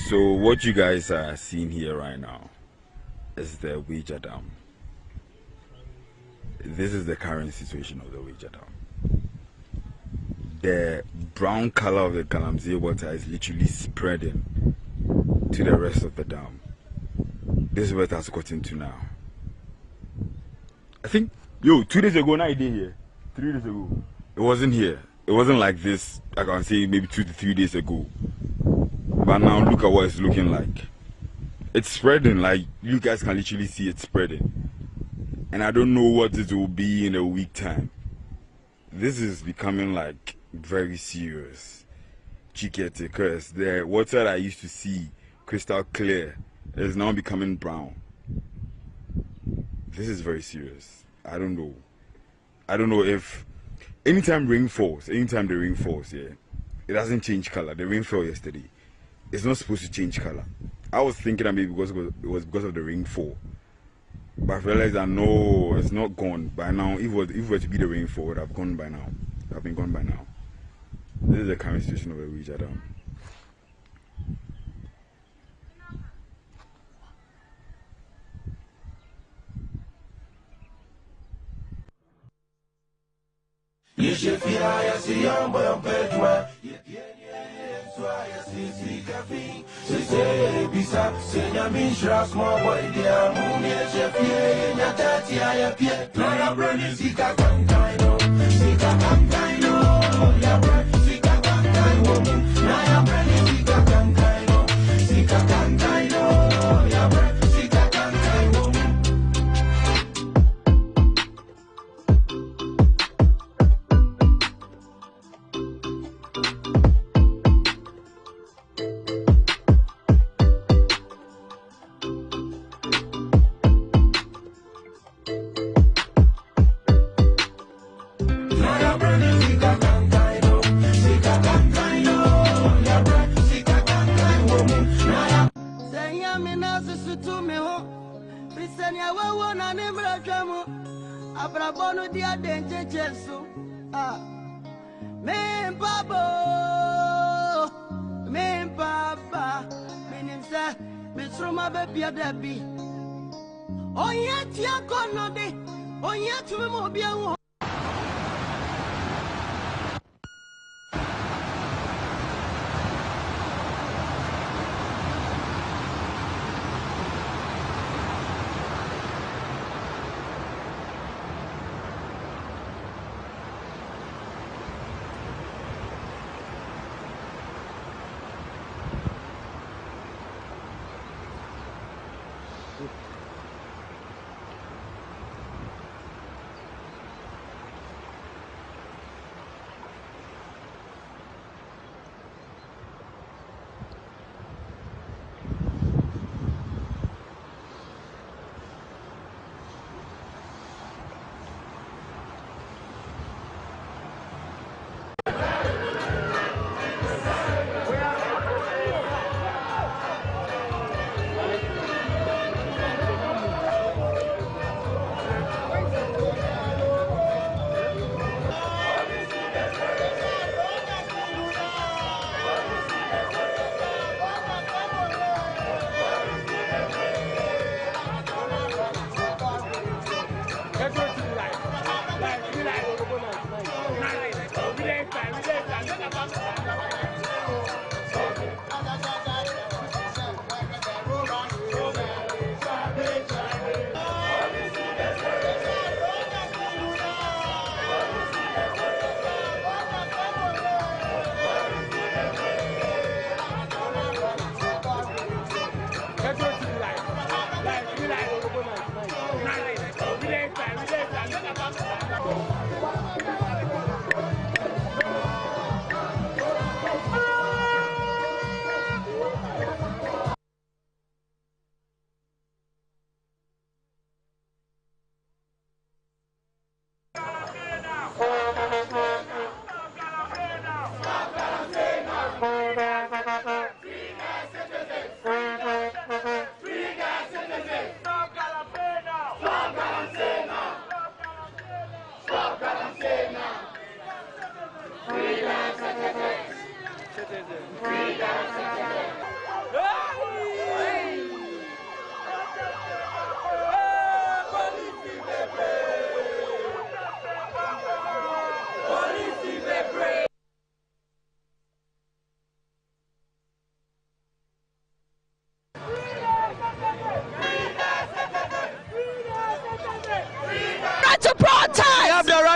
So what you guys are seeing here right now is the Ouija Dam. This is the current situation of the Ouija Dam. The brown color of the Galamsey water is literally spreading to the rest of the dam. This is what it has gotten to now. I think, 2 days ago, now it did here. 3 days ago. It wasn't here. It wasn't like this, I can say maybe 2 to 3 days ago. But now look at what it's looking like. It's spreading, like you guys can literally see it spreading. And I don't know what it will be in a week time. This is becoming like very serious. Chikete, because the water I used to see crystal clear is now becoming brown. This is very serious. I don't know if anytime the rain falls, yeah, it doesn't change color. The rain fell yesterday. It's not supposed to change color. I was thinking that maybe because it was because of the rainfall, but I realized that no, it's not gone by now. If it were to be the rainfall, it would have gone by now. It would have been gone by now. This is the current situation of the Ouija Dam.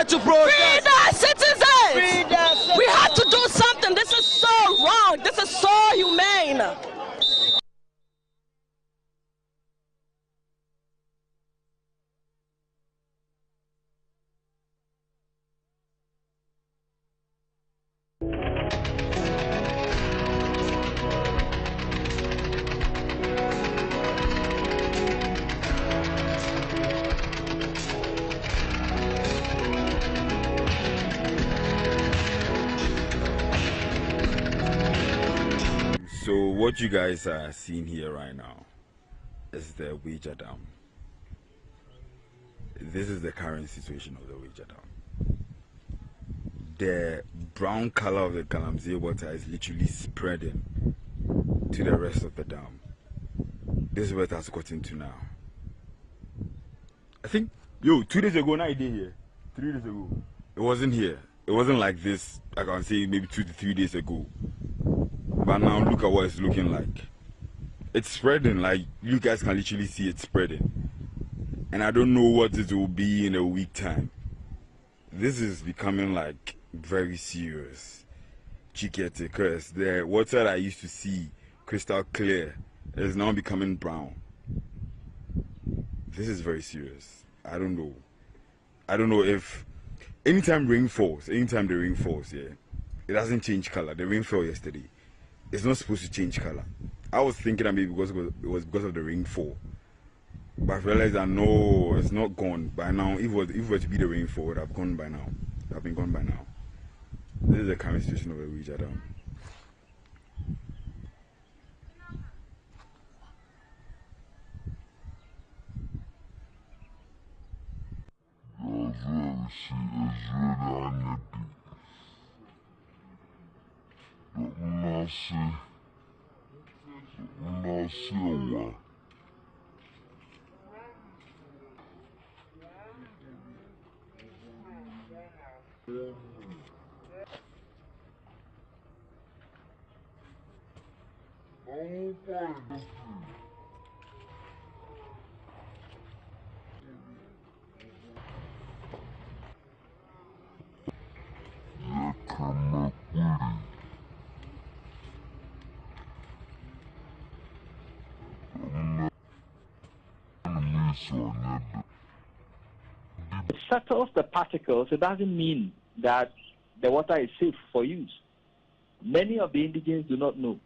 out to protest. Free the citizens! Free the citizens! We have to do something. This is so wrong. This is so humane. So what you guys are seeing here right now is the Wager Dam. This is the current situation of the Wager Dam. The brown color of the Galamsey water is literally spreading to the rest of the dam. This is where it has gotten to now. I think, 2 days ago, now it did here. 3 days ago. It wasn't here. It wasn't like this, I can say maybe 2 to 3 days ago. But now look at what it's looking like. It's spreading, like you guys can literally see it spreading. And I don't know what it will be in a week time. This is becoming like very serious. Chikete, because the water that I used to see crystal clear is now becoming brown. This is very serious. I don't know. I don't know if anytime the rain falls, yeah, it doesn't change color. The rain fell yesterday. It's not supposed to change color. I was thinking that maybe because it was because of the rainfall. But I realized that no, it's not gone by now. If it were to be the rainfall, it would have gone by now. It would have been gone by now. This is the current situation of the Wager Dam. It settles the particles. It doesn't mean that the water is safe for use. Many of the indigents do not know.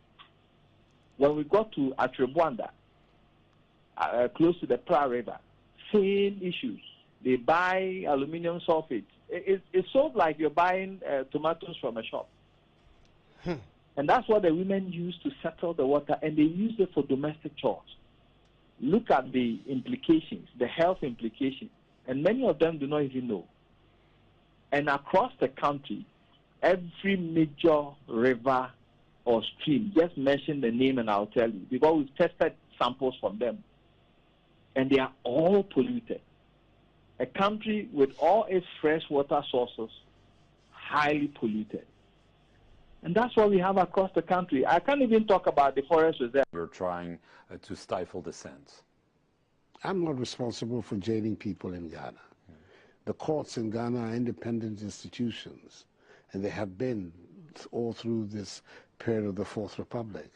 When we got to Atrebuanda, close to the Pra River, same issues. They buy aluminium sulfate. It's sort of like you're buying tomatoes from a shop. And that's what the women use to settle the water, and they use it for domestic chores. Look at the implications, the health implications, and many of them do not even know. And across the country, every major river or stream, just mention the name and I'll tell you, because we've tested samples from them, and they are all polluted. A country with all its fresh water sources, highly polluted. And that's what we have across the country. I can't even talk about the forest reserve. We're trying to stifle dissent. I'm not responsible for jailing people in Ghana. The courts in Ghana are independent institutions, and they have been all through this period of the Fourth Republic.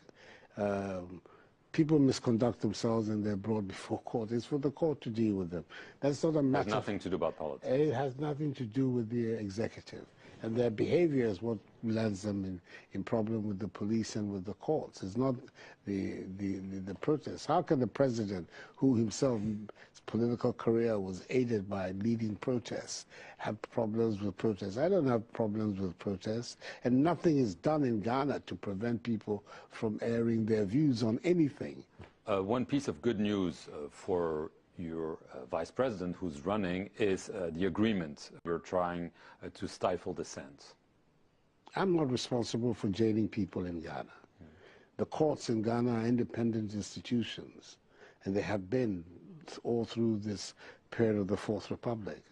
People misconduct themselves and they're brought before court. It's for the court to deal with them. That's not a matter. It has nothing to do about politics. It has nothing to do with the executive. And their behavior is what lands them in problem with the police and with the courts. It's not the protests. How can the president, who himself, his political career was aided by leading protests, have problems with protests? I don't have problems with protests. And nothing is done in Ghana to prevent people from airing their views on anything. One piece of good news for your vice president who's running is the agreement. We're trying to stifle dissent. I'm not responsible for jailing people in Ghana. The courts in Ghana are independent institutions, and they have been all through this period of the Fourth Republic.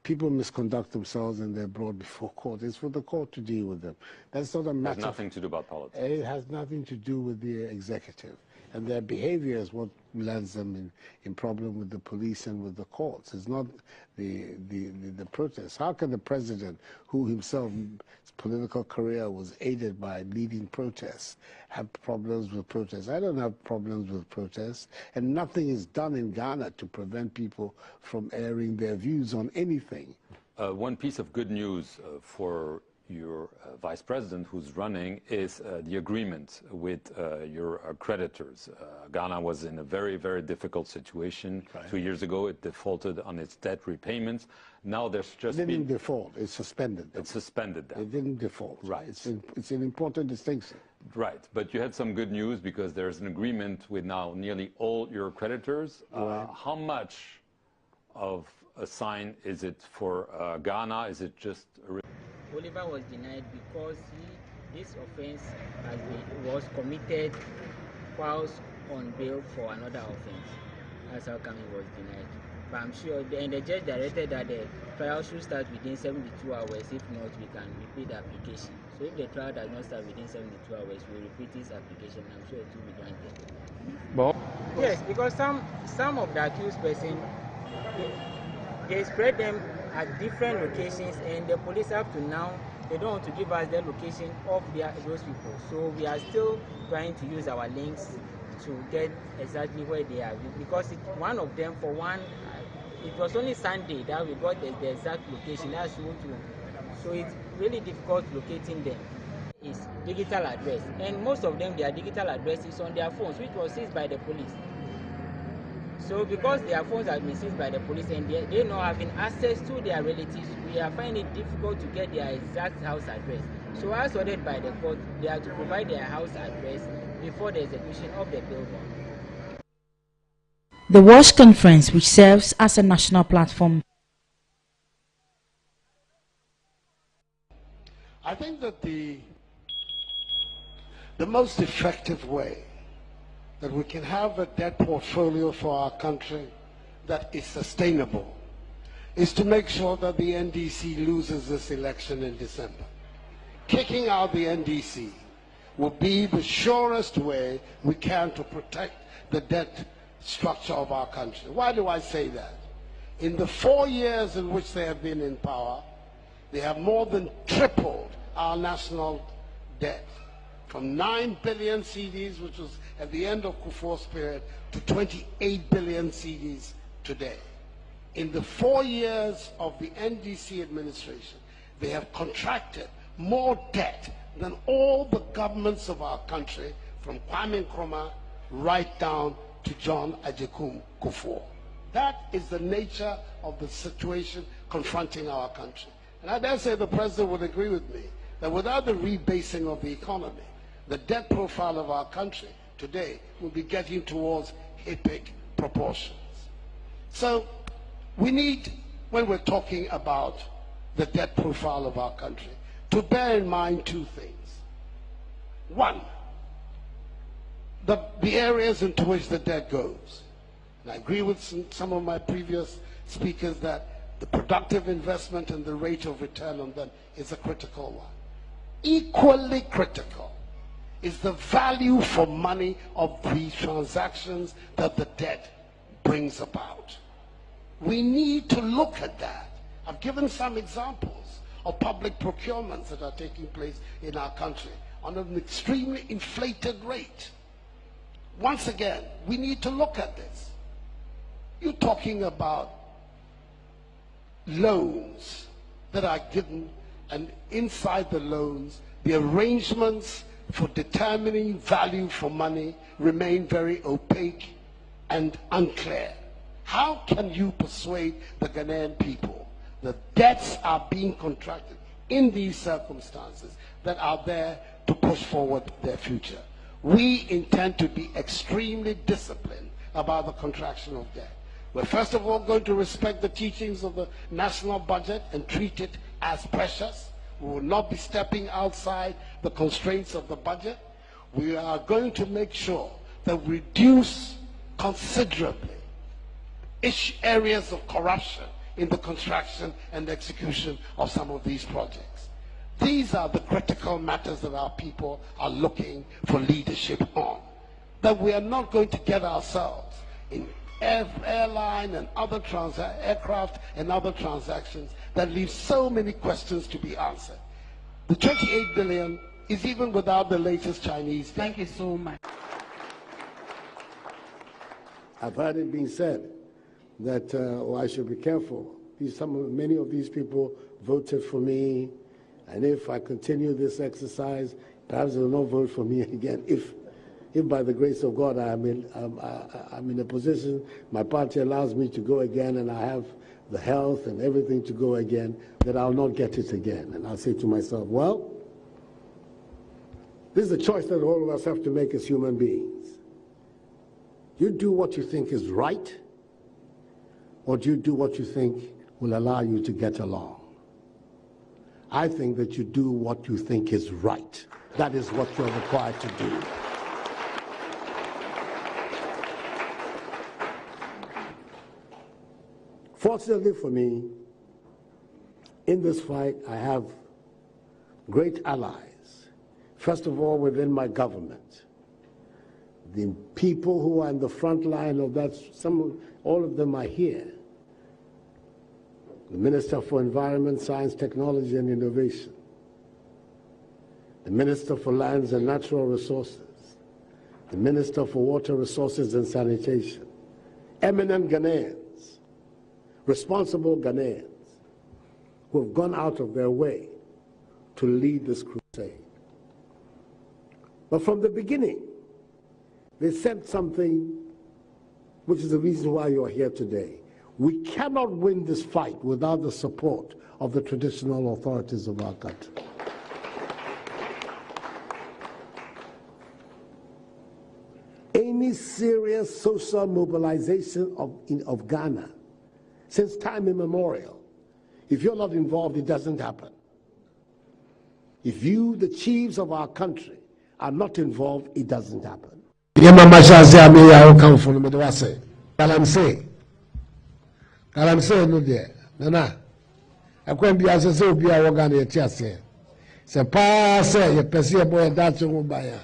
People misconduct themselves and they're brought before court. It's for the court to deal with them. That's not a matter. It has nothing to do about politics. It has nothing to do with the executive. and their behavior is what lands them in problem with the police and with the courts. It's not the protests. How can the president, who himself, his political career was aided by leading protests, have problems with protests? I don't have problems with protests, and nothing is done in Ghana to prevent people from airing their views on anything. One piece of good news for your vice president who's running is the agreement with your creditors. Ghana was in a very, very difficult situation. Right. 2 years ago, it defaulted on its debt repayments. Now there's just It didn't default. It suspended them. It suspended them. It didn't default. Right. It's an important distinction. Right. But you had some good news because there's an agreement with now nearly all your creditors. Right. How much of a sign is it for Ghana? Is it just a Oliver was denied because this offense was committed whilst on bail for another offense. That's how come he was denied. But I'm sure, and the judge directed that the trial should start within 72 hours. If not, we can repeat the application. So if the trial does not start within 72 hours, we repeat this application. I'm sure it will be granted. But yes, because some of the accused person, they spread them at different locations, and the police up to now, they don't want to give us the location of those people. So we are still trying to use our links to get exactly where they are. Because one of them, for one, it was only Sunday that we got the exact location. That's so it's really difficult locating them. It's digital address, and most of them, their digital address is on their phones, which was seized by the police. So because their phones have been seized by the police and they're not having access to their relatives, we are finding it difficult to get their exact house address. So as ordered by the court, they have to provide their house address before the execution of the bail bond. The WASH conference, which serves as a national platform. I think that the most effective way that we can have a debt portfolio for our country that is sustainable is to make sure that the NDC loses this election in December. Kicking out the NDC will be the surest way we can to protect the debt structure of our country. Why do I say that? In the 4 years in which they have been in power, they have more than tripled our national debt, from 9 billion cedis, which was at the end of Kufuor's period, to 28 billion cedis today. In the 4 years of the NDC administration, they have contracted more debt than all the governments of our country, from Kwame Nkrumah right down to John Agyekum Kufuor. That is the nature of the situation confronting our country. And I dare say the president would agree with me that without the rebasing of the economy, the debt profile of our country today will be getting towards epic proportions. So we need, when we're talking about the debt profile of our country, to bear in mind two things. One, the areas into which the debt goes. And I agree with some of my previous speakers that the productive investment and the rate of return on them is a critical one. Equally critical is the value for money of the transactions that the debt brings about. We need to look at that. I've given some examples of public procurements that are taking place in our country on an extremely inflated rate. Once again, we need to look at this. You're talking about loans that are given, and inside the loans, the arrangements for determining value for money remain very opaque and unclear. How can you persuade the Ghanaian people that debts are being contracted in these circumstances that are there to push forward their future? We intend to be extremely disciplined about the contraction of debt. We're first of all going to respect the teachings of the national budget and treat it as precious. We will not be stepping outside the constraints of the budget. We are going to make sure that we reduce considerably areas of corruption in the construction and execution of some of these projects. These are the critical matters that our people are looking for leadership on. that we are not going to get ourselves in airline and other aircraft and other transactions that leave so many questions to be answered. The 28 billion is even without the latest Chinese debt. Thank you so much. I've heard it being said that I should be careful. Many of these people voted for me, and if I continue this exercise, perhaps they will not vote for me again. If by the grace of God I'm in a position, my party allows me to go again, and I have the health and everything to go again, that I'll not get it again. And I'll say to myself, well, this is a choice that all of us have to make as human beings. You do what you think is right, or do you do what you think will allow you to get along? I think that you do what you think is right. That is what you're required to do. Fortunately for me, in this fight, I have great allies. First of all, within my government. The people who are in the front line of that, all of them are here. The Minister for Environment, Science, Technology and Innovation. The Minister for Lands and Natural Resources. The Minister for Water Resources and Sanitation. Eminent Ghanaians. Responsible Ghanaians who have gone out of their way to lead this crusade. But from the beginning, they said something which is the reason why you're here today. We cannot win this fight without the support of the traditional authorities of our country. Any serious social mobilization of Ghana since time immemorial, if you're not involved, it doesn't happen. If you, the chiefs of our country, are not involved, it doesn't happen. Galamsey no there. Nana. Akwan bi asese obi a woga na yeti ase. Se pa se ye pese boy that so baya.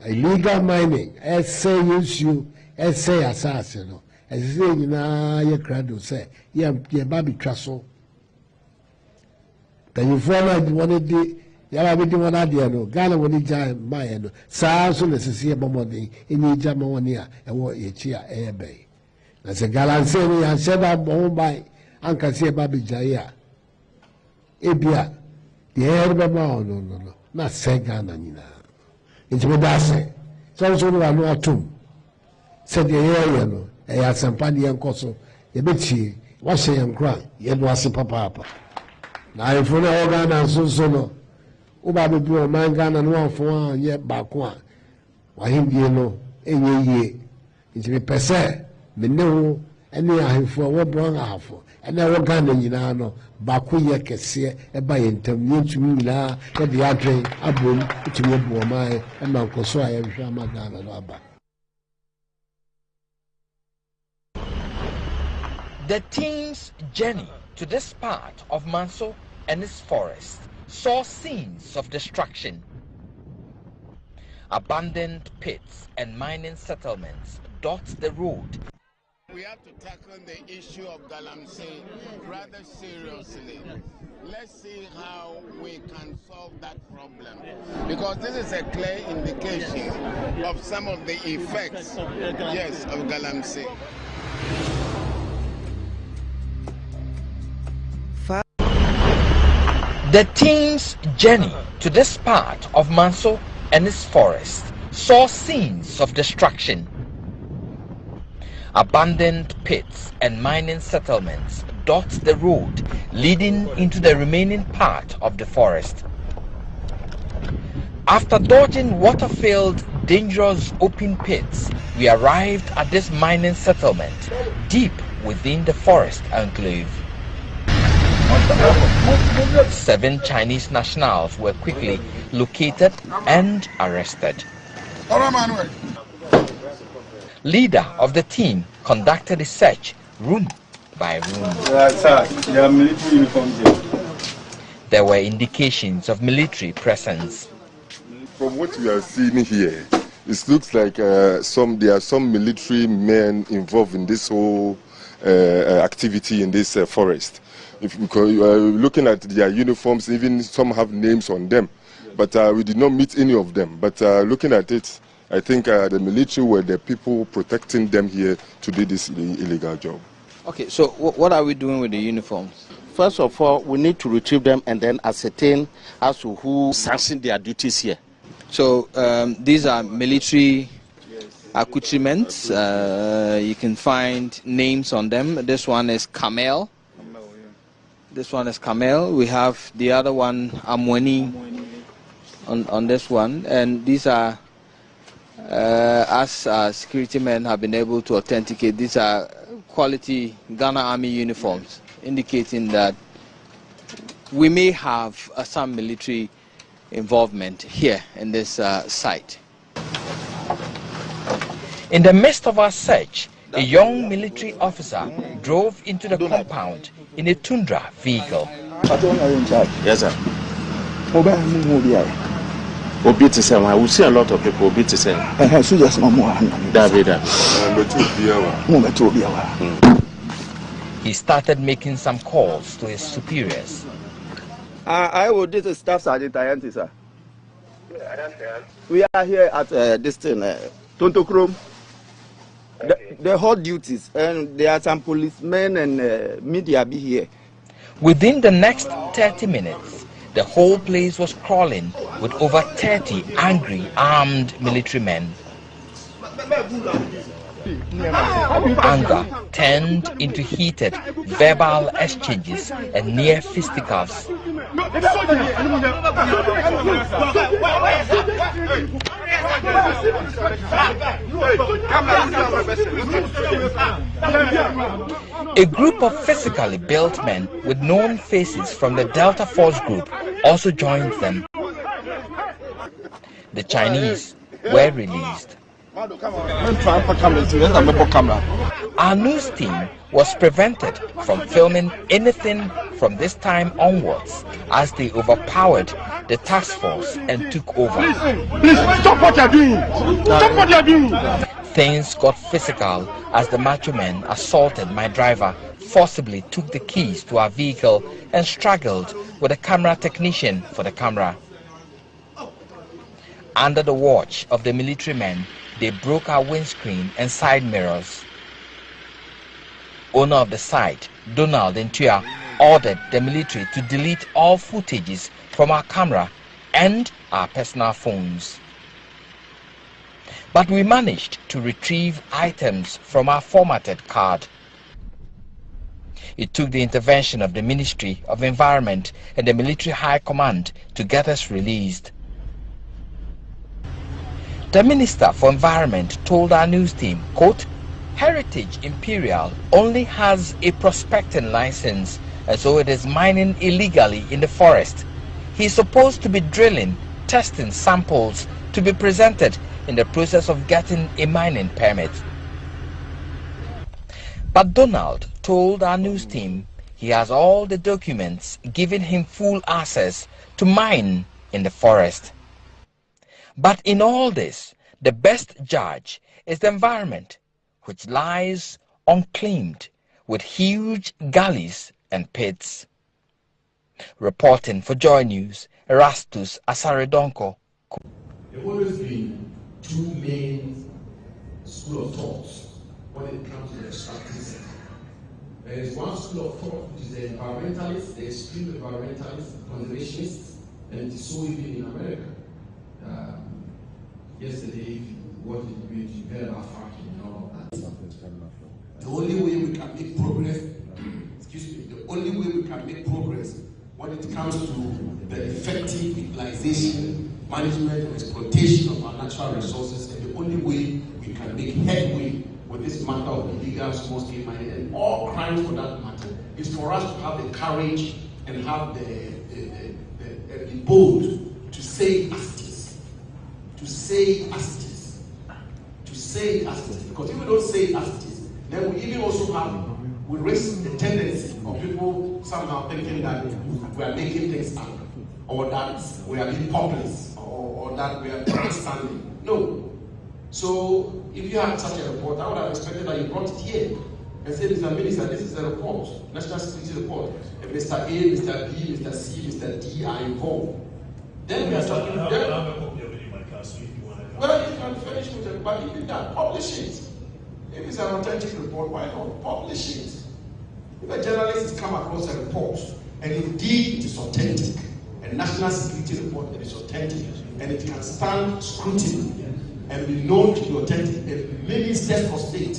Illegal mining, issue, assassin no. Ese nyina ye krado se ye ba bi twaso. Can you follow the one day ya ba bi one ade no. Ghana woni ja mine no. Saa so na sese ye bomodin eni ja ma woni a ewo ye chi a ebe. Na se Galamsey ni ya sheda bo by anka se ba bi jaya. Ebia the herbe ma no. Na se Ghana nyina. Nti me da se. So no anu atum. Se de ye no. E ya sempa de enkoso. Ye beti wa hye yankra ye no ase papa. Na ifo na Ghana so no. Wo ba be bi o man Ghana no afo an ye ba ko a. Wa hindie no enye yie. Nti me pese me ne ho ene ahefo wo bron ahafo ene wo Ghana nyina no ba ko ye kese e ba ye ntam ye ntumi nyina e de adwen abom ntumi bu o mai e na nkoso a ye hwa ma Ghana no aba. The team's journey to this part of Manso and its forest saw scenes of destruction. Abandoned pits and mining settlements dot the road. We have to tackle the issue of Galamsey rather seriously. Let's see how we can solve that problem. Because this is a clear indication of some of the effects, yes, of Galamsey. The team's journey to this part of Manso and its forest saw scenes of destruction. Abandoned pits and mining settlements dot the road leading into the remaining part of the forest. After dodging water-filled, dangerous open pits, we arrived at this mining settlement deep within the forest enclave. 7 Chinese nationals were quickly located and arrested. Leader of the team conducted a search room by room. There were indications of military presence. From what we are seeing here, it looks like there are some military men involved in this whole activity in this forest. Because looking at their uniforms, even some have names on them, but we did not meet any of them. But looking at it, I think the military were the people protecting them here to do this illegal job. Okay, so what are we doing with the uniforms? First of all, we need to retrieve them and then ascertain as to who sanctioned their duties here. So these are military accoutrements. You can find names on them. This one is Camel. This one is Camel. We have the other one, Amweni, on this one. And these are, as security men have been able to authenticate, these are quality Ghana Army uniforms, indicating that we may have some military involvement here in this site. In the midst of our search, a young military officer drove into the compound in a Tundra vehicle. Yes, sir. Obi to say, I will see a lot of people. Obi to say, He started making some calls to his superiors. I will do the staff sergeant, sir. We are here at this thing, Tontokrom. They hold duties, and there are some policemen and media be here. Within the next 30 minutes, the whole place was crawling with over 30 angry, armed military men. Anger turned into heated verbal exchanges and near fisticuffs. A group of physically built men with known faces from the Delta Force group also joined them. The Chinese were released. Our news team was prevented from filming anything from this time onwards as they overpowered the task force and took over. Please stop what you're doing! Stop what you're doing! Things got physical as the macho men assaulted my driver, forcibly took the keys to our vehicle and struggled with a camera technician for the camera. Under the watch of the military men, they broke our windscreen and side mirrors. Owner of the site, Donald Ntua, ordered the military to delete all footages from our camera and our personal phones. But we managed to retrieve items from our formatted card. It took the intervention of the Ministry of Environment and the Military High Command to get us released. The Minister for Environment told our news team, quote, Heritage Imperial only has a prospecting license, and so it is mining illegally in the forest. He is supposed to be drilling, testing samples to be presented in the process of getting a mining permit. But Donald told our news team he has all the documents giving him full access to mine in the forest. But in all this, the best judge is the environment, which lies unclaimed with huge gullies and pits. Reporting for Joy News, Erastus Asaredonko. There have always been two main schools of thoughts when it comes to the extractive sector. There is one school of thought which is the environmentalists, the extreme environmentalists, conservationists, and it is so even in America. Yesterday, what did you heard about fracking and all of that? The only way we can make progress, the only way we can make progress when it comes to the effective utilization, management, and exploitation of our natural resources, and the only way we can make headway with this matter of illegal small-scale mining and all crimes for that matter, is for us to have the courage and have the bold to say as it is. To say as it is. To say as it is. Because if we don't say as it is, then we even also we risk the tendency of people somehow thinking that we are making things up, or that we are being populist, or that we are grandstanding. No. So if you had such a report, I would have expected that you brought it here and said, Mr. Minister, this is a report, national security report. And Mr. A, Mr. B, Mr. C, Mr. D are involved. Then we are talking to them. Well, you can finish with it, but even that, publish it. If it's an authentic report, why not publish it? If a journalist has come across a report, and indeed it is authentic, a national security report that is authentic, and it can stand scrutiny and be known to be authentic, if ministers of state,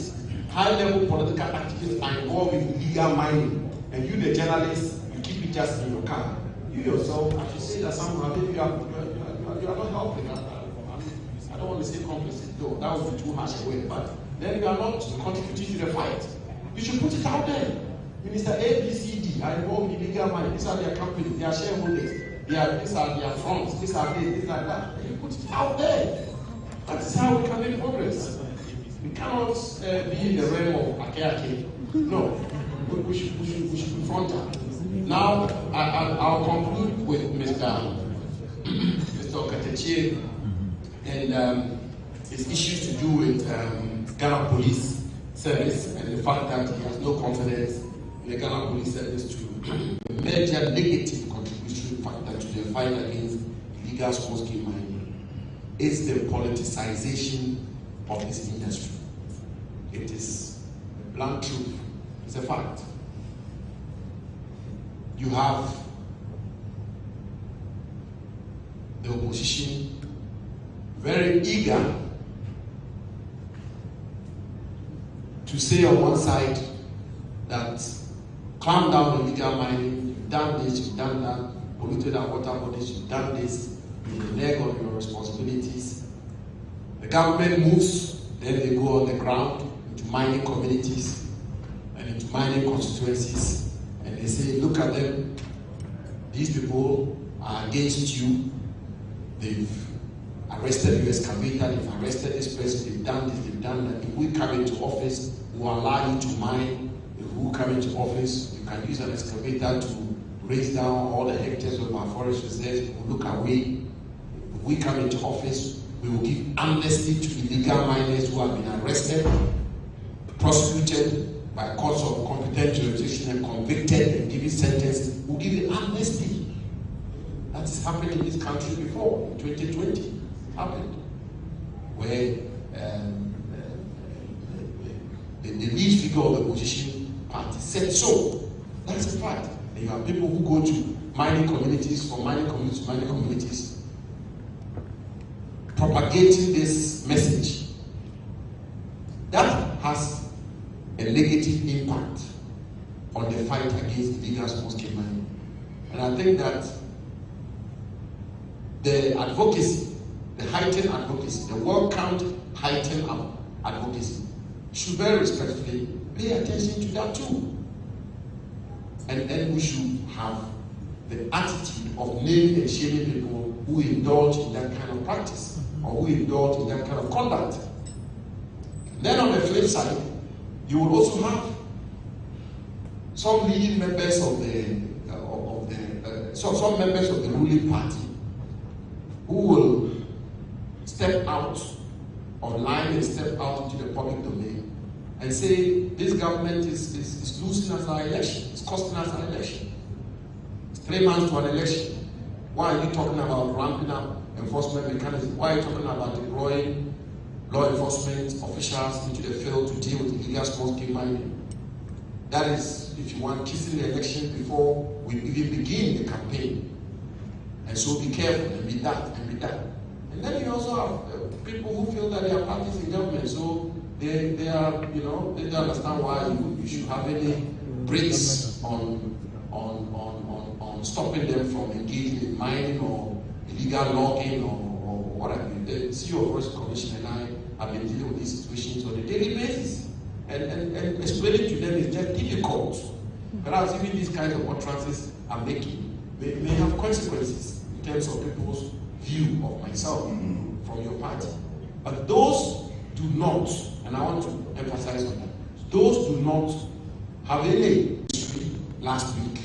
high-level political activists are involved in illegal mining, and you, the journalist, you keep it just in your car, you yourself, I should say that somehow maybe you are not helping. I don't want to say complicit, though, that would be too harsh a word, but then you are not contributing to the fight. You should put it out there. Minister A, B, C, D are involved in illegal mining. These are their companies, their shareholders, these are their fronts, these are this, these are that. And you put it out there. That is how we can make progress. We cannot be in the realm of ake. No, we should be frontal. Now, I'll conclude with Mr. Okatechie and his issues to do with Ghana Police Service and the fact that he has no confidence in the Ghana Police Service to major negative contributory factor to the fight against illegal small-scale mining is the politicization of this industry. It is a blunt truth. It's a fact. You have the opposition very eager to say on one side that clamp down on illegal mining, you've done this, you've done that, polluted our water bodies, you've done this, you renege on your responsibilities. The government moves, then they go on the ground into mining communities and into mining constituencies, and they say, look at them, these people are against you, they've arrested your excavator, they've arrested this person, they've done this, they've done that. If we come into office, we'll allow you to mine. If we come into office, you can use an excavator to raise down all the hectares of our forest reserves, we'll look away. If we come into office, we will give amnesty to illegal miners who have been arrested, prosecuted by courts of competent jurisdiction and convicted and given sentences. We'll give you amnesty. That has happened in this country before, in 2020. Happened, where the lead figure of the opposition party said so. That's a fact. And you have people who go to mining communities, from mining communities to mining communities, propagating this message. That has a negative impact on the fight against illegal small-scale mining. And I think that the advocacy, the heightened advocacy, the word count heightened advocacy, should very respectfully pay attention to that too. And then we should have the attitude of naming and shaming people who indulge in that kind of practice or who indulge in that kind of conduct. Then on the flip side, you will also have some leading members of some members of the ruling party who will step out online and step out into the public domain and say this government is losing us our election, it's costing us our election. It's 3 months to an election. Why are you talking about ramping up enforcement mechanisms? Why are you talking about deploying law enforcement officials into the field to deal with illegal small-scale mining? That is, if you want, kissing the election before we even begin the campaign. And so be careful and be that and be that. And then you also have people who feel that they are parties in government, so they are, you know, they don't understand why you should have any brakes on stopping them from engaging in mining or illegal logging or what have you. The CEO of Forest Commission and I have been dealing with these situations on a daily basis. And explaining to them is just difficult. Perhaps even these kinds of utterances I'm making may have consequences in terms of people's view of myself from your party. But those do not, and I want to emphasize on that, those do not have any history last week.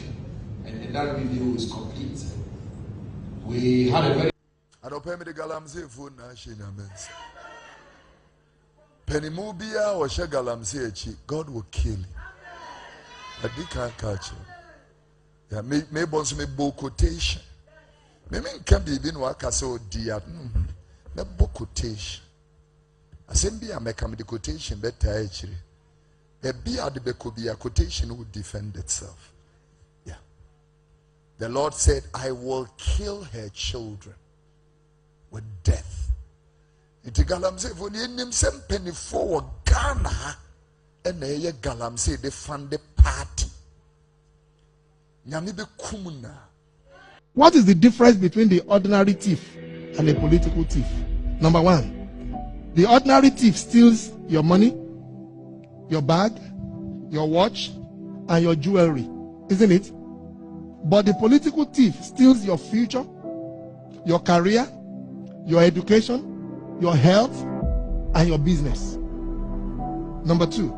And that review is complete. We had a very... I don't pay me the galamsey food now, Penimubia or Shagalamsi, God will kill you. But they can't catch you. Yeah, may bonds me book quotation. Maybe can be been waka so dear. Me book quotation. I send be a make the quotation better actually. A be at the could be a quotation would defend itself. Yeah. The Lord said, I will kill her children with death. Iti galam say for him some penny for Ghana and a galam say they fund the party. What is the difference between the ordinary thief and a political thief? Number one, the ordinary thief steals your money, your bag, your watch, and your jewelry, isn't it? But the political thief steals your future, your career, your education, your health, and your business. Number two,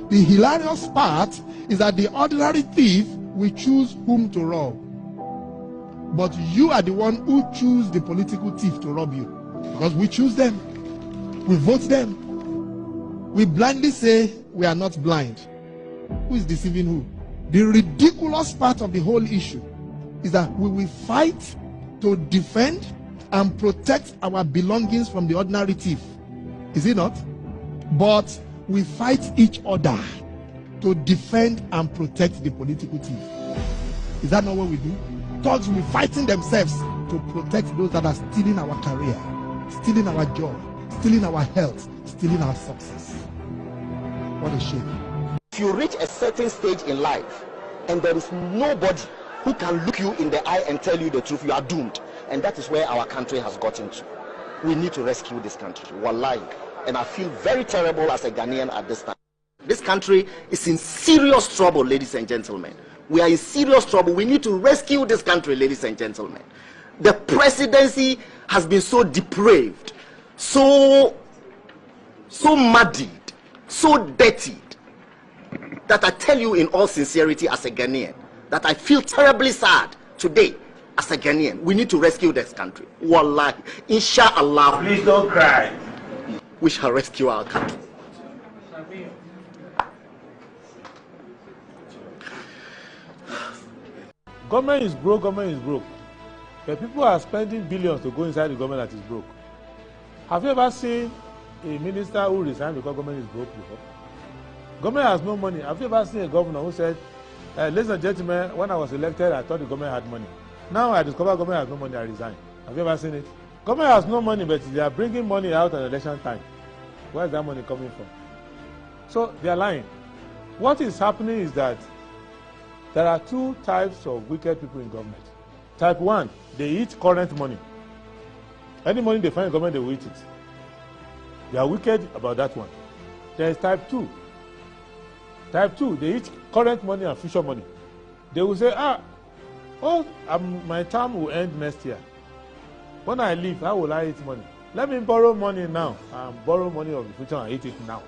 the hilarious part is that the ordinary thief will choose whom to rob. But you are the one who choose the political thief to rob you. Because we choose them. We vote them. We blindly say we are not blind. Who is deceiving who? The ridiculous part of the whole issue is that we will fight to defend and protect our belongings from the ordinary thief. Is it not? But we fight each other to defend and protect the political thief. Is that not what we do? Thugs will be fighting themselves to protect those that are stealing our career, stealing our job, stealing our health, stealing our success. What a shame. If you reach a certain stage in life and there is nobody who can look you in the eye and tell you the truth, you are doomed. And that is where our country has gotten to. We need to rescue this country. Wallahi. And I feel very terrible as a Ghanaian at this time. This country is in serious trouble, ladies and gentlemen. We are in serious trouble. We need to rescue this country, ladies and gentlemen. The presidency has been so depraved, so muddied, so dirtied, that I tell you in all sincerity as a Ghanaian, that I feel terribly sad today as a Ghanaian. We need to rescue this country. Wallahi. Inshallah. Please don't cry. We shall rescue our country. Government is broke, government is broke. But people are spending billions to go inside the government that is broke. Have you ever seen a minister who resigned because government is broke before? Government has no money. Have you ever seen a governor who said, ladies and gentlemen, when I was elected, I thought the government had money. Now I discover government has no money, I resign. Have you ever seen it? Government has no money, but they are bringing money out at election time. Where is that money coming from? So they are lying. What is happening is that there are two types of wicked people in government. Type 1, they eat current money. Any money they find in government, they will eat it. They are wicked about that one. There is type 2. Type 2, they eat current money and future money. They will say, my term will end next year. When I leave, how will I eat money? Let me borrow money now and borrow money of the future and eat it now.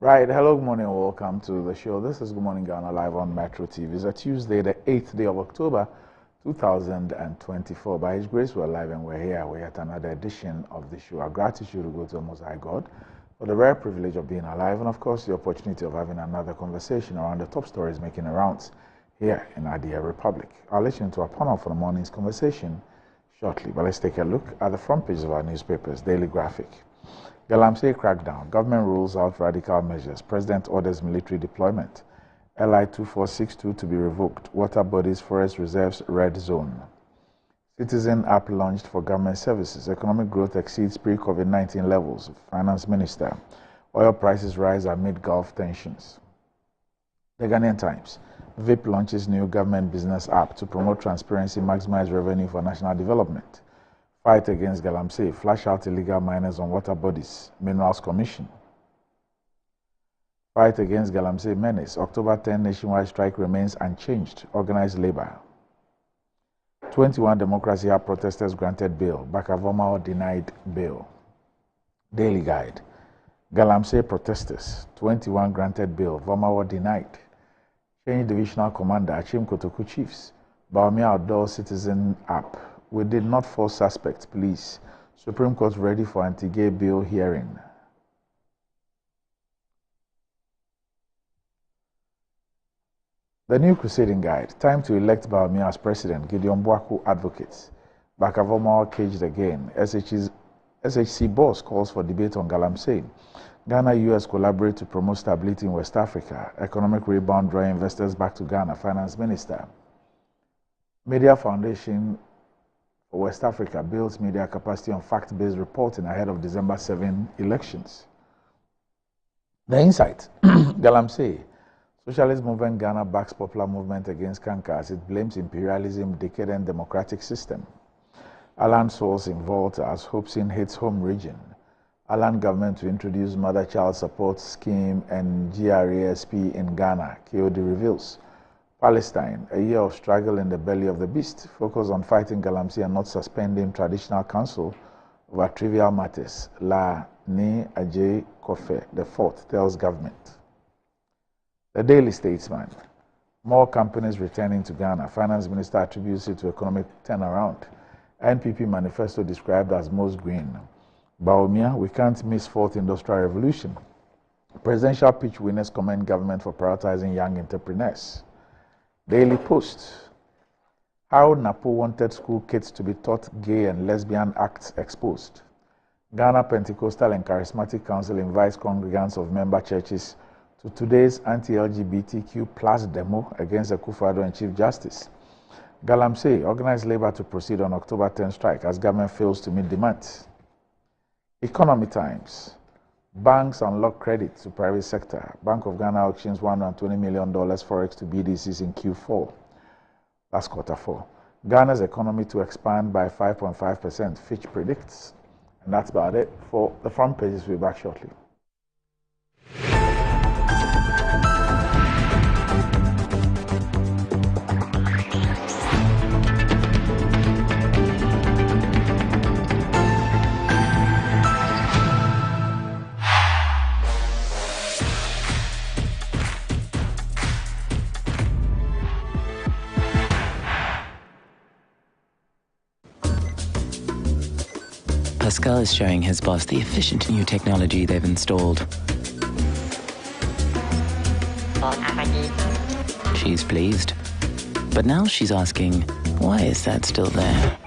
Right, hello, good morning, and welcome to the show. This is Good Morning Ghana live on Metro TV. It's a Tuesday, the 8th day of October, 2024. By His grace, we're live and we're here. We're at another edition of the show. Our gratitude will go to the Most High God for the rare privilege of being alive and, of course, the opportunity of having another conversation around the top stories making the rounds here in our dear Republic. I'll let you into our panel for the morning's conversation shortly, but let's take a look at the front page of our newspapers, Daily Graphic. Galamsey crackdown. Government rules out radical measures. President orders military deployment. LI 2462 to be revoked. Water bodies, forest reserves, red zone. Citizen app launched for government services. Economic growth exceeds pre-COVID-19 levels. Finance Minister. Oil prices rise amid Gulf tensions. The Ghanaian Times. VIP launches new government business app to promote transparency, maximize revenue for national development. Fight against Galamsey, flash out illegal miners on water bodies, Minerals Commission. Fight against Galamsey menace, October 10 nationwide strike remains unchanged, organized labor. 21 Democracy Hub protesters granted bail, Bakavoma denied bail. Daily Guide, Galamsey protesters, 21 granted bail, Vomawa denied. Change Divisional Commander, Achim Kotoku Chiefs, Baumia Outdoor Citizen App. We did not force suspects, police, Supreme Court ready for anti-gay bill hearing. The new Crusading Guide, time to elect Baumia as president, Gideon Boaku advocates. Bakavomo caged again. SHC boss calls for debate on Galamsey. Ghana-US collaborate to promote stability in West Africa. Economic rebound drawing investors back to Ghana, Finance Minister. Media Foundation for West Africa builds media capacity on fact-based reporting ahead of December 7 elections. The Insight, Galamsey. Socialist movement Ghana backs popular movement against cancer as it blames imperialism, decadent democratic system. Alan Souls involved as Hopesin hits home region. Alan government to introduce mother-child support scheme and GRASP in Ghana, KOD reveals. Palestine, a year of struggle in the belly of the beast, focus on fighting Galamsey and not suspending traditional council over trivial matters. La Ni Ajay Kofe, the fourth, tells government. The Daily Statesman, more companies returning to Ghana. Finance Minister attributes it to economic turnaround. NPP manifesto described as most green. Baumia, we can't miss fourth industrial revolution. Presidential pitch winners commend government for prioritizing young entrepreneurs. Daily Post, how Napo wanted school kids to be taught gay and lesbian acts exposed. Ghana Pentecostal and Charismatic Council invites congregants of member churches to today's anti-LGBTQ plus demo against Akufo-Addo and Chief Justice. Galamsey organized labor to proceed on October 10 strike as government fails to meet demands. Economy Times. Banks unlock credit to private sector. Bank of Ghana auctions $120 million forex to BDCs in Q4. That's quarter 4. Ghana's economy to expand by 5.5%, Fitch predicts. And that's about it for the front pages. We'll be back shortly. Pascal is showing his boss the efficient new technology they've installed. She's pleased. But now she's asking, why is that still there?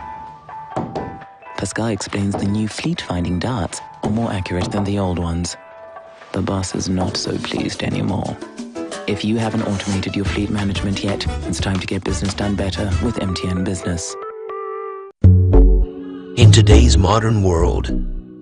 Pascal explains the new fleet-finding darts are more accurate than the old ones. The boss is not so pleased anymore. If you haven't automated your fleet management yet, it's time to get business done better with MTN Business. In today's modern world,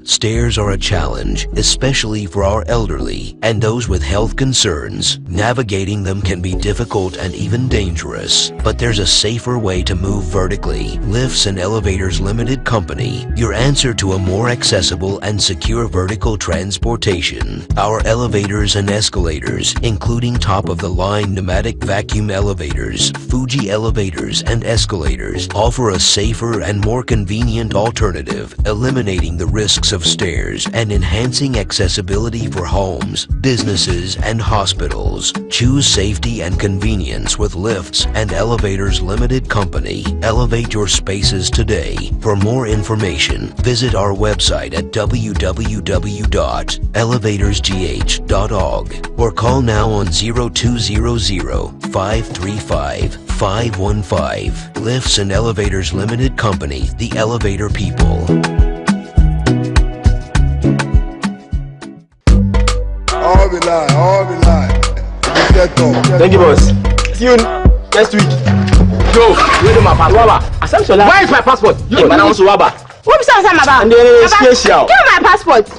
stairs are a challenge, especially for our elderly and those with health concerns. Navigating them can be difficult and even dangerous, but there's a safer way to move vertically. Lifts and Elevators Limited Company, your answer to a more accessible and secure vertical transportation. Our elevators and escalators, including top-of-the-line pneumatic vacuum elevators, Fuji elevators and escalators, offer a safer and more convenient alternative, eliminating the risks of stairs and enhancing accessibility for homes, businesses, and hospitals. Choose safety and convenience with Lifts and Elevators Limited Company. Elevate your spaces today. For more information, visit our website at www.elevatorsgh.org or call now on 0200-535-515. Lifts and Elevators Limited Company, the elevator people. All be lie. Thank you, boss. See you next week. Yo, where is my passport? Where is my passport? Yo, man, I want to Waba. What is that about? And then special. Give me my passport.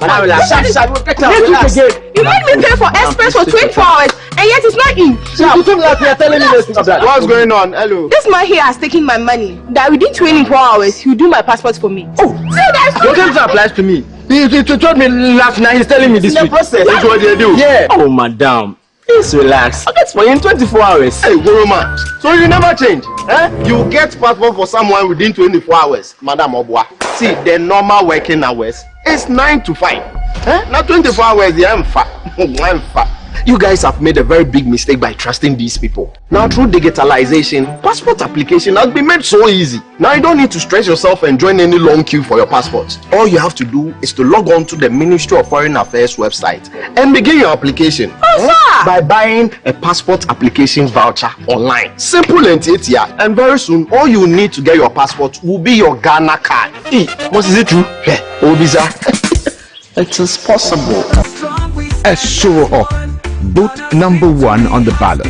You made me pay for express for 24 hours, and yet it's not in. You told me that you are telling me this. What's going on? Hello. This man here has taken my money. That within 24 hours, he'll do my passport for me. Oh, see that's your case applies to me. He told me last night. He's telling me this week. Process. That's what they do. Yeah. Oh, madam. Please relax. I'll get for you in 24 hours. Hey, Goroma. So you never change? Eh? You get passport for someone within 24 hours, Madam Obwa. See, the normal working hours is 9 to 5. Eh? Not 24 hours, I'm fat. You guys have made a very big mistake by trusting these people. Now, through digitalization, passport application has been made so easy. Now, you don't need to stress yourself and join any long queue for your passport. All you have to do is to log on to the Ministry of Foreign Affairs website and begin your application by buying a passport application voucher online. Simple and easier. And very soon, all you need to get your passport will be your Ghana card. What is it true? Obisa. It is possible. A show off. Boot number 1 on the ballot.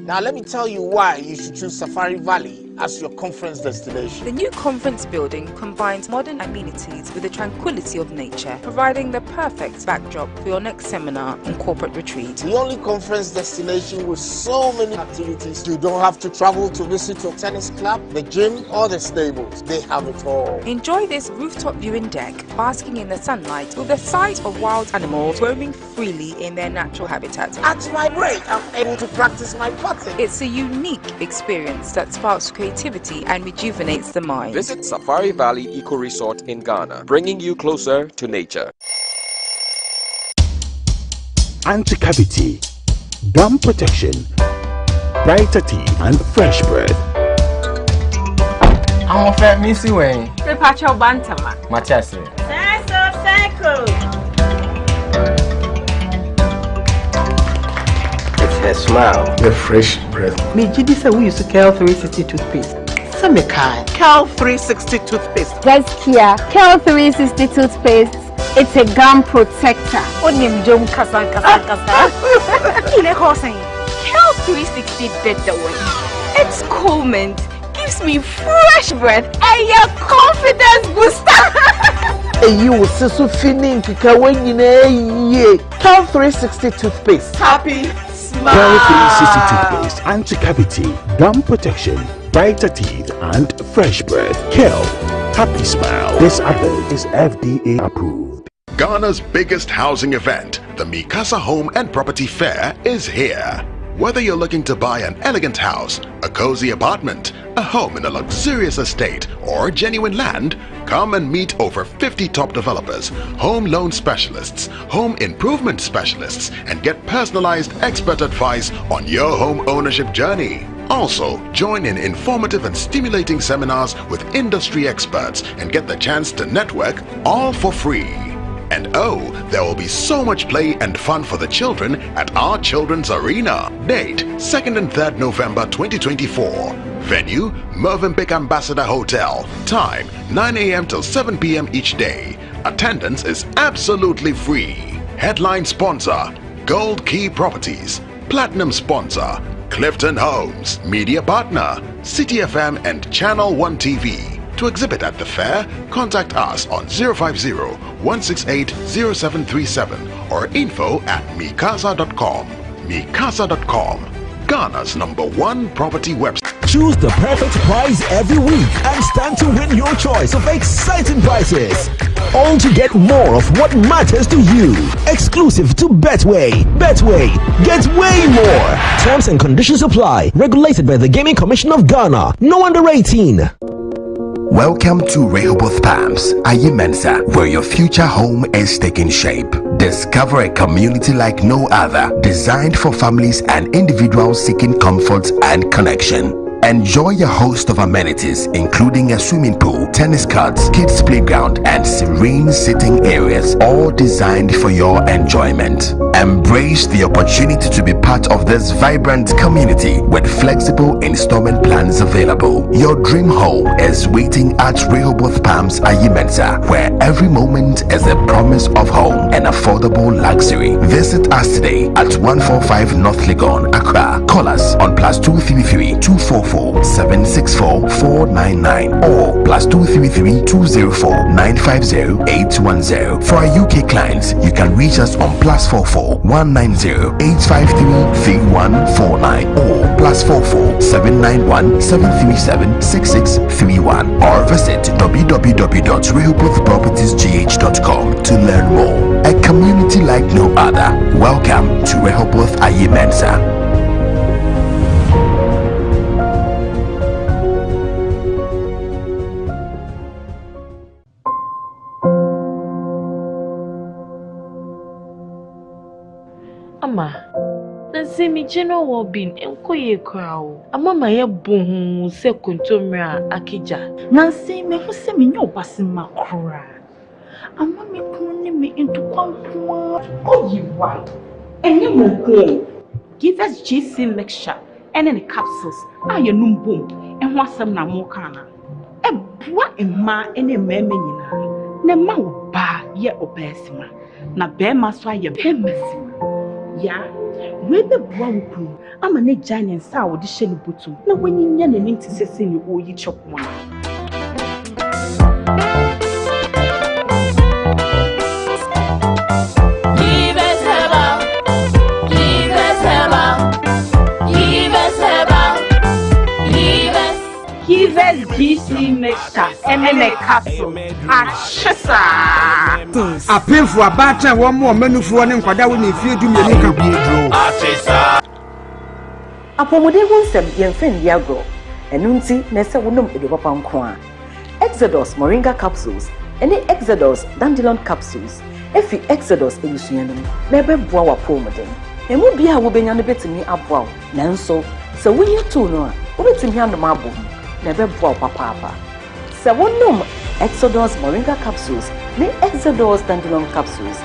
Now let me tell you why you should choose Safari Valley as your conference destination. The new conference building combines modern amenities with the tranquility of nature, providing the perfect backdrop for your next seminar and corporate retreat. The only conference destination with so many activities. You don't have to travel to visit your tennis club, the gym, or the stables. They have it all. Enjoy this rooftop viewing deck, basking in the sunlight with the sight of wild animals roaming freely in their natural habitat. At my break, I'm able to practice my putting. It's a unique experience that sparks creativity and rejuvenates the mind. Visit Safari Valley Eco Resort in Ghana, bringing you closer to nature. Anti-cavity, gum protection, brighter teeth and fresh breath. I'm a fat missy way. The patch of Bantama. Machasi. Her smile, the fresh breath. Me Jidi say we use Kel 360 toothpaste. Some kind. Kel 360 toothpaste. Guys, Kia, Kel 360 toothpaste. It's a gum protector. Onim jom kasa. Kile kosen. Kel 360 did the way. It's cool mint, gives me fresh breath and your confidence booster. You will see so feeling kika when you know Kel 360 toothpaste. Happy. Kel 360 toothpaste, anti-cavity, gum protection, brighter teeth, and fresh breath. Kel, happy smile. This advert is FDA approved. Ghana's biggest housing event, the Mikasa Home and Property Fair, is here. Whether you're looking to buy an elegant house, a cozy apartment, a home in a luxurious estate, or genuine land, come and meet over 50 top developers, home loan specialists, home improvement specialists, and get personalized expert advice on your home ownership journey. Also, join in informative and stimulating seminars with industry experts and get the chance to network all for free. And oh, there will be so much play and fun for the children at our Children's Arena. Date, 2nd and 3rd November 2024. Venue, Movenpick Ambassador Hotel. Time, 9 a.m. till 7 p.m. each day. Attendance is absolutely free. Headline sponsor, Gold Key Properties. Platinum sponsor, Clifton Homes. Media partner, City FM and Channel 1 TV. To exhibit at the fair, contact us on 050-168-0737 or info@mikasa.com. Mikasa.com, Ghana's #1 property website. Choose the perfect prize every week and stand to win your choice of exciting prizes. All to get more of what matters to you. Exclusive to Betway. Betway, get way more. Terms and conditions apply. Regulated by the Gaming Commission of Ghana. No under 18. Welcome to Rehoboth Palms, Ayimensa, where your future home is taking shape. Discover a community like no other, designed for families and individuals seeking comfort and connection. Enjoy a host of amenities, including a swimming pool, tennis courts, kids playground, and serene sitting areas, all designed for your enjoyment. Embrace the opportunity to be part of this vibrant community with flexible installment plans available. Your dream home is waiting at Rehoboth Palms, Ayimensa, where every moment is a promise of home and affordable luxury. Visit us today at 145 North Legon, Accra. Call us on +233 244 764 499 or +233 204 950 810. For our UK clients, you can reach us on +44 190 853 3149 or +44 791 737 6631 or visit www.rehobothpropertiesgh.com to learn more. A community like no other. Welcome to Rehoboth Ayimensa. Ama, na se mi cheno wo bin enko ye kwao. Ama ma ye bohu se kontomra akija. Na se me hu se me nyo basima kra. Ama me kunu me into kwankwa. Oh you why? Enye mo ko. Give us GC lecture and the capsules. Aye num boom. En ho asem na mo kana. Ebua emma ene meme nyina. Na ma wo ba ye obesima. Na be ma so aye be masima. Ya, we be bua wo kunu. Ama ne giant sa wo de hye ne botum. Na wanyinya ne nim tisese ne oyi chokmo na. GC mixture and then a capsule. A painful battle, one more menu for one and Quadawi if you do me a Apomode wonsem yemfen diagro. Enunti nese wonum edopapa nko. Exodus moringa capsules and Exodus dandelion capsules. Efi Exodus ebusuanum na ebeboa wa pomode. Emu bia wo benya no betimi aboa. Nanso se wonye to no a wo betimi andom abom. Never bow papa. Sawonum Exodus moringa capsules, ne Exodus dandelion capsules.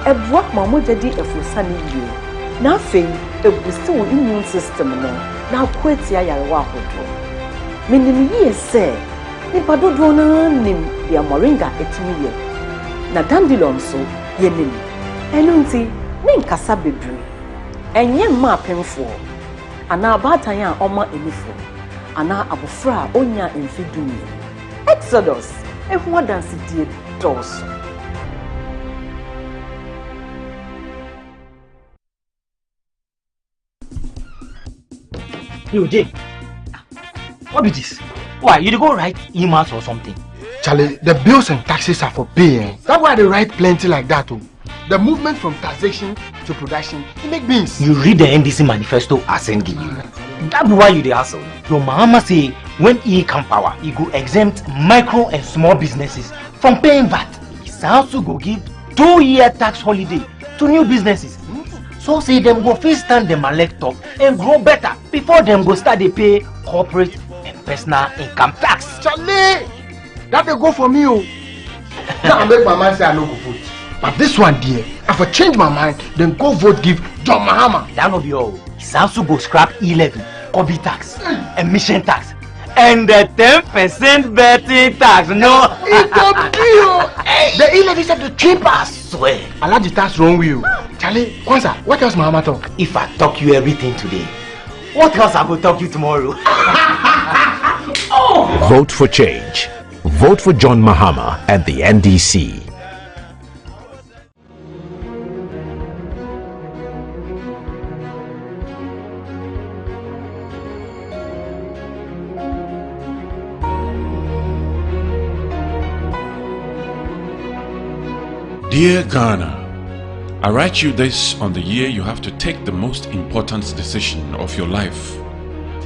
A block mamojadi a fusani you. Now fame a booster immune system no. Now quit ya wahoto. Minim ye say, Nipado drona nim dia moringa etimiye. Na dandelion so ye nim. Enunti nin kasa bedru. Enye ma penfo. Ana batanya oma elifo. Ana abufra onya enfidumi. Exodus everyone dance die dos. Yo, Jay. What is this? Why, you go write emails or something? Charlie, the bills and taxes are for paying. That's why they write plenty like that too. The movement from taxation to production, it make beans. You read the NDC manifesto as give you. That's why you the hustle. Your mama say when he come power, he go exempt micro and small businesses from paying VAT. He also go give 2-year tax holiday to new businesses. So say them go first stand them elect up and grow better before them go start they pay corporate and personal income tax. Charlie, that they go for me. Oh. Now I make my mind say I no go vote. But this one dear, if I change my mind, then go vote give John Mahama. That will be all. He also go scrap e-levy, Kobe tax, emission tax, and the 10% betting tax. No, it's a deal. The e-levy said the cheap, I swear. I like the tax wrong with you. Charlie, Kwanzaa, what else Mahama talk? If I talk you everything today, what else I will talk you tomorrow? Oh. Vote for change. Vote for John Mahama and the NDC. Dear Ghana, I write you this on the year you have to take the most important decision of your life.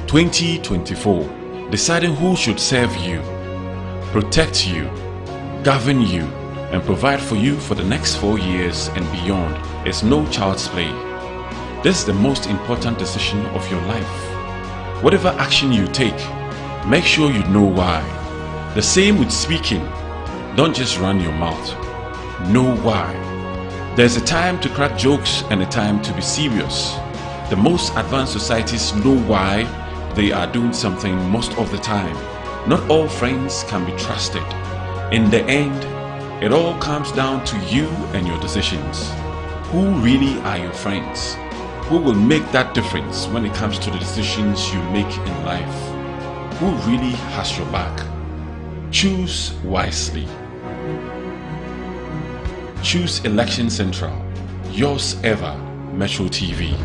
2024, deciding who should serve you, protect you, govern you, and provide for you for the next 4 years and beyond is no child's play. This is the most important decision of your life. Whatever action you take, make sure you know why. The same with speaking. Don't just run your mouth. Know why. There's a time to crack jokes and a time to be serious. The most advanced societies know why they are doing something most of the time. Not all friends can be trusted. In the end, it all comes down to you and your decisions. Who really are your friends? Who will make that difference when it comes to the decisions you make in life? Who really has your back? Choose wisely. Choose Election Central. Yours ever, Metro TV.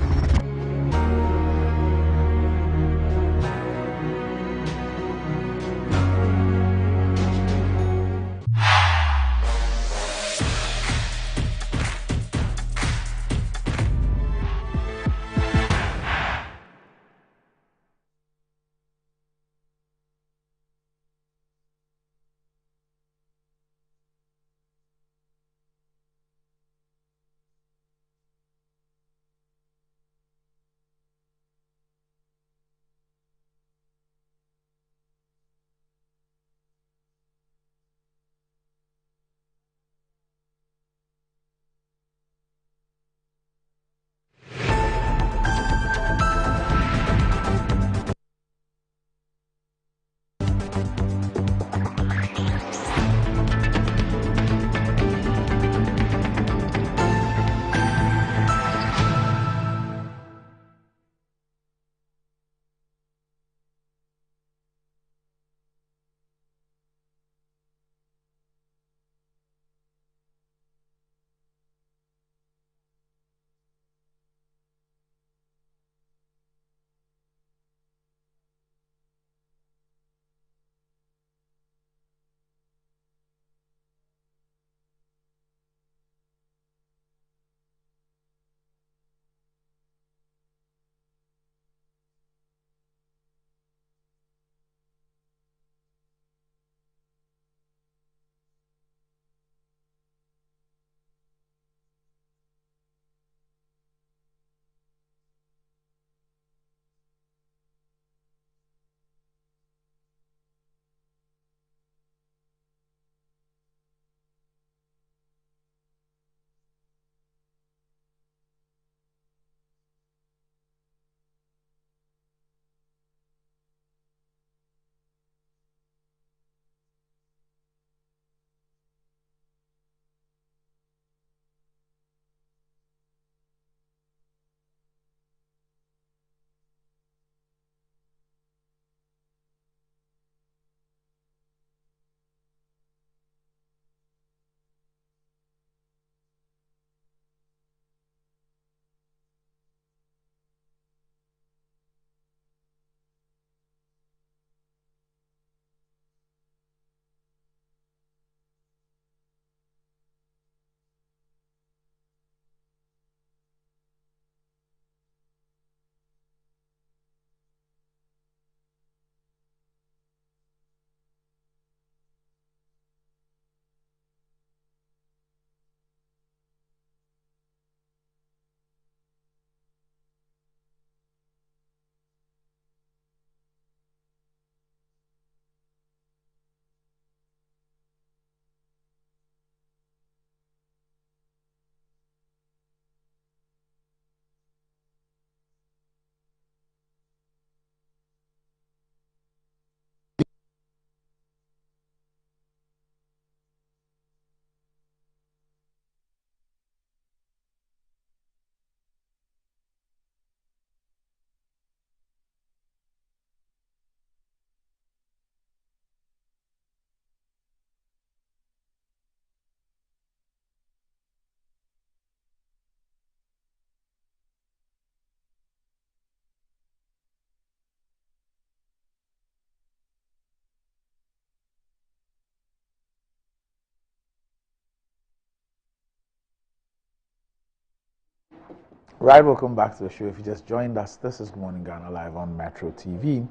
Right, welcome back to the show. If you just joined us, this is Good Morning Ghana live on Metro TV.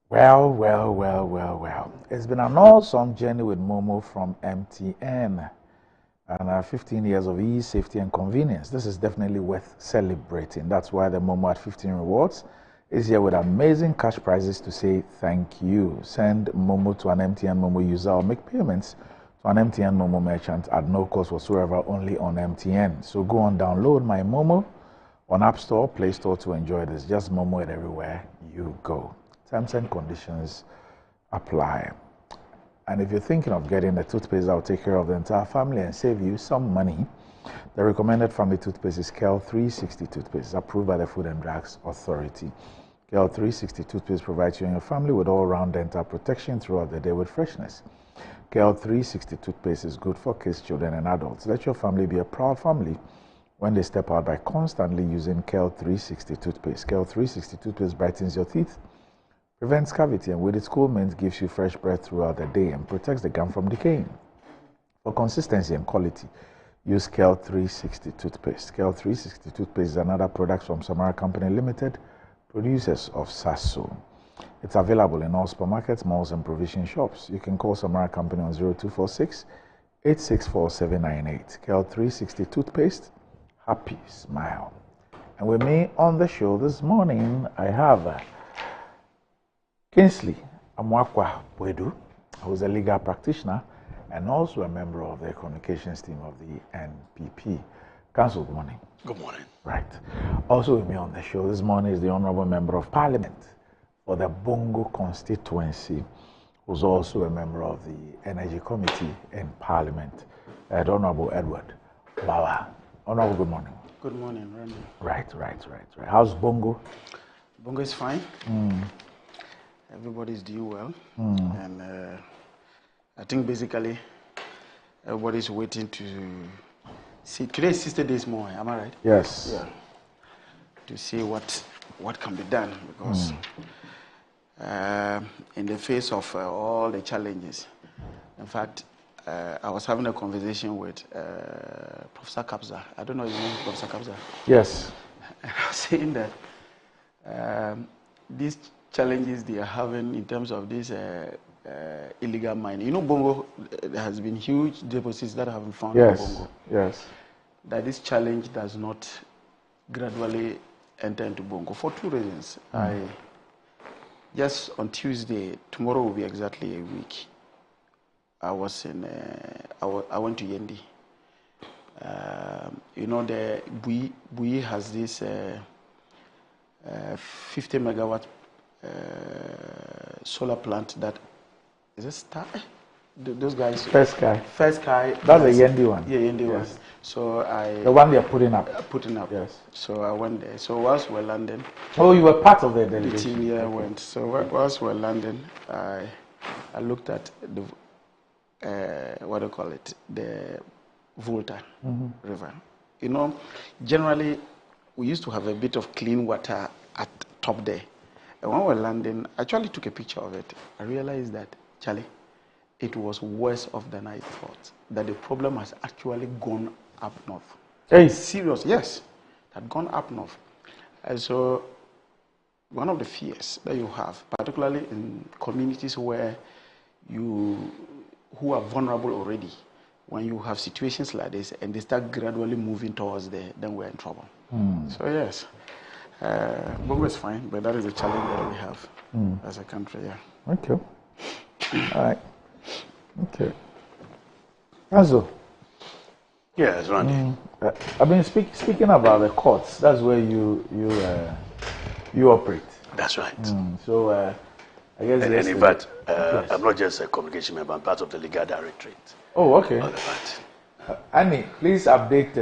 Well. It's been an awesome journey with Momo from MTN. And 15 years of ease, safety, and convenience. This is definitely worth celebrating. That's why the Momo at 15 Rewards is here with amazing cash prizes to say thank you. Send Momo to an MTN Momo user or make payments to an MTN Momo merchant at no cost whatsoever, only on MTN. So go on, download my Momo on App Store, Play Store to enjoy this. Just Momo it everywhere you go. Terms and conditions apply. And if you're thinking of getting a toothpaste that will take care of the entire family and save you some money, the recommended family toothpaste is KEL 360 toothpaste, approved by the Food and Drugs Authority. KEL 360 toothpaste provides you and your family with all-round dental protection throughout the day with freshness. KEL 360 toothpaste is good for kids, children, and adults. Let your family be a proud family when they step out by constantly using KEL 360 toothpaste. KEL 360 toothpaste brightens your teeth, prevents cavity, and with its cool mint gives you fresh breath throughout the day and protects the gum from decaying. For consistency and quality, use KEL 360 toothpaste. KEL 360 toothpaste is another product from Samara Company Limited, producers of Sasso. It's available in all supermarkets, malls, and provision shops. You can call Samara Company on 0246 864 798. KEL 360 toothpaste, happy smile. And with me on the show this morning, I have Kingsley Amwakwa Bwedu, who's a legal practitioner and also a member of the communications team of the NPP. Council, good morning. Good morning. Right. Also with me on the show this morning is the Honorable Member of Parliament for the Bongo constituency, who's also a member of the Energy Committee in Parliament, the Honorable Edward Bawa. Honorable, good morning. Good morning, Randy. Right. How's Bongo? Bongo is fine. Everybody's doing well. And I think basically everybody's waiting to see. Today is 60 days more, am I right? Yes. Yeah. To see what can be done, because in the face of all the challenges, in fact, I was having a conversation with Professor Kabza. I don't know if you know Professor Kabza. Yes. And I was saying that these challenges they are having in terms of this illegal mining. You know, Bongo, there has been huge deposits that have been found in Bongo. Yes. That this challenge does not gradually enter into Bongo for two reasons. Just on Tuesday, tomorrow will be exactly a week. I was in. I went to Yendi. You know, the Bui has this 50 megawatt solar plant that is a star. Those guys. First Sky. That's the Yendi one. Yeah, Yendi one. Yes. So the one they're putting up. Yes. So I went there. So whilst we're landing. Oh, you were part of the delegation. The team, yeah, went. So whilst we're landing, I looked at the what do you call it? The Volta River. You know, generally we used to have a bit of clean water at top there. And when we were landing, I actually took a picture of it. I realized that, Charlie, it was worse off than I thought. That the problem has actually gone up north. Hey. Serious, yes. It had gone up north. And so one of the fears that you have, particularly in communities where who are vulnerable already, when you have situations like this and they start gradually moving towards there, then we're in trouble. So yes, Bongo is fine, but that is a challenge that we have as a country. Yeah. Okay. All right. Okay. Azo. Yes, Randy. I've been speaking about the courts. That's where you operate. That's right. So I guess. And in fact, I'm not just a communication member. I'm part of the legal directorate. Oh, okay. On the part. Annie, please update.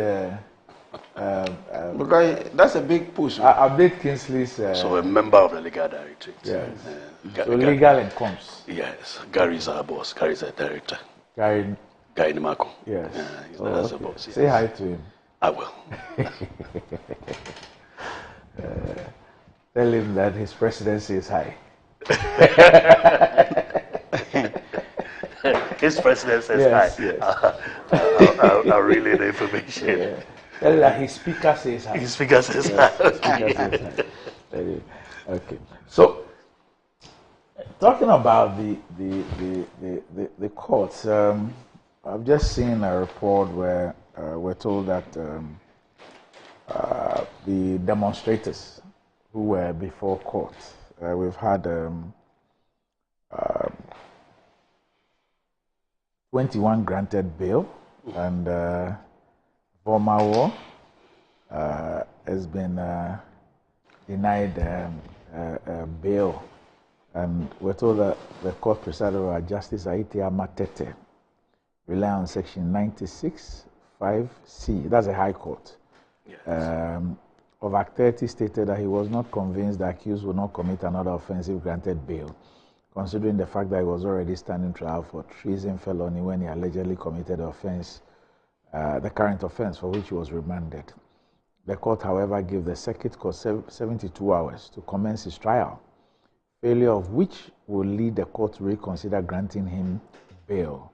Because that's a big push. Update Kingsley's. So a member of the legal directorate. Yes. So legal and comms. Yes. Gary is our boss. Gary is the director. Gary Nimako. Yes. He's the boss. Yes. Say hi to him. I will. Tell him that his presidency is high. His presidency is high. Yes. I'll relay the information. His speaker says hi. His speaker says Yes, hi. his speaker says hi. Okay. So, talking about the courts, I've just seen a report where we're told that the demonstrators who were before court, we've had 21 granted bail, and Bongo has been denied bail. And we're told that the court presided over Justice Aitia Matete rely on Section 96(5)(c). That's a high court. Yes. Of Act 30 stated that he was not convinced the accused would not commit another offense if granted bail, considering the fact that he was already standing trial for treason felony when he allegedly committed the offense, the current offense for which he was remanded. The court, however, gave the circuit court 72 hours to commence his trial, failure of which will lead the court to reconsider granting him bail.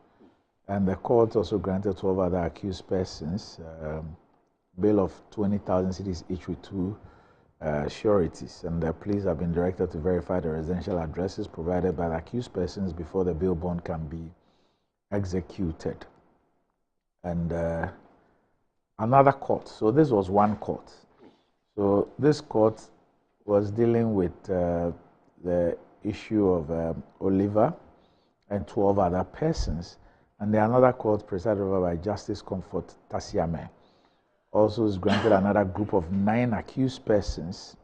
And the court also granted 12 other accused persons bail of 20,000 cedis each with 2 sureties. And the police have been directed to verify the residential addresses provided by the accused persons before the bail bond can be executed. And another court. So this was one court. So this court was dealing with the issue of Oliver and 12 other persons. And the another court presided over by Justice Comfort Tasiame also is granted another group of 9 accused persons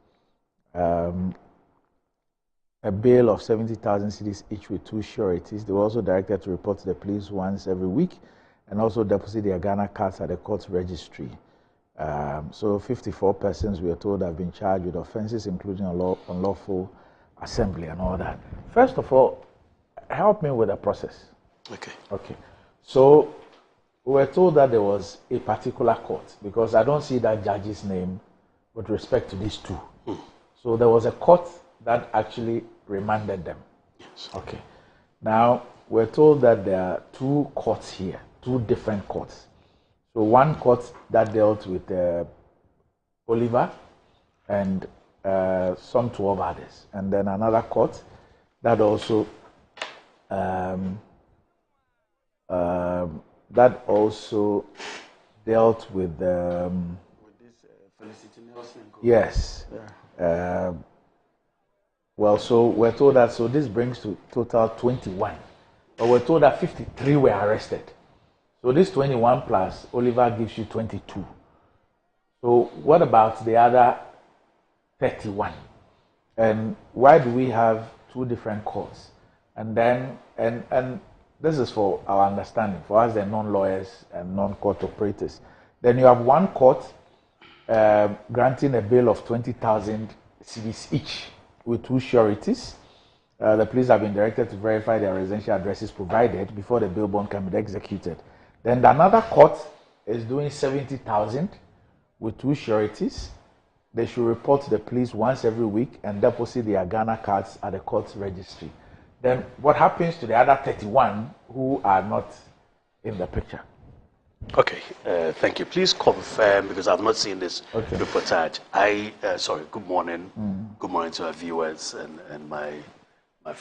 a bail of 70,000 cedis each with 2 sureties. They were also directed to report to the police once every week and also deposit their Ghana cards at the court's registry. So 54 persons, we are told, have been charged with offenses including unlawful assembly and all that. First of all, help me with the process. Okay. So we were told that there was a particular court because I don't see that judge's name with respect to these 2. So there was a court that actually remanded them. Yes. Okay. Now we're told that there are 2 courts here, 2 different courts. So one court that dealt with Oliver and some 12 others, and then another court that also dealt with this Felicity Nelson. Yes. Yeah. Well, so we're told that, so this brings to total 21. But we're told that 53 were arrested. So this 21 plus Oliver gives you 22. So what about the other 31? And why do we have 2 different courts? And then, and this is for our understanding, for us the non-lawyers and non-court operators. Then you have one court granting a bail of 20,000 cedis each with 2 sureties. The police have been directed to verify their residential addresses provided before the bail bond can be executed. Then another court is doing 70,000 with 2 sureties. They should report to the police once every week and deposit their Ghana cards at the court's registry. Then what happens to the other 31 who are not in the picture? Okay, thank you. Please confirm, because I've not seen this reportage. Sorry, good morning. Good morning to our viewers and my my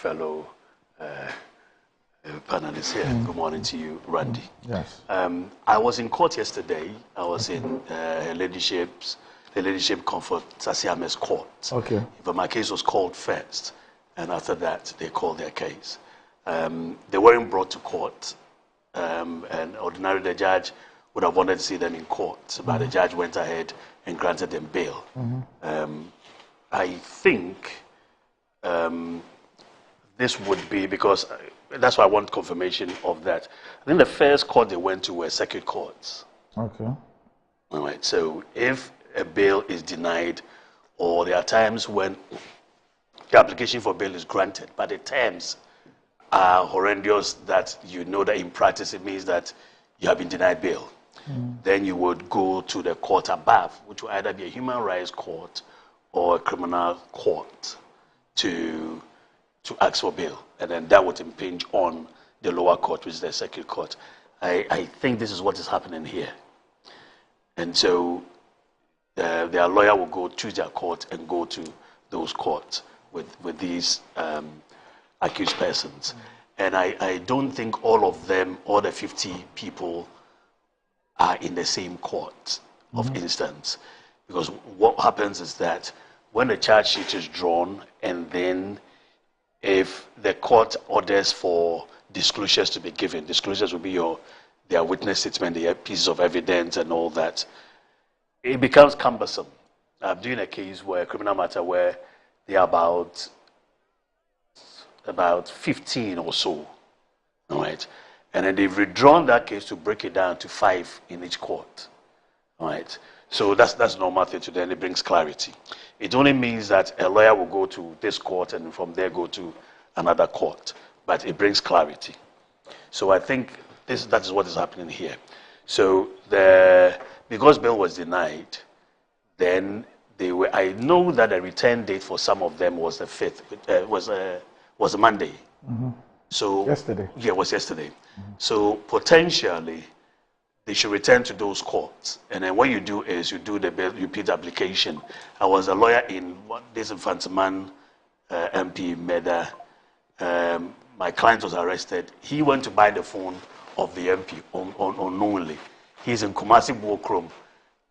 panelists here. Good morning to you, Randy. Yes. I was in court yesterday. I was in the Ladyship Comfort Tasiame's court. Okay. But my case was called first, and after that, they called their case. They weren't brought to court, and ordinarily the judge would have wanted to see them in court, but the judge went ahead and granted them bail. I think this would be, because that's why I want confirmation of that. I think the first court they went to were circuit courts. Okay. All right, so if a bail is denied, or there are times when the application for bail is granted, but the terms are horrendous that you know that in practice it means that you have been denied bail, then you would go to the court above, which will either be a human rights court or a criminal court to ask for bail, and then that would impinge on the lower court, which is the circuit court. I think this is what is happening here. And so their lawyer will choose their court and go to those courts with these accused persons. And I don't think all of them, all the 50 people, are in the same court of instance. Because what happens is that when the charge sheet is drawn, and then if the court orders for disclosures to be given, disclosures will be their witness statement, their pieces of evidence and all that, it becomes cumbersome. I'm doing a case where, a criminal matter where there are about 15 or so, all right? And then they've redrawn that case to break it down to 5 in each court, all right? So that's normal thing to them. It brings clarity. It only means that a lawyer will go to this court and from there go to another court, but it brings clarity. So I think that is what is happening here. So because bail was denied, then I know that the return date for some of them was the 5th. Was a Monday. So yesterday. Yeah, it was yesterday. So potentially they should return to those courts. And then what you do is you do the bail, you put the application. I was a lawyer in this Infantiman MP Meda. My client was arrested. He went to buy the phone of the MP unknowingly. He's in Kumasi Bokrom,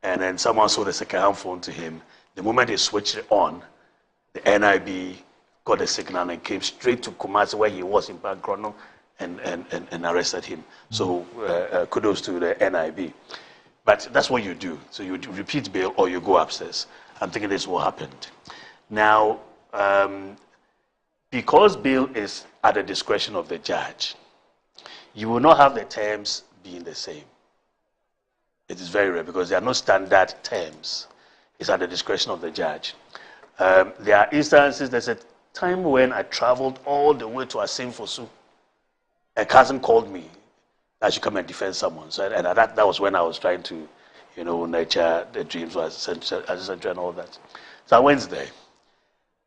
and then someone sold a second-hand phone to him. The moment he switched it on, the NIB got a signal and came straight to Kumasi where he was in Pankrono and arrested him. So kudos to the NIB. But that's what you do. So you repeat bail or you go upstairs. I'm thinking this is what happened. Now, because bail is at the discretion of the judge, you will not have the terms being the same. It is very rare because there are no standard terms. It's at the discretion of the judge. There are instances, there's a time when I traveled all the way to Asimfosu. A cousin called me that I should come and defend someone. So, and that was when I was trying to, nurture the dreams was essential and all that. So I went there.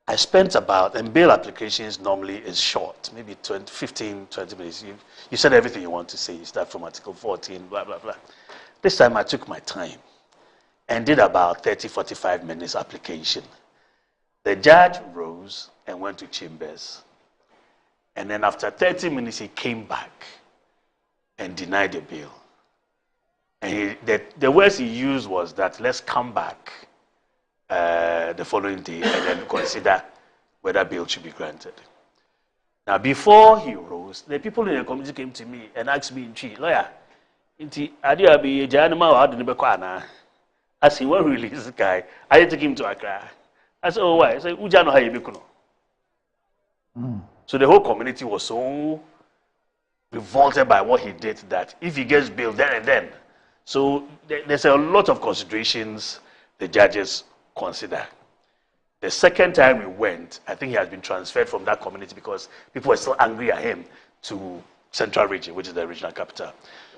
I spent and bail applications normally is short, maybe 15, 20 minutes. You said everything you want to say. You start from Article 14, blah, blah, blah. This time I took my time and did about 30, 45 minutes application. The judge rose and went to chambers. And then after 30 minutes, he came back and denied the bail. And the words he used was that, let's come back the following day and then consider whether bail should be granted. Now, before he rose, the people in the community came to me and asked me, lawyer, I said, what release this guy? I took him to Accra. I said, oh, why? I said, Uja no haye. So the whole community was so revolted by what he did that if he gets bail then and then. So there's a lot of considerations the judges consider. The second time we went, I think he has been transferred from that community because people were still angry at him to Central Region, which is the regional capital.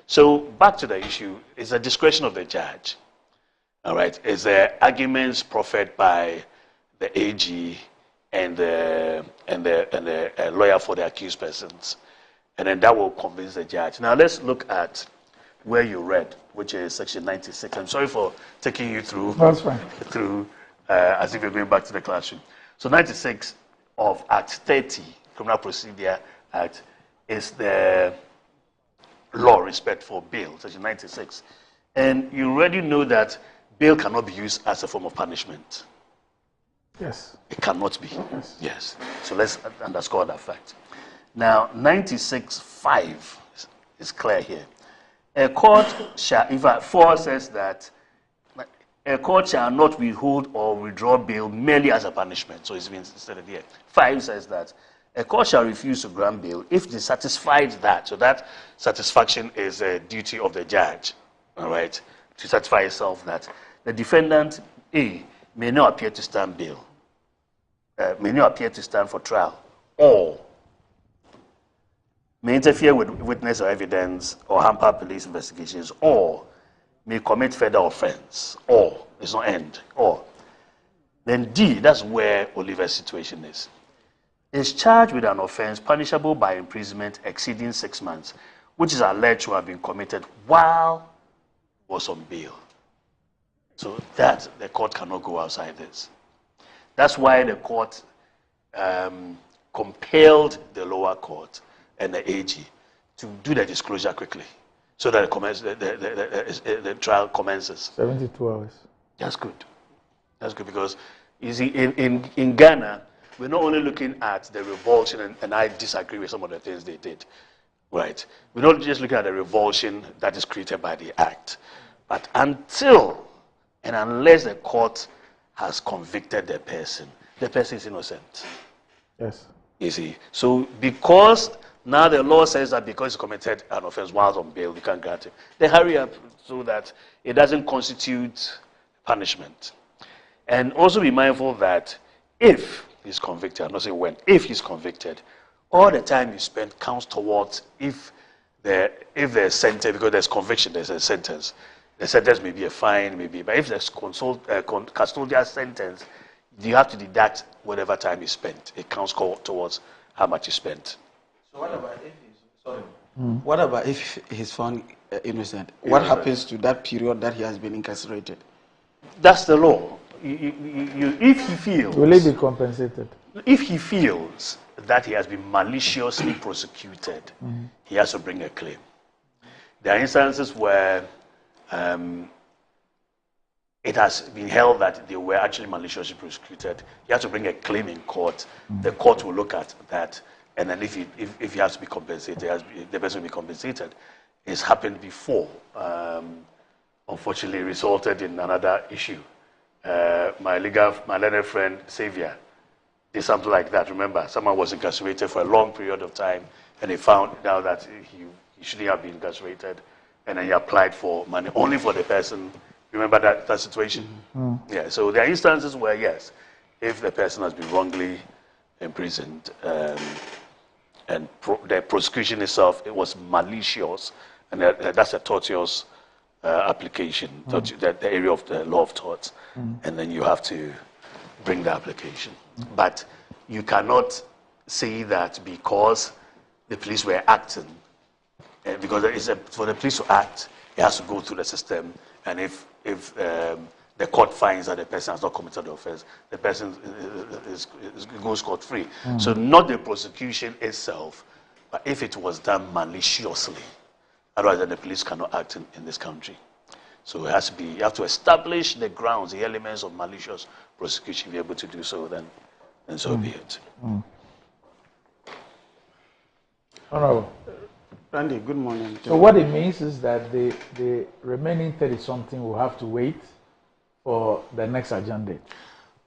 So back to the issue, it's a discretion of the judge. All right, it's the arguments proffered by the AG and the lawyer for the accused persons, and then that will convince the judge. Now let's look at where you read, which is section 96. I'm sorry for taking you through. That's fine. Through as if you're going back to the classroom. So 96 of Act 30, Criminal Procedure Act, is the law respect for bail, section 96. And you already know that bail cannot be used as a form of punishment. Yes. It cannot be. Yes. So let's underscore that fact. Now, 96(5) is clear here. A court shall, in fact, 4 says that a court shall not withhold or withdraw bail merely as a punishment. So it means instead of here. 5 says that a court shall refuse to grant bail if dissatisfied that. So that satisfaction is a duty of the judge, all right, to satisfy itself that the defendant, A, may not appear to stand bail, may not appear to stand for trial, or may interfere with witness or evidence or hamper police investigations, or may commit further offense, or, it's not end, or. Then D, that's where Oliver's situation is charged with an offense punishable by imprisonment exceeding 6 months, which is alleged to have been committed while he was on bail. So that the court cannot go outside this. That's why the court compelled the lower court and the AG to do the disclosure quickly, so that the trial commences. 72 hours. That's good. That's good, because you see, in Ghana, we're not only looking at the revulsion, and I disagree with some of the things they did, right? We're not just looking at the revulsion that is created by the act, but until and unless the court has convicted the person is innocent. Yes. You see, so because now the law says that because he committed an offense while on bail, you can grant him. They hurry up so that it doesn't constitute punishment. And also be mindful that if he's convicted, I'm not saying when, if he's convicted, all the time you spend counts towards if there's sentence, because there's conviction, there's a sentence. The sentence may be a fine, maybe, but if there's custodial sentence, you have to deduct whatever time you spent. It counts towards how much you spent. So what about if he's found innocent? What happens to that period that he has been incarcerated? That's the law. If he feels... Will he be compensated? If he feels that he has been maliciously prosecuted, he has to bring a claim. There are instances where it has been held that they were actually maliciously prosecuted. You have to bring a claim in court. The court will look at that, and then if he has to be compensated, the person will be compensated. It's happened before. Unfortunately, resulted in another issue. My learned friend Xavier did something like that. Remember, someone was incarcerated for a long period of time, and they found out that he shouldn't have been incarcerated, and then he applied for money only for the person. Remember that situation? Yeah. So there are instances where, yes, if the person has been wrongly imprisoned, and the prosecution itself, it was malicious, and that's a tortious application, the area of the law of torts, and then you have to bring the application. But you cannot say that because the police were acting, because for the police to act, it has to go through the system, and if the court finds that the person has not committed the offense, the person goes scot-free. So not the prosecution itself, but if it was done maliciously, otherwise then the police cannot act in this country. So it has to be, you have to establish the grounds, the elements of malicious prosecution. If you're able to do so, then so be it. Honorable. Randy, good morning. So what it means is that the remaining 30-something will have to wait for the next agenda.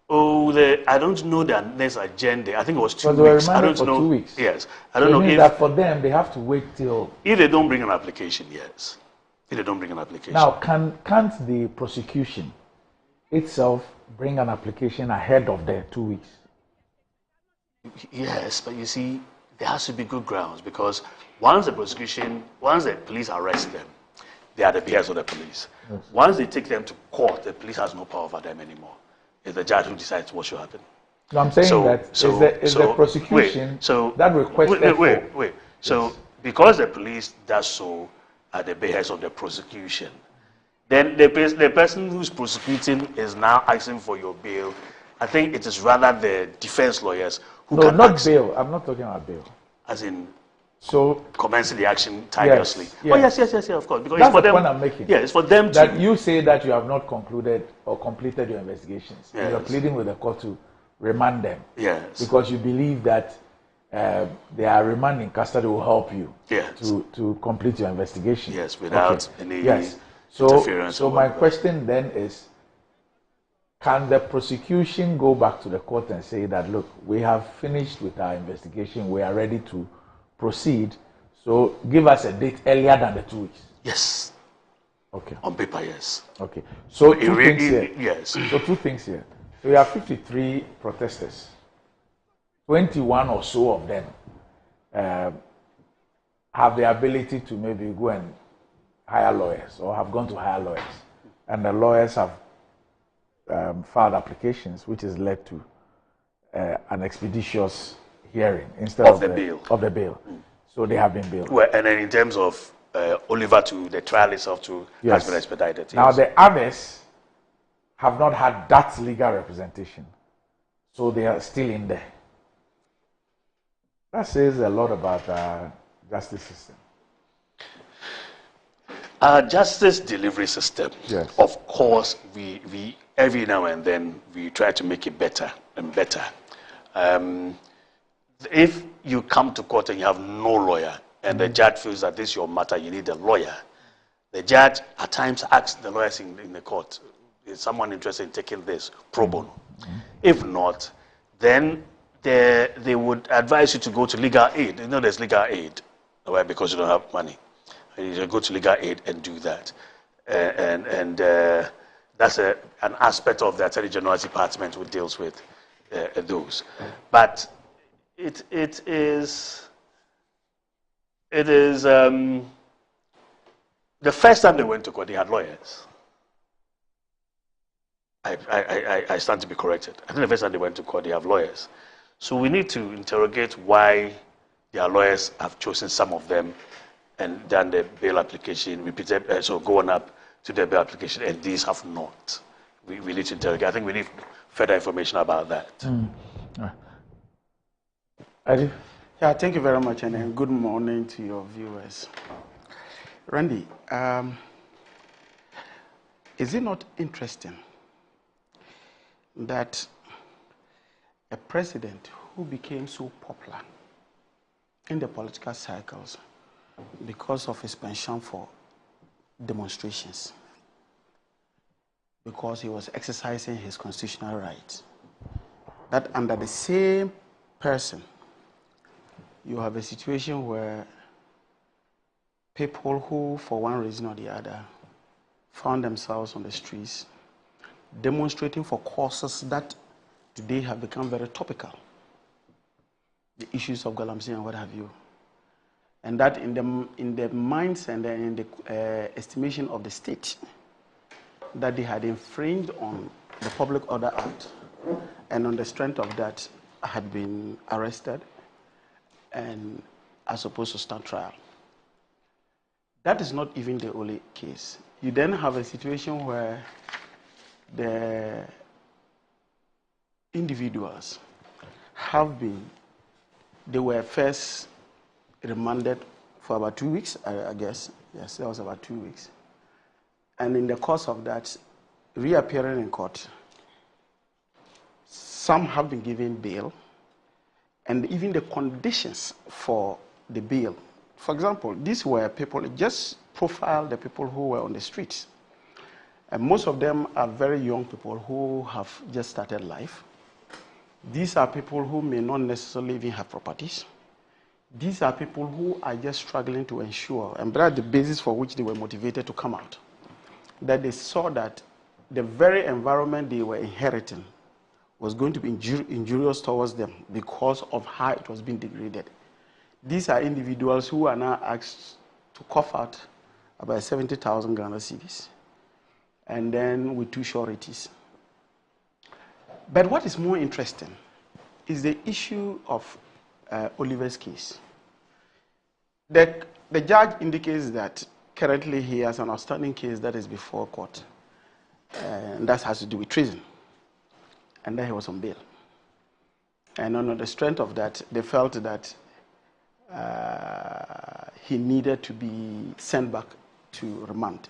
Oh, I don't know the next agenda. I think it was 2 weeks. I don't know. 2 weeks. Yes. I don't know if that for them they have to wait till. If they don't bring an application, yes. If they don't bring an application. Now, can't the prosecution itself bring an application ahead of the 2 weeks? Yes, but you see, there has to be good grounds, because once the police arrest them, they are the behest of the police. Yes. Once they take them to court, the police has no power over them anymore. It's the judge who decides what should happen. No, I'm saying the prosecution that requested wait. So because the police does so at the behest of the prosecution, then the person who's prosecuting is now asking for your bail. I think it is rather the defense lawyers who can not bail. I'm not talking about bail. As in, so commencing the action tirelessly. Yes. Oh yes, of course. Because that's it's for the them, point I'm making. Yeah, it's for them that you say that you have not concluded or completed your investigations. Yes. You are pleading with the court to remand them. Yes. Because you believe that their remand in custody will help you to complete your investigation. Yes, without any interference. So my question then is, can the prosecution go back to the court and say that, look, we have finished with our investigation, we are ready to proceed, so give us a date earlier than the 2 weeks? Yes. Okay. On paper, yes. Okay. So two things here. Yes. So 2 things here. So we have 53 protesters. 21 or so of them have the ability to maybe go and hire lawyers, or have gone to hire lawyers. And the lawyers have filed applications, which has led to an expeditious hearing instead of the bail. So they have been bailed. Well, and then in terms of Oliver, to the trial itself has been expedited. Now the others have not had that legal representation. So they are still in there. That says a lot about our justice system. Our justice delivery system, yes. Of course, we every now and then we try to make it better and better. If you come to court and you have no lawyer, and the judge feels that this is your matter, you need a lawyer, the judge at times asks the lawyers in the court, is someone interested in taking this pro bono? If not, then they would advise you to go to legal aid. You know there's legal aid, right? Because you don't have money. You should go to legal aid and do that. That's an aspect of the Attorney General's Department who deals with those. But it is the first time they went to court, they had lawyers. I stand to be corrected. I think the first time they went to court, they have lawyers. So we need to interrogate why their lawyers have chosen some of them and done the bail application, repeated, so going up to the bail application, and these have not. We need to interrogate. I think we need further information about that. Yeah, thank you very much, and good morning to your viewers. Randy, is it not interesting that a president who became so popular in the political cycles because of his penchant for demonstrations, because he was exercising his constitutional rights, that under the same person, you have a situation where people who, for one reason or the other, found themselves on the streets demonstrating for causes that today have become very topical. The issues of Galamsey and what have you. And that in the minds and in the estimation of the state, that they had infringed on the Public Order Act, and on the strength of that had been arrested and are supposed to stand trial. That is not even the only case. You then have a situation where the individuals they were first remanded for about 2 weeks, I guess. Yes, that was about 2 weeks. And in the course of that, reappearing in court, some have been given bail, and even the conditions for the bail. For example, these were people, just profile the people who were on the streets. And most of them are very young people who have just started life. These are people who may not necessarily even have properties. These are people who are just struggling to ensure, and that's the basis for which they were motivated to come out, that they saw that the very environment they were inheriting was going to be injurious towards them because of how it was being degraded. These are individuals who are now asked to cough out about 70,000 Ghana cedis, and then with 2 sureties. But what is more interesting is the issue of Oliver's case. The judge indicates that currently he has an outstanding case that is before court, and that has to do with treason. And then he was on bail. And on the strength of that, they felt that he needed to be sent back to remand.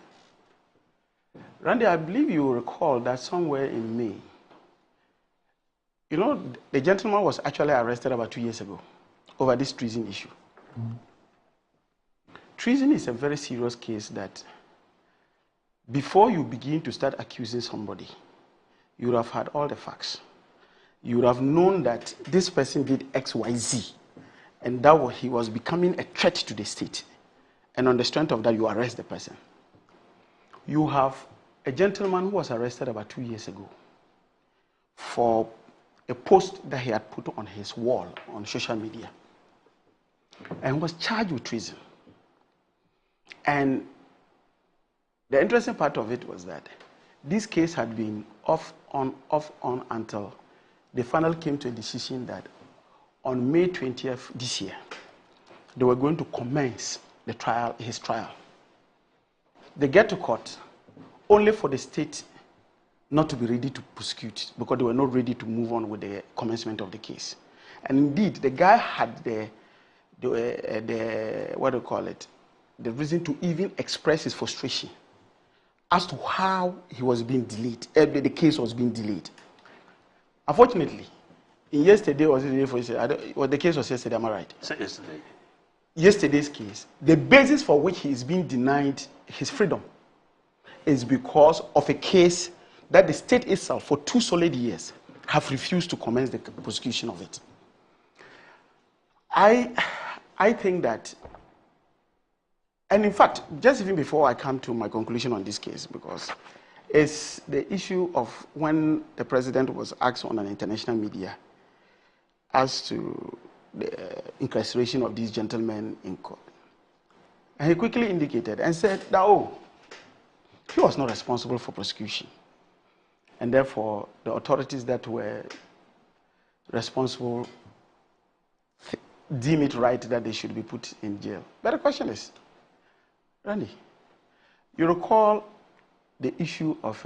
Randy, I believe you will recall that somewhere in May, the gentleman was actually arrested about 2 years ago over this treason issue. Treason is a very serious case that before you begin to start accusing somebody, you would have had all the facts. You would have known that this person did X, Y, Z, and that he was becoming a threat to the state. And on the strength of that, you arrest the person. You have a gentleman who was arrested about 2 years ago for a post that he had put on his wall on social media and was charged with treason. And the interesting part of it was that this case had been off on until they finally came to a decision that on May 20th this year, they were going to commence his trial. They get to court only for the state not to be ready to prosecute because they were not ready to move on with the commencement of the case. And indeed, the guy had the what do you call it, the reason to even express his frustration as to how he was being delayed, the case was being delayed. Unfortunately, in yesterday was the day for the case was yesterday, am I right? Yesterday. Yesterday's case, the basis for which he is being denied his freedom is because of a case that the state itself, for 2 solid years, have refused to commence the prosecution of it. I think that, and in fact, just even before I come to my conclusion on this case, because it's the issue of when the president was asked on an international media as to the incarceration of these gentlemen in court. And he quickly indicated and said that, oh, he was not responsible for prosecution. And therefore, the authorities that were responsible deem it right that they should be put in jail. But the question is, Randy, you recall the issue of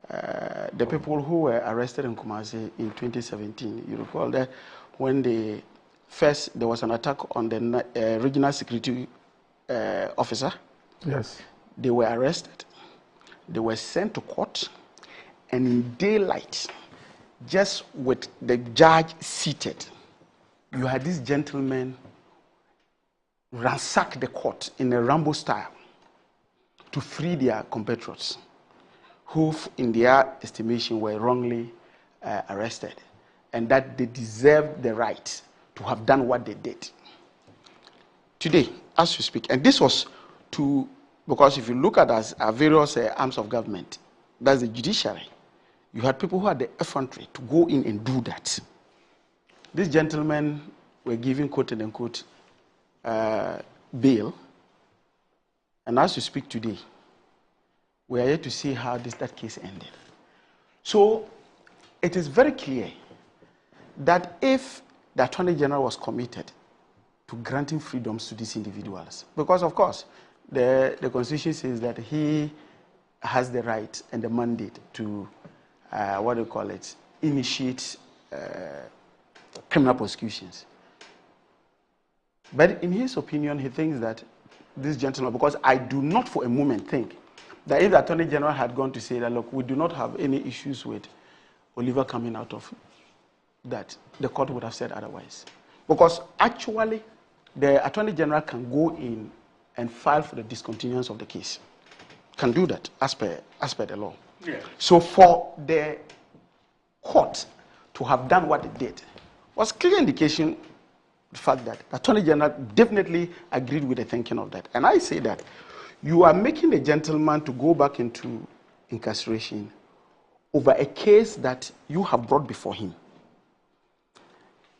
the people who were arrested in Kumasi in 2017. You recall that when there was an attack on the regional security officer. Yes. They were arrested. They were sent to court, and in daylight, just with the judge seated, you had these gentlemen ransack the court in a Rambo style to free their compatriots who, in their estimation, were wrongly arrested, and that they deserved the right to have done what they did. Today, as we speak, and this was to, because if you look at us, our various arms of government, that's the judiciary, you had people who had the effrontery to go in and do that. These gentlemen were given quote and unquote bail, and as we speak today, we are here to see how that case ended. So it is very clear that if the Attorney General was committed to granting freedoms to these individuals, because of course the Constitution says that he has the right and the mandate to initiate criminal prosecutions. But in his opinion, he thinks that this gentleman, because I do not for a moment think that if the Attorney General had gone to say that, look, we do not have any issues with Oliver coming out of that, the court would have said otherwise. Because actually, the Attorney General can go in and file for the discontinuance of the case. Can do that as per the law. Yeah. So for the court to have done what it did was clear indication the fact that the Attorney General definitely agreed with the thinking of that. And I say that you are making the gentleman to go back into incarceration over a case that you have brought before him.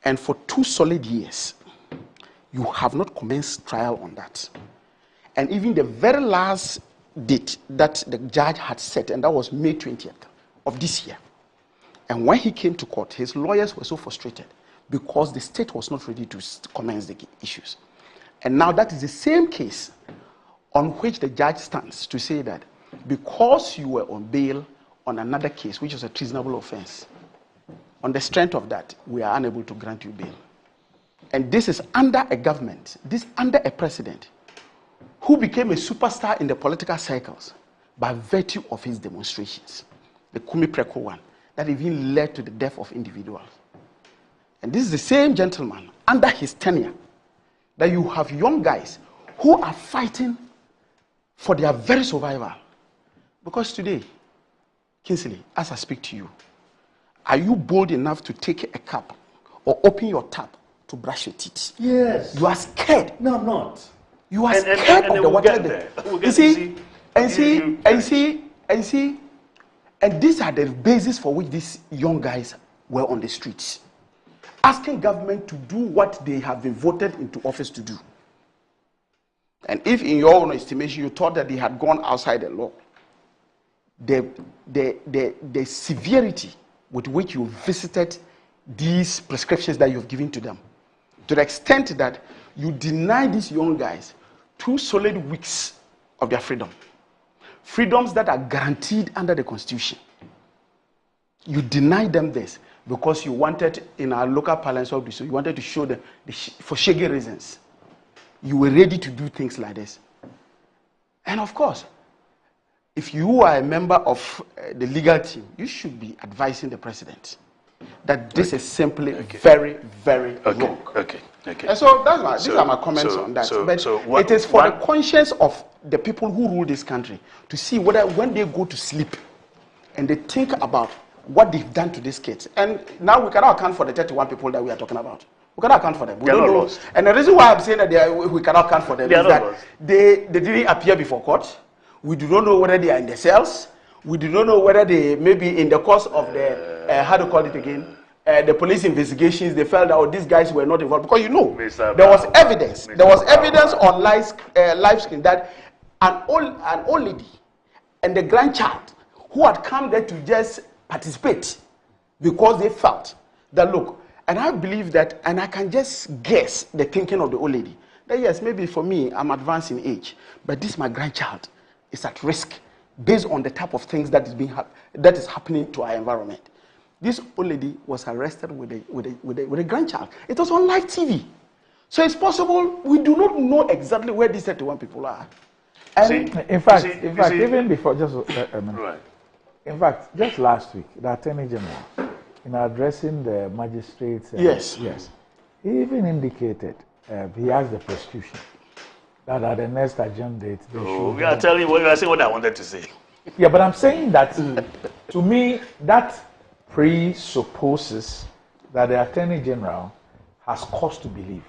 And for 2 solid years, you have not commenced trial on that. And even the very last date that the judge had set, and that was May 20th of this year. And when he came to court, his lawyers were so frustrated because the state was not ready to commence the issues. And now that is the same case on which the judge stands to say that because you were on bail on another case, which was a treasonable offense, on the strength of that, we are unable to grant you bail. And this is under a government, under a president who became a superstar in the political circles by virtue of his demonstrations, the Kumi Preko one, that even led to the death of individuals. And this is the same gentleman, under his tenure, that you have young guys who are fighting for their very survival. Because today, Kingsley, as I speak to you, are you bold enough to take a cup or open your tap to brush your teeth? Yes. You are scared. No, I'm not. You are scared of the water. And these are the basis for which these young guys were on the streets, asking government to do what they have been voted into office to do. And if in your own estimation you thought that they had gone outside the law, the severity with which you visited these prescriptions that you've given to them, to the extent that you deny these young guys 2 solid weeks of their freedom. freedoms that are guaranteed under the Constitution. You deny them this because you wanted, in our local parlance, so you wanted to show them for shaggy reasons. You were ready to do things like this. And of course, if you are a member of the legal team, you should be advising the president that this is simply very, very wrong. Okay. And so these are my comments on that. But it is for the conscience of the people who rule this country to see whether when they go to sleep and they think about what they've done to these kids. And now we cannot account for the 31 people that we are talking about. We cannot account for them. We don't know. Lost. And the reason why I'm saying that we cannot account for them is that they didn't appear before court. We do not know whether they are in the cells. We do not know whether they maybe in the course of the, how to call it again, the police investigations, they felt that, oh, these guys were not involved. Because there was evidence. There was evidence on live screen that an old lady and the grandchild who had come there to just participate because they felt that, look, and I believe that, and I can just guess the thinking of the old lady, that yes, maybe for me, I'm advanced in age, but this my grandchild is at risk based on the type of things that is happening to our environment. This old lady was arrested with a grandchild. It was on live TV. So it's possible we do not know exactly where these 31 people are. And in fact, even before, just a minute. Right. In fact, just last week, the Attorney General, in addressing the magistrates, yes, he even indicated he asked the prosecution that at the next adjourned date they should. We are telling you what you are saying. What I wanted to say. Yeah, but I'm saying that to me that presupposes that the Attorney General has cause to believe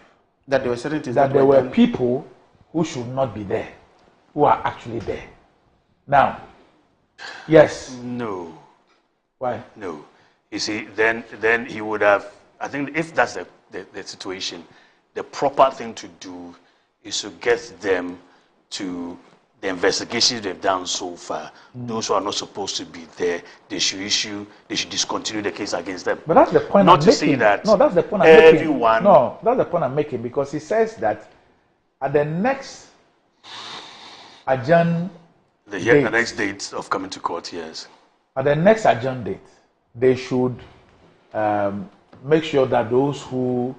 that there were certain things that there were people who should not be there, who are actually there. Now, yes. No. Why? No. You see, then he would have, I think if that's the situation, the proper thing to do is to get them to the investigations they've done so far. Those who are not supposed to be there, they should discontinue the case against them. But that's the point not I'm to making. say that no, that's the point I'm everyone. Making. No, that's the point I'm making because he says that at the next adjourn the next date of coming to court, yes. At the next adjourn date, they should make sure that those who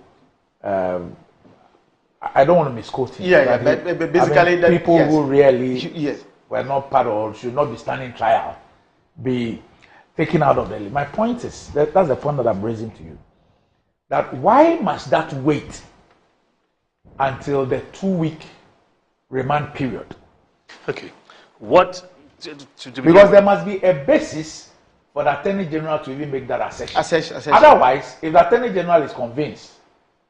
I don't want to misquote him. But basically, people who really were not part of, should not be standing trial, be taken out of the league. My point is that's the point that I'm raising to you. That why must that wait until the 2-week remand period? Okay, because there must be a basis for the Attorney General to even make that assertion. Otherwise, if the Attorney General is convinced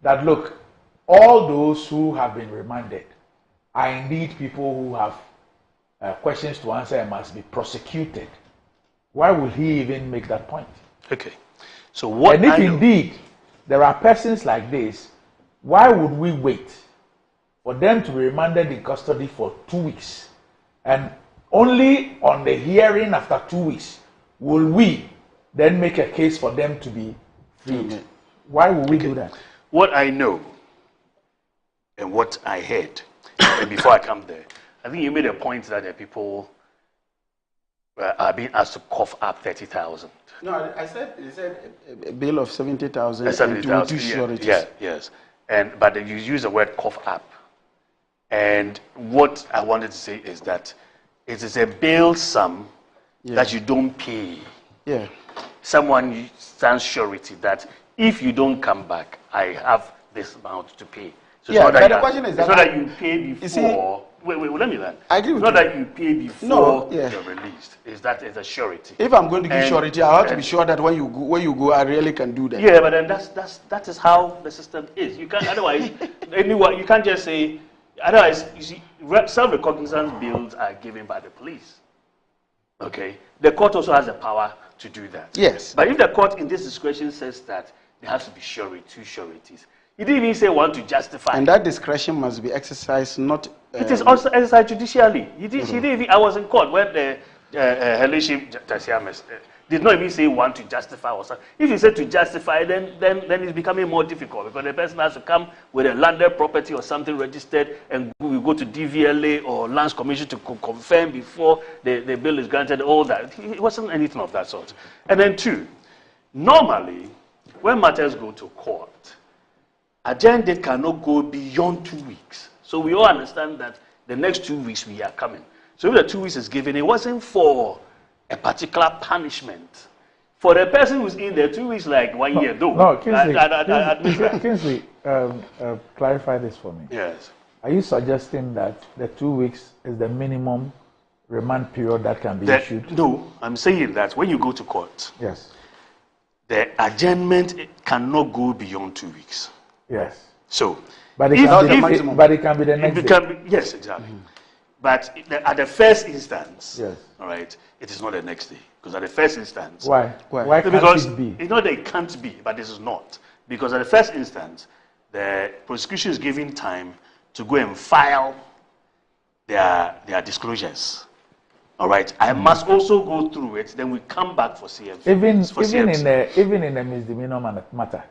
that, look, all those who have been remanded are indeed people who have questions to answer and must be prosecuted, why will he even make that point? Okay. So what? And if indeed there are persons like this, why would we wait for them to be remanded in custody for 2 weeks? And only on the hearing after 2 weeks will we then make a case for them to be freed. Why would we do that? What I know and what I heard, and before I come there, I think you made a point that the people are being asked to cough up 30,000. No, I said a bill of 70,000 70,000. to sureties. Yeah, yes. But you use the word cough up. And what I wanted to say is that it is a bail sum that you don't pay. Yeah. Someone stands surety that if you don't come back, I have this amount to pay. So yeah, but the question is it's not that you pay before. Wait, let me learn. I agree with you. It's not you. that you pay before you're released. It's that it's a surety. If I'm going to give surety, I have to be sure that when you go, I really can do that. Yeah, but then that is how the system is. You can't otherwise. You can't just say. Otherwise, you see, self-recognizance bills are given by the police. Okay, the court also has the power to do that. Yes. But if the court in this discretion says that there has to be two sureties, he didn't even say one to justify. And that discretion must be exercised not. It is also exercised judicially. He didn't. I was in court where Heliship Tasiames did not even say want to justify or something. If you say to justify, then it's becoming more difficult because the person has to come with a landed property or something registered, and we go to DVLA or Lands Commission to confirm before the bill is granted. All that, it wasn't anything of that sort. And then two, normally when matters go to court, agenda cannot go beyond 2 weeks. So we all understand that the next 2 weeks we are coming. So if the 2 weeks is given, it wasn't for a particular punishment. For the person who's in there, 2 weeks like 1 year, though. No, Kingsley, clarify this for me. Yes. Are you suggesting that the 2 weeks is the minimum remand period that can be issued? No, I'm saying that when you go to court, yes, the adjournment cannot go beyond 2 weeks. Yes. So, but it can be the next day. Yes, exactly. But at the first instance, yes, all right, it is not the next day. Because at the first instance... Why? Why can't it be? It's not that it can't be, but this is not. Because at the first instance, the prosecution is given time to go and file their disclosures. All right? I must also go through it, then we come back for CMC. Even in a misdemeanor matter.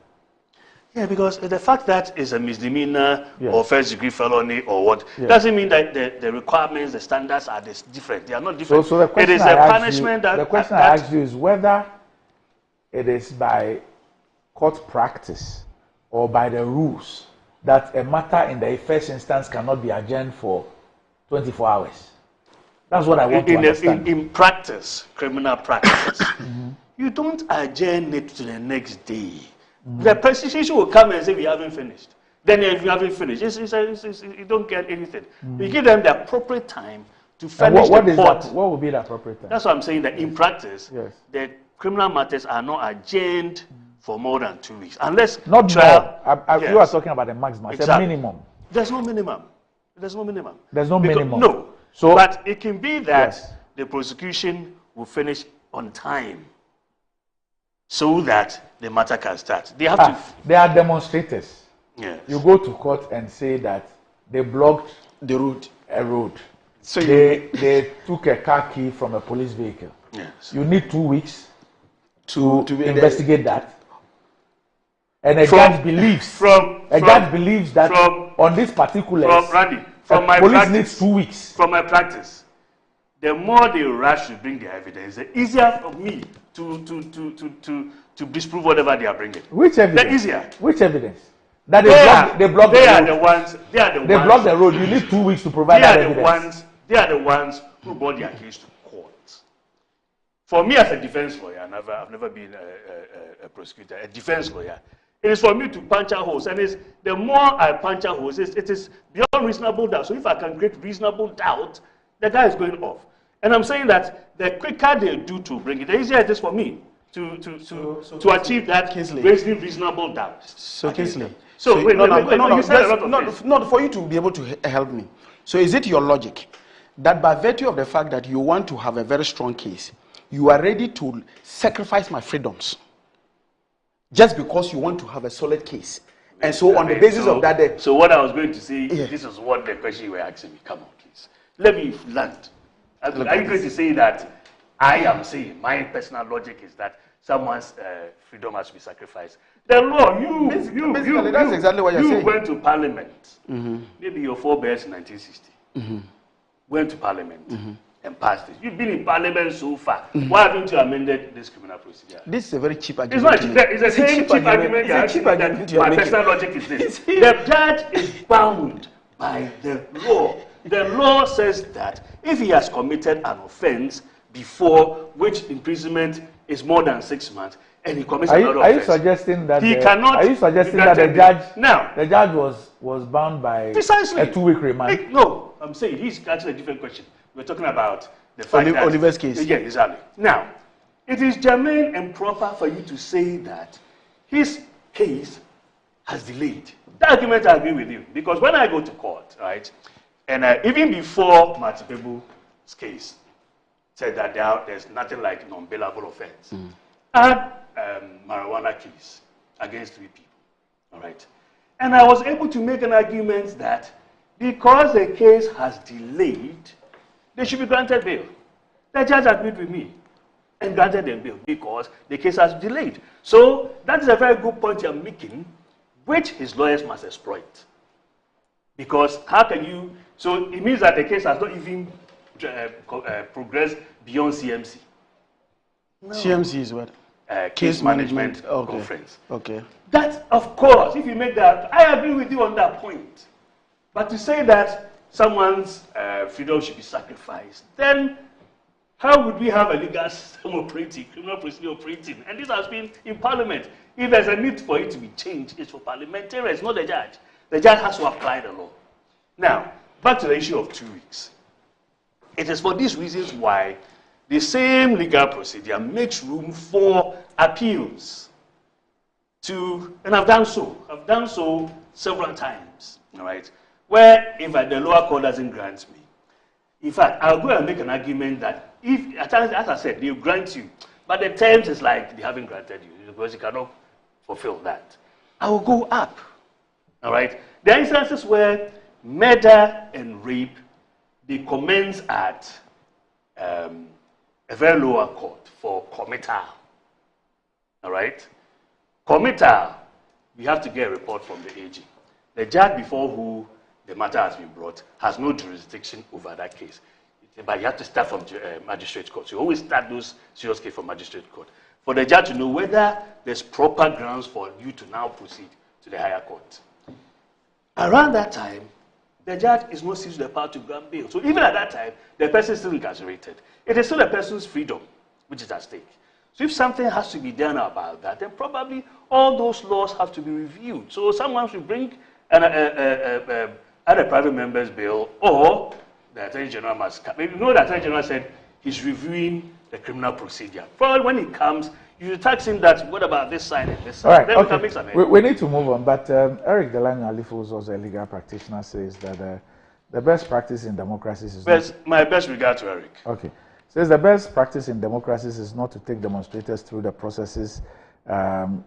Yeah, because the fact that it's a misdemeanor or first degree felony or what doesn't mean that the requirements, the standards are different. They are not different. So the question it is a punishment the question I asked you is whether it is by court practice or by the rules that a matter in the first instance cannot be adjourned for 24 hours. That's what I want to understand. In practice, criminal practice, you don't adjourn it to the next day. The prosecution will come and say, we haven't finished. Then if you haven't finished, you don't get anything. You give them the appropriate time to finish the court. What would be the appropriate time? That's what I'm saying, that in practice, the criminal matters are not adjourned for more than 2 weeks. Unless not trial. You are talking about the maximum. It's a minimum. There's no minimum. There's no minimum. There's no minimum. No. So, but it can be that the prosecution will finish on time so that the matter can start. They have to. They are demonstrators. Yes. You go to court and say that they blocked the road. A road. So they took a car key from a police vehicle. Yes. You need 2 weeks to investigate that. And a judge believes that on this particular police needs 2 weeks. From my practice, the more they rush to bring the evidence, the easier for me to disprove whatever they are bringing. Which evidence? The easier. Which evidence? That they block the road. You need 2 weeks to provide that evidence. They are the ones who brought their case to court. For me as a defense lawyer, I've never been a prosecutor, a defense lawyer. It is for me to puncture holes, and the more I puncture holes, it is beyond reasonable doubt. So if I can create reasonable doubt, the guy is going off. And I'm saying that the quicker they do to bring it, the easier it is for me to achieve that reasonable doubt. So Kingsley, not for you to be able to help me. So is it your logic that by virtue of the fact that you want to have a very strong case, you are ready to sacrifice my freedoms just because you want to have a solid case? And so on the basis of that... So what I was going to say, this is what the question you were asking me. Come on, please. Let me land. Are you going to say that I am saying, my personal logic is that someone's freedom has to be sacrificed? The law, that's exactly what you're saying. You went to parliament, maybe your forebears in 1960, went to parliament and passed it. You've been in parliament so far. Why haven't you amended this criminal procedure? This is a very cheap argument. It's not cheap. It's a cheap argument. It's a cheap argument. My personal logic is this. The judge is bound by the law. The law says that if he has committed an offense before which imprisonment is more than 6 months, and he commits another offense, are you suggesting that the judge was bound by a 2-week remand? No, I'm saying he's answering a different question. We're talking about the fact that Oliver's case. Yeah, exactly. Now, it is germane and proper for you to say that his case has delayed. The argument I agree with you, because when I go to court, right, and even before Matipebu's case said that there's nothing like non-bailable offense, I had marijuana case against 3 people, all right, and I was able to make an argument that because the case has delayed, they should be granted bail. The judge agreed with me and granted them bail because the case has delayed. So that is a very good point you're making, which his lawyers must exploit. Because how can you, so it means that the case has not even progressed beyond CMC. No. CMC is what? Case management conference. Okay. That, of course, if you make that, I agree with you on that point. But to say that someone's freedom should be sacrificed, then how would we have a legal system operating, criminal procedure operating? And this has been in Parliament. If there's a need for it to be changed, it's for parliamentarians, not the judge. The judge has to apply the law. Now, back to the issue of 2 weeks. It is for these reasons why the same legal procedure makes room for appeals. And I've done so. I've done so several times, all right? Where if the lower court doesn't grant me, in fact, I'll go and make an argument that if, as I said, they'll grant you, but the terms is like they haven't granted you because you cannot fulfill that. I will go up, all right? There are instances where murder and rape, they commence at a very lower court for committal, all right? Committal, we have to get a report from the AG. The judge before who the matter has been brought has no jurisdiction over that case. But you have to start from magistrate court. So you always start those serious cases from magistrate court. For the judge to know whether there's proper grounds for you to now proceed to the higher court. Around that time, the judge is not seized the power to grant bail. So even at that time, the person is still incarcerated. It is still the person's freedom which is at stake. So if something has to be done about that, then probably all those laws have to be reviewed. So someone should bring a private member's bill, or the Attorney General must come. Maybe you know the Attorney General said he's reviewing the criminal procedure. Probably when he comes, you tax him that, what about this side and this side? All right, then okay. we can make We need to move on, but Eric Delaney Alifu, who's also a legal practitioner, says that the best practice in democracies is my best regard to Eric. Okay. Says the best practice in democracies is not to take demonstrators through the processes. Our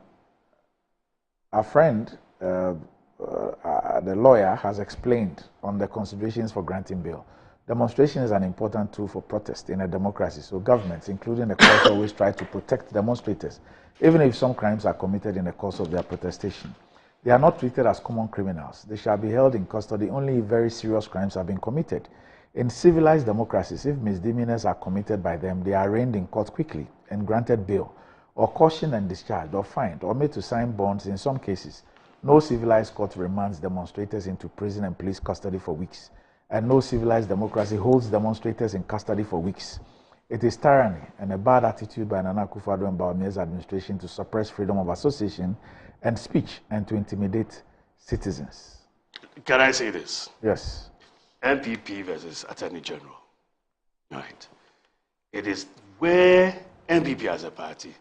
friend, the lawyer, has explained on the considerations for granting bail. Demonstration is an important tool for protest in a democracy, so governments, including the courts, always try to protect demonstrators, even if some crimes are committed in the course of their protestation. They are not treated as common criminals. They shall be held in custody only if very serious crimes have been committed. In civilized democracies, if misdemeanors are committed by them, they are arraigned in court quickly and granted bail, or cautioned and discharged, or fined, or made to sign bonds in some cases. No civilized court remands demonstrators into prison and police custody for weeks, and no civilized democracy holds demonstrators in custody for weeks. It is tyranny and a bad attitude by Nana Akufo-Addo and Bawumia's administration to suppress freedom of association and speech and to intimidate citizens. Can I say this? Yes. MPP versus Attorney General. Right. It is where MPP as a party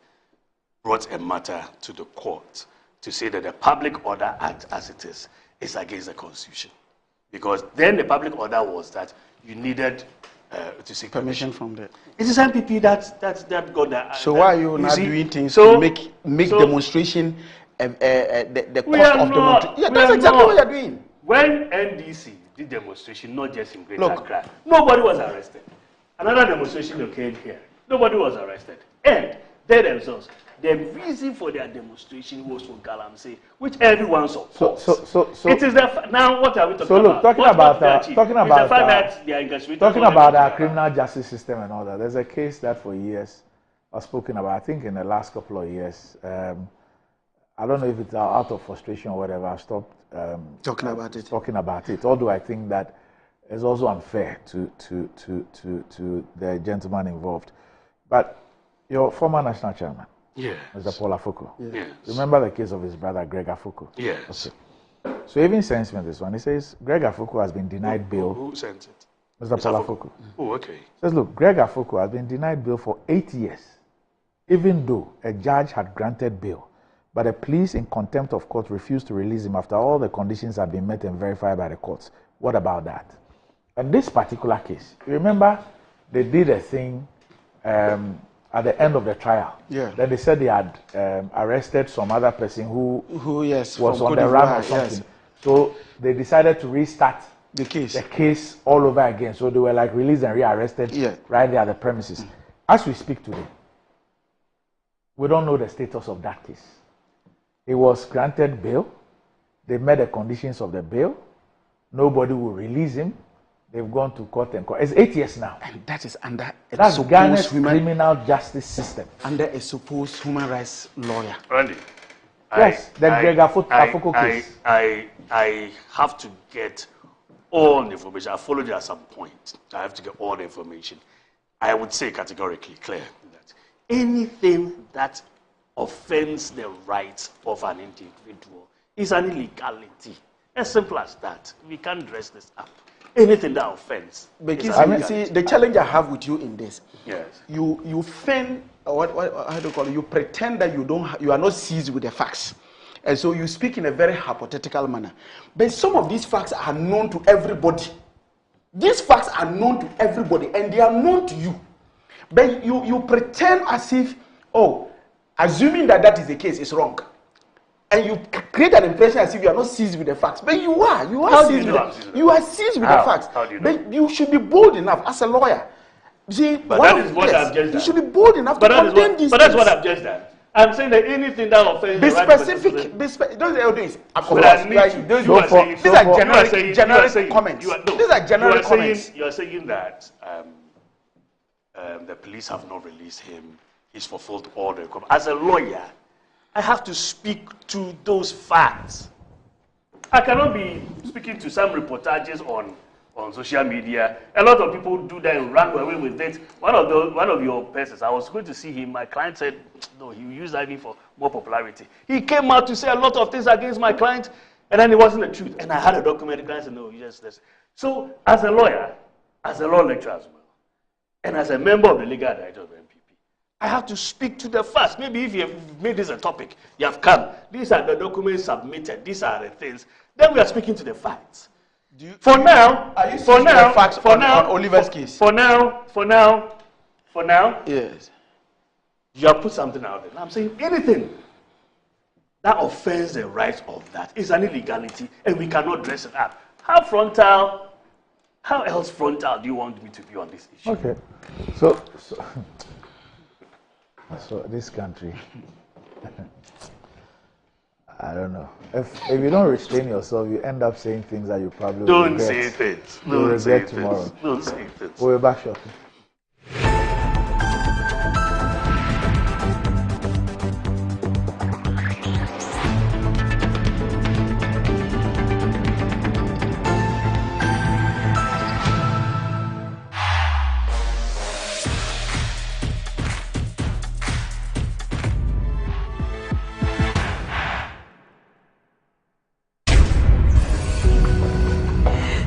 brought a matter to the court to say that the Public Order Act as it is against the Constitution. Because then the public order was that you needed to seek permission from the... It is MPP that got that. So why are you not doing things to make demonstration the cost of demonstration? Yeah, that's exactly what you're doing. When NDC did demonstration, not just in Greater Accra, nobody was arrested. Another demonstration occurred here. Nobody was arrested. And they themselves, the reason for their demonstration was for Galamsey, which everyone supports. So it is now what are we talking about? Talking about our criminal criminal justice system and all that. There's a case that for years was spoken about. I think in the last couple of years, I don't know if it's out of frustration or whatever. I've stopped talking about it. Although I think that it's also unfair to the gentleman involved. But your former national chairman, Mr. Paul Afoko. Yes. Remember the case of his brother, Greg Afoko? Yes. Okay. So even sends me this one. He says, Greg Afoko has been denied bail. Who sent it? Mr. Paul Afoko. Oh, okay. He says, look, Greg Afoko has been denied bail for 8 years, even though a judge had granted bail. But the police in contempt of court refused to release him after all the conditions had been met and verified by the courts. What about that? And this particular case, you remember they did a thing at the end of the trial. Yeah. Then they said they had arrested some other person who was on the run or something. Yes. So they decided to restart the case all over again. So they were like released and rearrested right there at the premises. As we speak today, we don't know the status of that case. He was granted bail. They met the conditions of the bail. Nobody will release him. They've gone to court and court. It's 8 years now. And that is under That's Ghana's criminal justice system. Under a supposed human rights lawyer. Randy. Yes, the Greg Afoko case. I have to get all the information. I followed you at some point. I have to get all the information. I would say categorically clear that anything that offends the rights of an individual is an illegality. As simple as that. We can't dress this up. Anything that offends. Because see, the challenge I have with you in this, yes, you feign what how do you call it? You pretend that you are not seized with the facts. And so you speak in a very hypothetical manner. But some of these facts are known to everybody. These facts are known to everybody and they are known to you. But you pretend as if, assuming that is the case, is wrong. And you create an impression as if you are not seized with the facts. But you are. You are seized with the facts. How do you know? But you should be bold enough as a lawyer. See, but that is what I've just done. You should be bold enough to condemn these But that's what I've just done. I'm saying that anything that offends be the right specific. These are generic comments. These are generic comments. You are saying that the police have not released him. He's fulfilled all the requirements. As a lawyer, I have to speak to those facts. I cannot be speaking to some reportages on social media. A lot of people do that and run away with it. One of your persons, I was going to see him. My client said, no, he used IV for more popularity. He came out to say a lot of things against my client, and then it wasn't the truth. And I had a document. The client said, no, this. So as a lawyer, as a law lecturer as well, and as a member of the legal director of the MPP, I have to speak to the facts. Maybe if you have made this a topic, you have come. These are the documents submitted. These are the things. Then we are speaking to the facts. For now, Oliver's case? For now, yes. You have put something out there. Now I'm saying anything that offends the rights of that is an illegality, and we cannot dress it up. How else frontal do you want me to be on this issue? Okay, so this country, I don't know. If you don't restrain yourself, you end up saying things that you probably don't say things. You'll regret tomorrow. Don't say things. We'll be back shortly.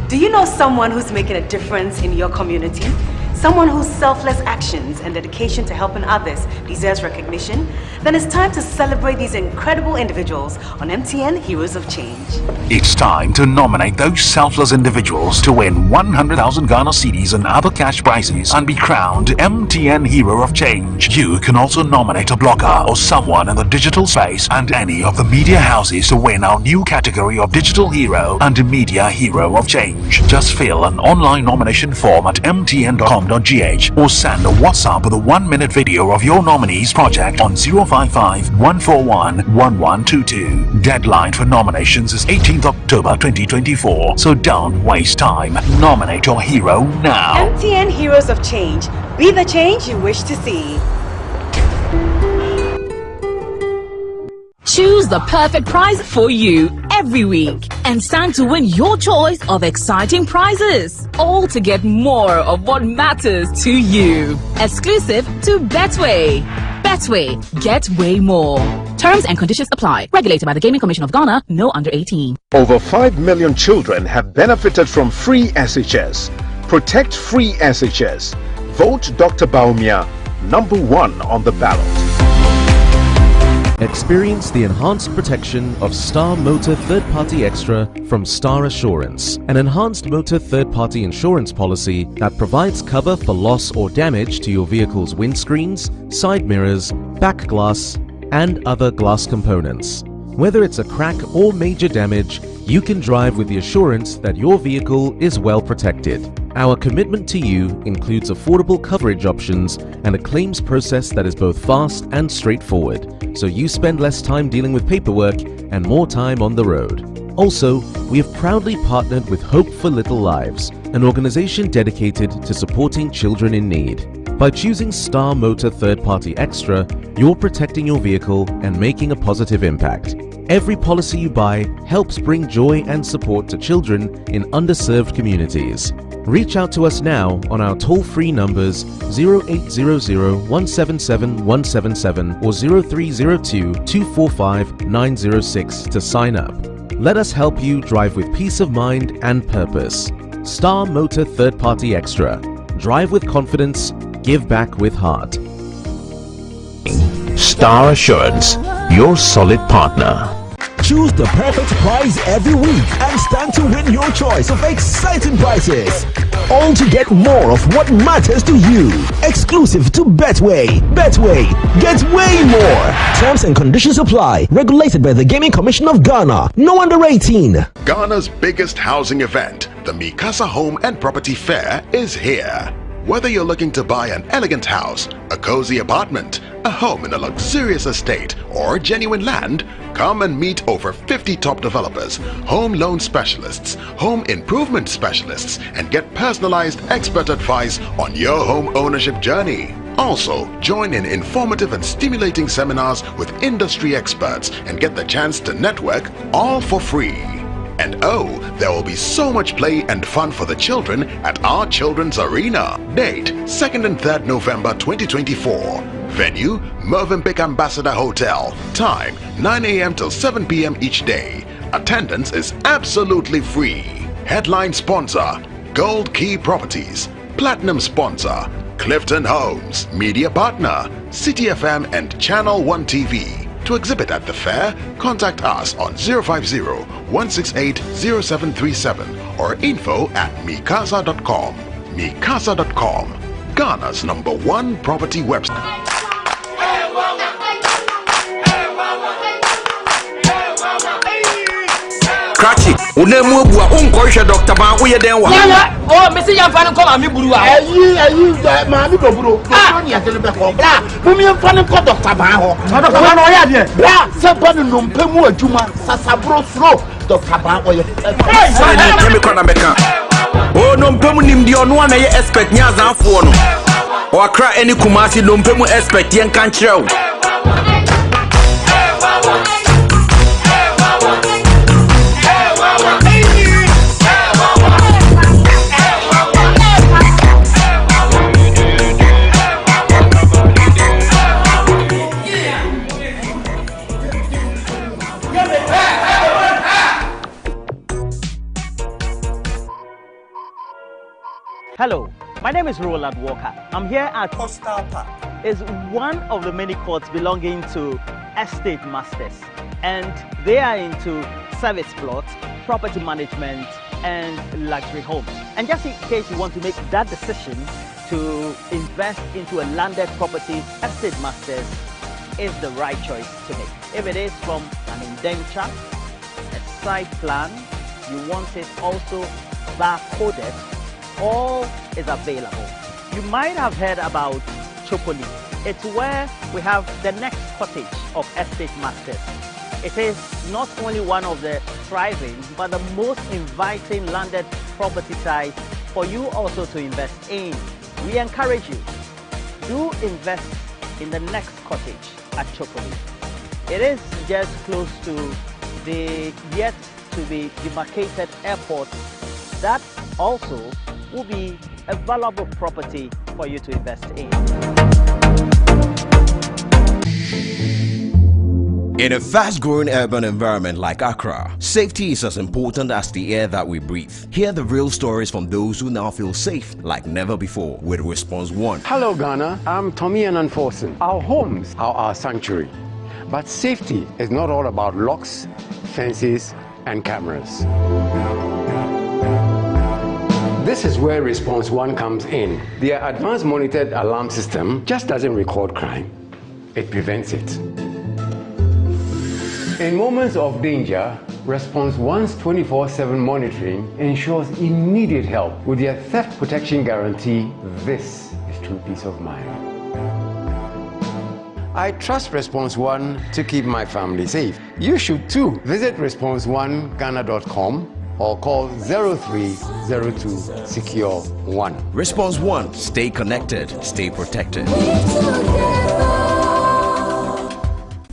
Do you know someone who's making a difference in your community? Someone whose selfless actions and dedication to helping others deserves recognition? Then it's time to celebrate these incredible individuals on MTN Heroes of Change. It's time to nominate those selfless individuals to win 100,000 Ghana cedis and other cash prizes and be crowned MTN Hero of Change. You can also nominate a blogger or someone in the digital space and any of the media houses to win our new category of Digital Hero and Media Hero of Change. Just fill an online nomination form at mtn.com.gh or send a WhatsApp with a 1-minute video of your nominee's project on 055-141-1122. Deadline for nominations is 18th October 2024, so don't waste time. Nominate your hero now. MTN Heroes of Change. Be the change you wish to see. Choose the perfect prize for you every week and stand to win your choice of exciting prizes, all to get more of what matters to you. Exclusive to Betway. Betway, get way more. Terms and conditions apply. Regulated by the Gaming Commission of Ghana. No under 18. Over 5 million children have benefited from free SHS. Protect free SHS. Vote Dr. Baumia #1 on the ballot. Experience the enhanced protection of Star Motor Third Party Extra from Star Assurance, an enhanced motor third party insurance policy that provides cover for loss or damage to your vehicle's windscreens, side mirrors, back glass, and other glass components. Whether it's a crack or major damage, you can drive with the assurance that your vehicle is well protected. Our commitment to you includes affordable coverage options and a claims process that is both fast and straightforward, so you spend less time dealing with paperwork and more time on the road. Also, we have proudly partnered with Hope for Little Lives, an organization dedicated to supporting children in need. By choosing Star Motor Third Party Extra, you're protecting your vehicle and making a positive impact. Every policy you buy helps bring joy and support to children in underserved communities. Reach out to us now on our toll-free numbers 0800-177-177 or 0302-245-906 to sign up. Let us help you drive with peace of mind and purpose. Star Motor Third Party Extra. Drive with confidence, give back with heart. Star Assurance, your solid partner. Choose the perfect prize every week and stand to win your choice of exciting prizes. All to get more of what matters to you. Exclusive to Betway. Betway, get way more. Terms and conditions apply. Regulated by the Gaming Commission of Ghana. No under 18. Ghana's biggest housing event, the Mikasa Home and Property Fair, is here. Whether you're looking to buy an elegant house, a cozy apartment, a home in a luxurious estate, or genuine land, come and meet over 50 top developers, home loan specialists, home improvement specialists, and get personalized expert advice on your home ownership journey. Also, join in informative and stimulating seminars with industry experts and get the chance to network all for free. And oh, there will be so much play and fun for the children at our Children's Arena. Date, 2nd and 3rd November 2024. Venue, Movenpick Ambassador Hotel. Time, 9 a.m. till 7 p.m. each day. Attendance is absolutely free. Headline sponsor, Gold Key Properties. Platinum sponsor, Clifton Homes. Media partner, City FM and Channel 1 TV. To exhibit at the fair, contact us on 050-168-0737 or info@mikasa.com. Mikasa.com, Ghana's #1 property website. Cratchy, unemu bua unkoisha Dr. Ban uye denwa. Oh, mesi ya mfano koma mi buru wa. Eyi maami do buru. Ko ni atele be ko. Bra, bumi mfano ko Dr. Ban ho. Dr. Ban o ya de. Bra, se pa no mpemu adwuma, sasabro sro Dr. Ban oye. Sai ni kemi kwa na meka. Oh, no mpemu nimdi ono na ye expert nya zanfo no. O akra eni kumasi no mpemu expert yen kan kire. Hello, my name is Roland Walker. I'm here at Coastal Park. It's one of the many courts belonging to estate masters, and they are into service plots, property management, and luxury homes. And just in case you want to make that decision to invest into a landed property, estate masters is the right choice to make. If it is from an indenture, a site plan, you want it also barcoded, all is available. You might have heard about Chopoli. It's where we have the next cottage of estate masters. It is not only one of the thriving, but the most inviting landed property site for you also to invest in. We encourage you, do invest in the next cottage at Chopoli. It is just close to the yet to be demarcated airport. That also will be a valuable property for you to invest in. In a fast-growing urban environment like Accra, safety is as important as the air that we breathe. Hear the real stories from those who now feel safe like never before with Response 1. Hello Ghana, I'm Tommy Ananforson. Our homes are our sanctuary. But safety is not all about locks, fences, and cameras. This is where Response 1 comes in. Their advanced monitored alarm system just doesn't record crime, it prevents it. In moments of danger, Response 1's 24/7 monitoring ensures immediate help. With their theft protection guarantee, this is true peace of mind. I trust Response 1 to keep my family safe. You should too. Visit response1ghana.com or call 0302 Secure 1. Response 1. Stay connected. Stay protected.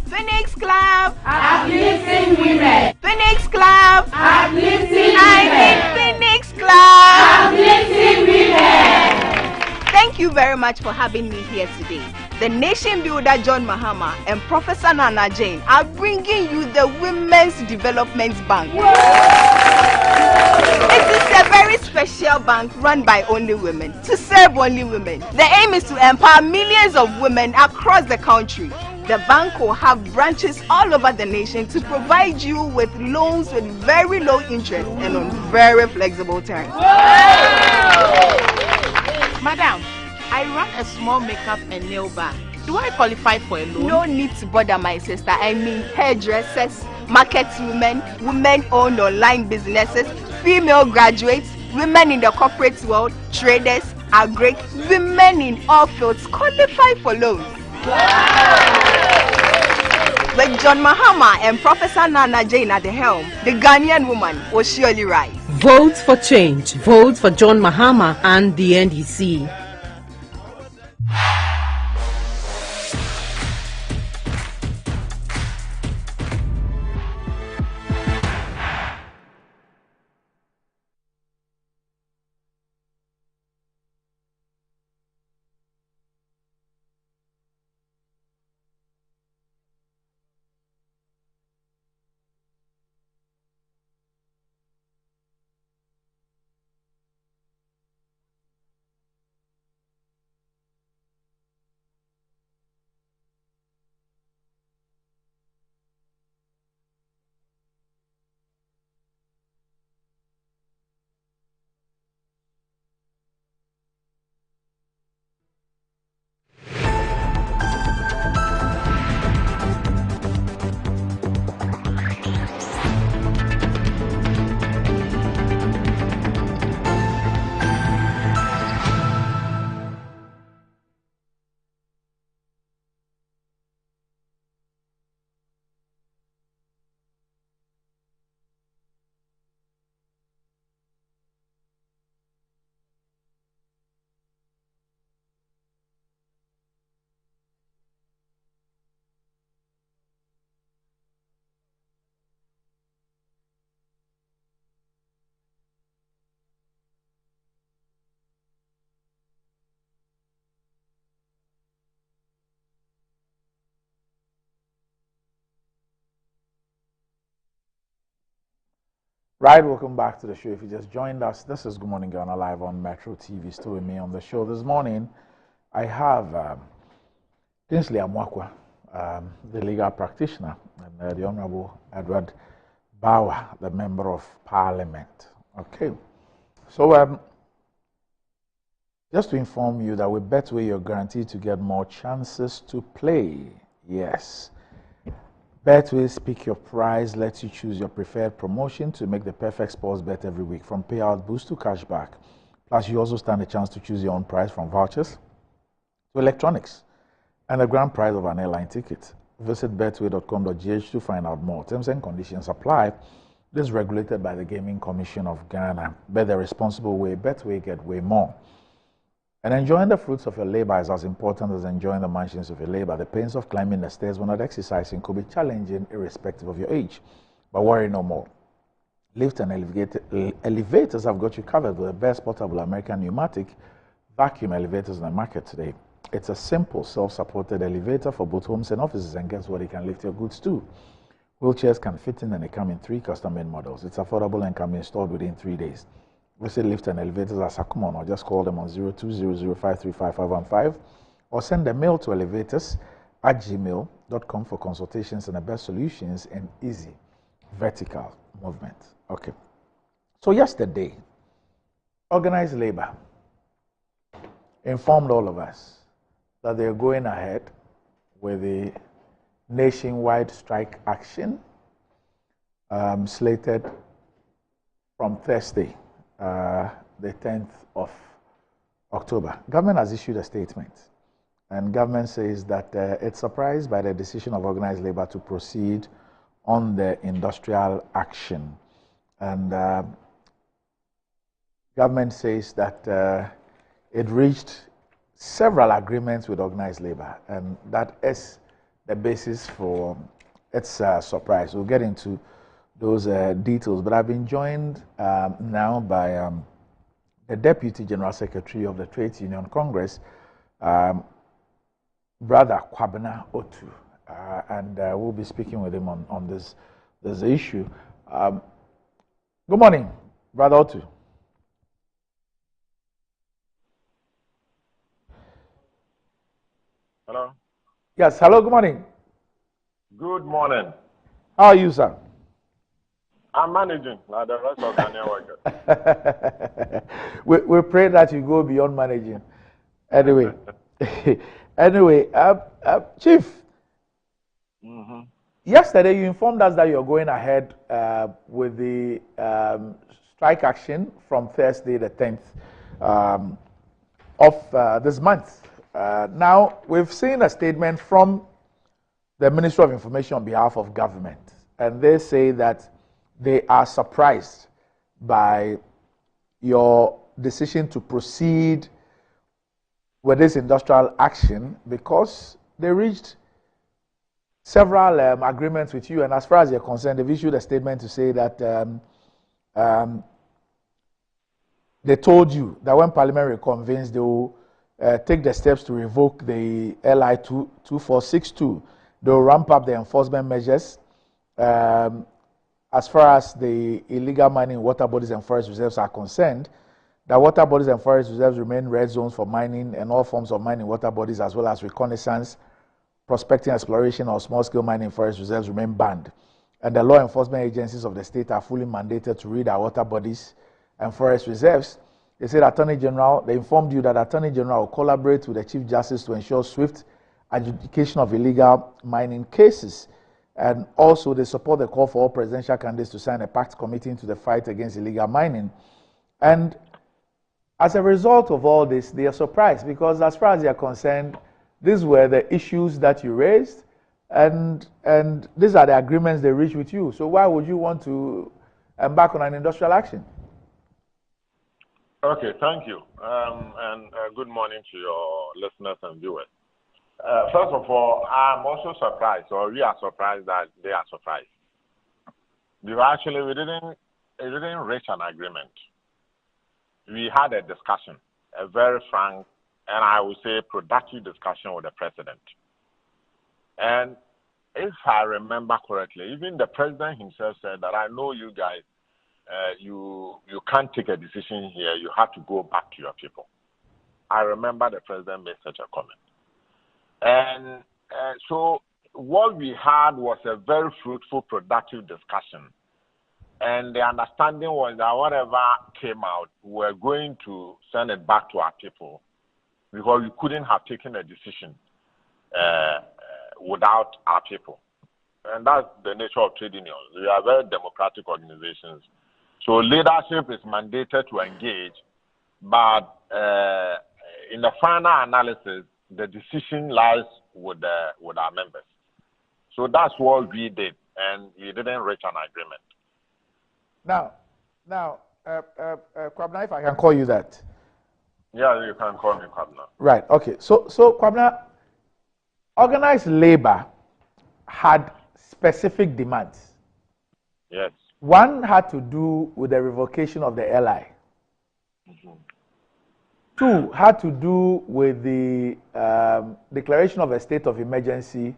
Phoenix Club. Uplifting women. Phoenix Club. Uplifting I women. mean Phoenix Club. Uplifting women. Thank you very much for having me here today. The nation builder John Mahama and Professor Nana Jane are bringing you the Women's Development Bank. It is a very special bank run by only women, to serve only women. The aim is to empower millions of women across the country. The bank will have branches all over the nation to provide you with loans with very low interest and on very flexible terms. Madam, I run a small makeup and nail bar. Do I qualify for a loan? No need to bother, my sister. I mean hairdressers, market women, women-owned online businesses, female graduates, women in the corporate world, traders, agri, women in all fields qualify for loans. With John Mahama and Professor Nana Jane at the helm, the Ghanaian woman will surely rise. Vote for change. Vote for John Mahama and the NDC. Right, welcome back to the show. If you just joined us, this is Good Morning Ghana live on Metro TV. Still with me on the show this morning. I have Kingsley Amwakwa, the legal practitioner, and the Honorable Edward Bauer, the Member of Parliament. Okay, so just to inform you that with Betway, you're guaranteed to get more chances to play. Yes. Betway Pick Your Prize lets you choose your preferred promotion to make the perfect sports bet every week, from payout boost to cashback. Plus, you also stand a chance to choose your own prize, from vouchers to electronics and the grand prize of an airline ticket. Visit betway.com.gh to find out more. Terms and conditions apply. This is regulated by the Gaming Commission of Ghana. Bet the responsible way. Betway, get way more. And enjoying the fruits of your labor is as important as enjoying the mansions of your labor. The pains of climbing the stairs when not exercising could be challenging irrespective of your age. But worry no more. Lift and elevators have got you covered with the best portable American pneumatic vacuum elevators in the market today. It's a simple self-supported elevator for both homes and offices, and guess what? It can lift your goods too. Wheelchairs can fit in and they come in 3 custom-made models. It's affordable and can be installed within 3 days. Visit Lift and Elevators at Sakumon, or just call them on 0200535515 or send a mail to elevators@gmail.com for consultations and the best solutions and easy vertical movement. Okay. So yesterday, Organized Labor informed all of us that they're going ahead with the nationwide strike action slated from Thursday, the 10th of October. Government has issued a statement, and government says that it's surprised by the decision of organized labor to proceed on the industrial action. And government says that it reached several agreements with organized labor, and that is the basis for its surprise. We'll get into those details, but I've been joined now by the Deputy General Secretary of the Trades Union Congress, Brother Kwabena Otu, and we'll be speaking with him on this issue. Good morning, Brother Otu. Hello. Yes, hello, good morning. Good morning. How are you, sir? I'm managing like the rest of Ghanaian workers. we pray that you go beyond managing. Anyway, anyway, Chief, yesterday you informed us that you're going ahead with the strike action from Thursday the 10th of this month. Now, we've seen a statement from the Ministry of Information on behalf of government, and they say that they are surprised by your decision to proceed with this industrial action because they reached several agreements with you, and as far as you're concerned, they've issued a statement to say that they told you that when Parliament reconvenes, they will take the steps to revoke the LI 2462. They will ramp up the enforcement measures as far as the illegal mining in water bodies and forest reserves are concerned. The water bodies and forest reserves remain red zones for mining and all forms of mining water bodies, as well as reconnaissance, prospecting, exploration, or small-scale mining in forest reserves remain banned. And the law enforcement agencies of the state are fully mandated to read our water bodies and forest reserves. They said they informed you that Attorney General will collaborate with the Chief Justice to ensure swift adjudication of illegal mining cases. And also they support the call for all presidential candidates to sign a pact committing to the fight against illegal mining. And as a result of all this, they are surprised because as far as they are concerned, these were the issues that you raised, and these are the agreements they reached with you. So why would you want to embark on an industrial action? Okay, thank you. And good morning to your listeners and viewers. First of all, I'm also surprised, or we are surprised that they are surprised. Because actually, we didn't reach an agreement. We had a discussion, a very frank, and I would say productive discussion with the president. And if I remember correctly, even the president himself said that I know you guys, you can't take a decision here. You have to go back to your people. I remember the president made such a comment. And so what we had was a very fruitful, productive discussion. And the understanding was that whatever came out, we're going to send it back to our people because we couldn't have taken a decision without our people. And that's the nature of trade unions. We are very democratic organizations. So leadership is mandated to engage, but in the final analysis, the decision lies with our members. So that's what we did, and we didn't reach an agreement. Now, Kwabena, if I can call you that. Yeah, you can call me Kwabena. Right, okay. So Kwabena, organized labor had specific demands. Yes. One had to do with the revocation of the LI. Mm-hmm. Two had to do with the declaration of a state of emergency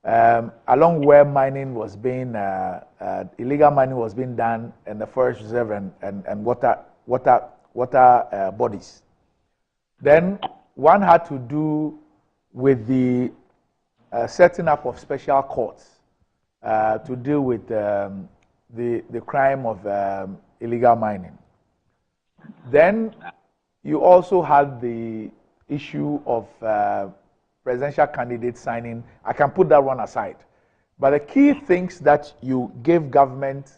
along where mining was being, illegal mining was being done in the forest reserve and water bodies. Then one had to do with the setting up of special courts to deal with the crime of illegal mining. Then you also had the issue of presidential candidates signing. I can put that one aside. But the key things that you give government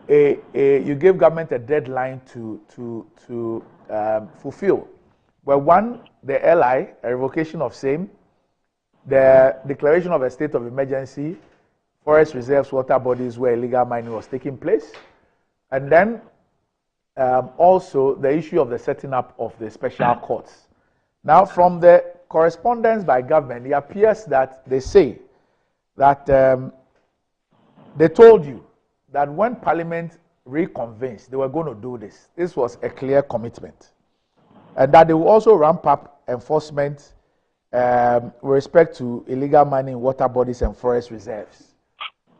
a deadline to fulfill. Well, one, the LI, a revocation of same, the declaration of a state of emergency, forest reserves, water bodies where illegal mining was taking place, and then also the issue of the setting up of the special courts. Now, from the correspondence by government, it appears that they say that they told you that when Parliament reconvenes, they were going to do this. This was a clear commitment. And that they will also ramp up enforcement with respect to illegal mining, water bodies, and forest reserves.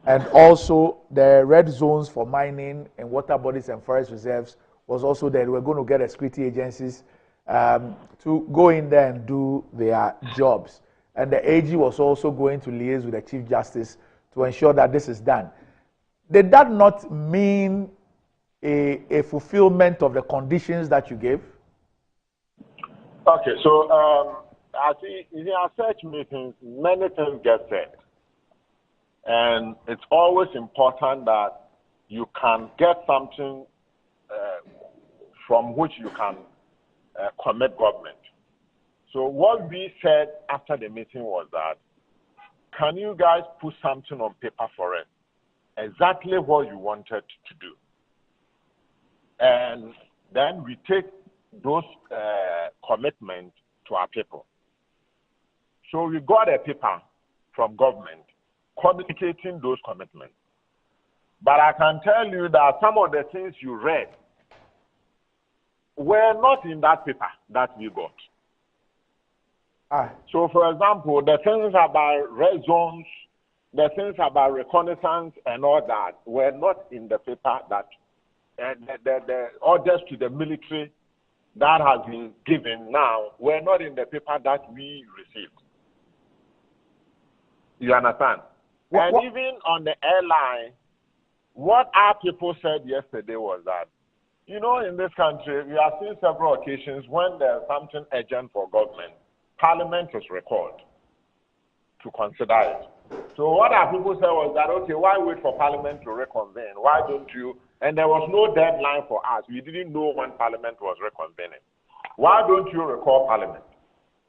And also the red zones for mining and water bodies and forest reserves was also there. They were going to get the security agencies to go in there and do their jobs. And the AG was also going to liaise with the Chief Justice to ensure that this is done. Did that not mean a fulfillment of the conditions that you gave? Okay, so I see in our such meetings, many things get said. And it's always important that you can get something from which you can commit government. So what we said after the meeting was that, can you guys put something on paper for us? Exactly what you wanted to do. And then we take those commitments to our people. So we got a paper from government communicating those commitments. But I can tell you that some of the things you read were not in that paper that we got. So, for example, the things about red zones, the things about reconnaissance and all that were not in the paper that the orders to the military that has been given now were not in the paper that we received. You understand? And even on the airline, what our people said yesterday was that, you know, in this country, we have seen several occasions when there's something urgent for government, Parliament is recalled to consider it. So what our people said was that, okay, why wait for Parliament to reconvene? Why don't you? And there was no deadline for us. We didn't know when Parliament was reconvening. Why don't you recall Parliament?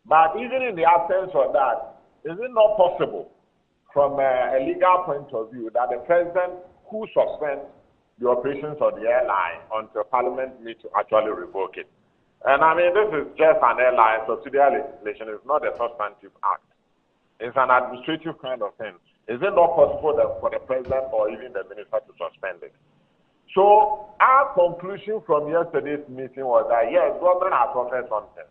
But even in the absence of that, is it not possible from a legal point of view that the president who suspends the operations of the airline until Parliament meets to actually revoke it? And I mean, this is just an airline subsidiary legislation. It's not a substantive act. It's an administrative kind of thing. Is it not possible that for the president or even the minister to suspend it? So our conclusion from yesterday's meeting was that, yes, government has offered something.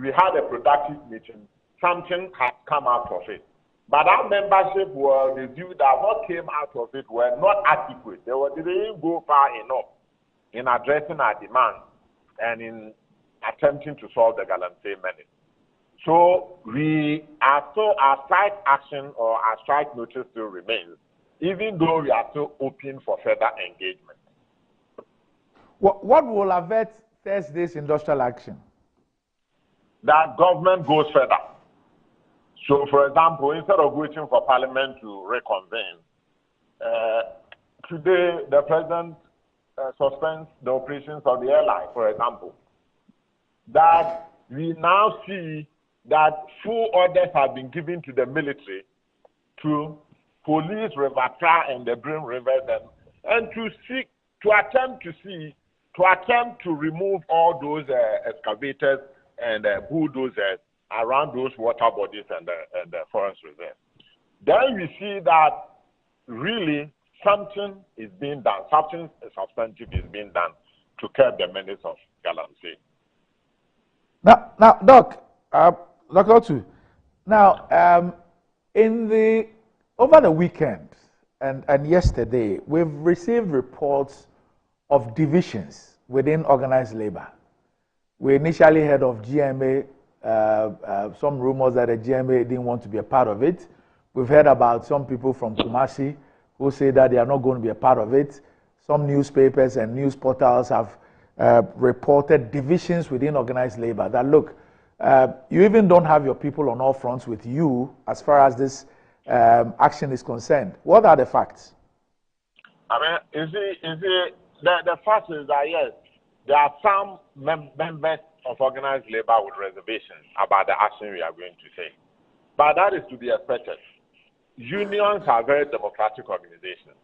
We had a productive meeting. Something has come out of it. But our membership will review that what came out of it were not adequate. They didn't go far enough in addressing our demands and in attempting to solve the Galamsey menace. So our strike action or our strike notice still remains, even though we are still open for further engagement. What will avert Thursday's industrial action? That government goes further. So, for example, instead of waiting for Parliament to reconvene, today the President suspends the operations of the airline, for example. That we now see that full orders have been given to the military to police River Tra and the Brim Rivers and to attempt to remove all those excavators and bulldozers around those water bodies and the forest reserve. Then we see that really something is being done, something substantive is being done to curb the menace of Galamsey. Now, Doc, Dr. Otu, now, over the weekend and yesterday, we've received reports of divisions within organized labor. We initially heard of GMA, some rumors that the GMA didn't want to be a part of it. We've heard about some people from Kumasi who say that they are not going to be a part of it. Some newspapers and news portals have reported divisions within organized labor. That look, You even don't have your people on all fronts with you as far as this action is concerned. What are the facts? I mean, the fact is that, yes, there are some members of organized labor with reservations about the action we are going to take. But that is to be expected. Unions are very democratic organizations.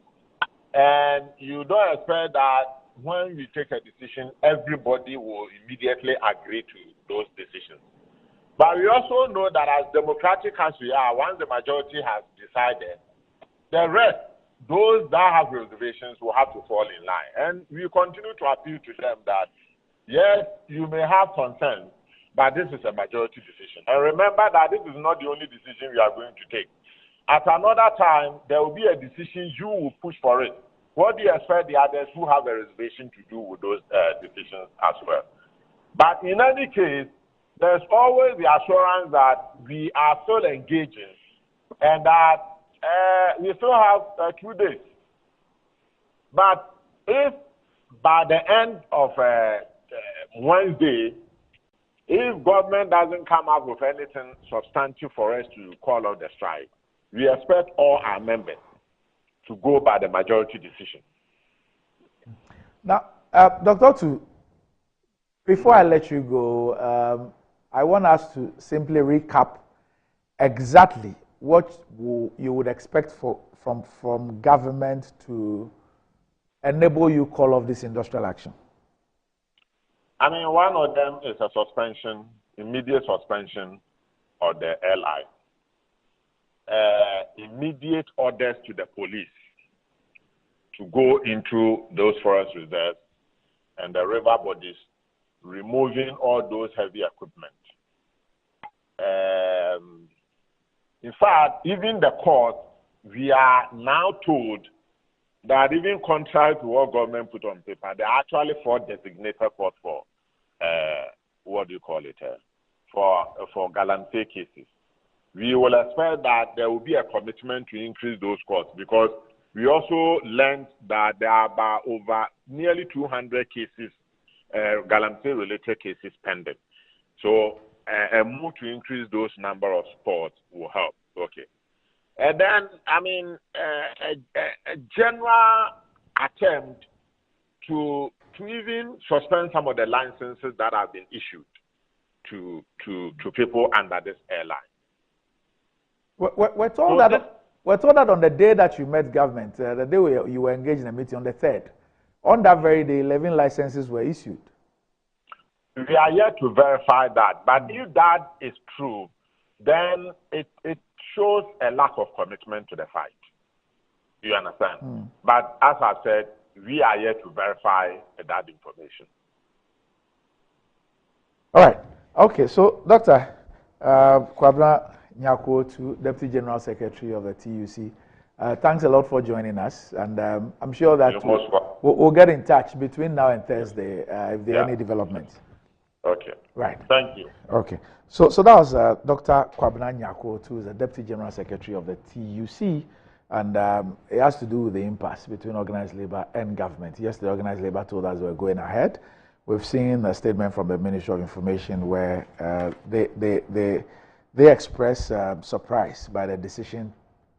And you don't expect that when you take a decision, everybody will immediately agree to those decisions. But we also know that as democratic as we are, once the majority has decided, the rest, those that have reservations, will have to fall in line. And we continue to appeal to them that, yes, you may have concerns, but this is a majority decision. And remember that this is not the only decision we are going to take. At another time, there will be a decision you will push for it. What do you expect the others who have a reservation to do with those decisions as well? But in any case, there's always the assurance that we are still engaging and that we still have 2 days. But if by the end of Wednesday, if government doesn't come up with anything substantive for us to call out the strike, we expect all our members to go by the majority decision. Now, Dr. Tu, before I let you go, I want us to simply recap exactly what you would expect from government to enable you call off this industrial action. I mean, one of them is a suspension, immediate suspension of the LI. Immediate orders to the police to go into those forest reserves and the river bodies, removing all those heavy equipment. In fact, even the court, we are now told that even contrary to what government put on paper, there are actually 4 designated courts for, for Galamsey cases. We will expect that there will be a commitment to increase those costs because we also learned that there are about over nearly 200 cases, Galamsey-related cases pending. So a move to increase those number of sports will help. Okay. And then, I mean, a general attempt to even suspend some of the licenses that have been issued to people under this airline. We're told that on the day that you met government, the day you were engaged in a meeting on the 3rd, on that very day, 11 licenses were issued. We are yet to verify that. But if that is true, then it shows a lack of commitment to the fight. You understand? But as I said, we are yet to verify that information. All right. Okay. So, Dr. Kwabena Nyako, Deputy General Secretary of the TUC, thanks a lot for joining us. And I'm sure that we'll get in touch between now and Thursday if there are any developments. Okay. Right. Thank you. Okay. So that was Dr. Kwabena Nyako, who is the Deputy General Secretary of the TUC, and it has to do with the impasse between organized labor and government. Yes, the organized labor told us we're going ahead. We've seen a statement from the Ministry of Information where they express surprise by the decision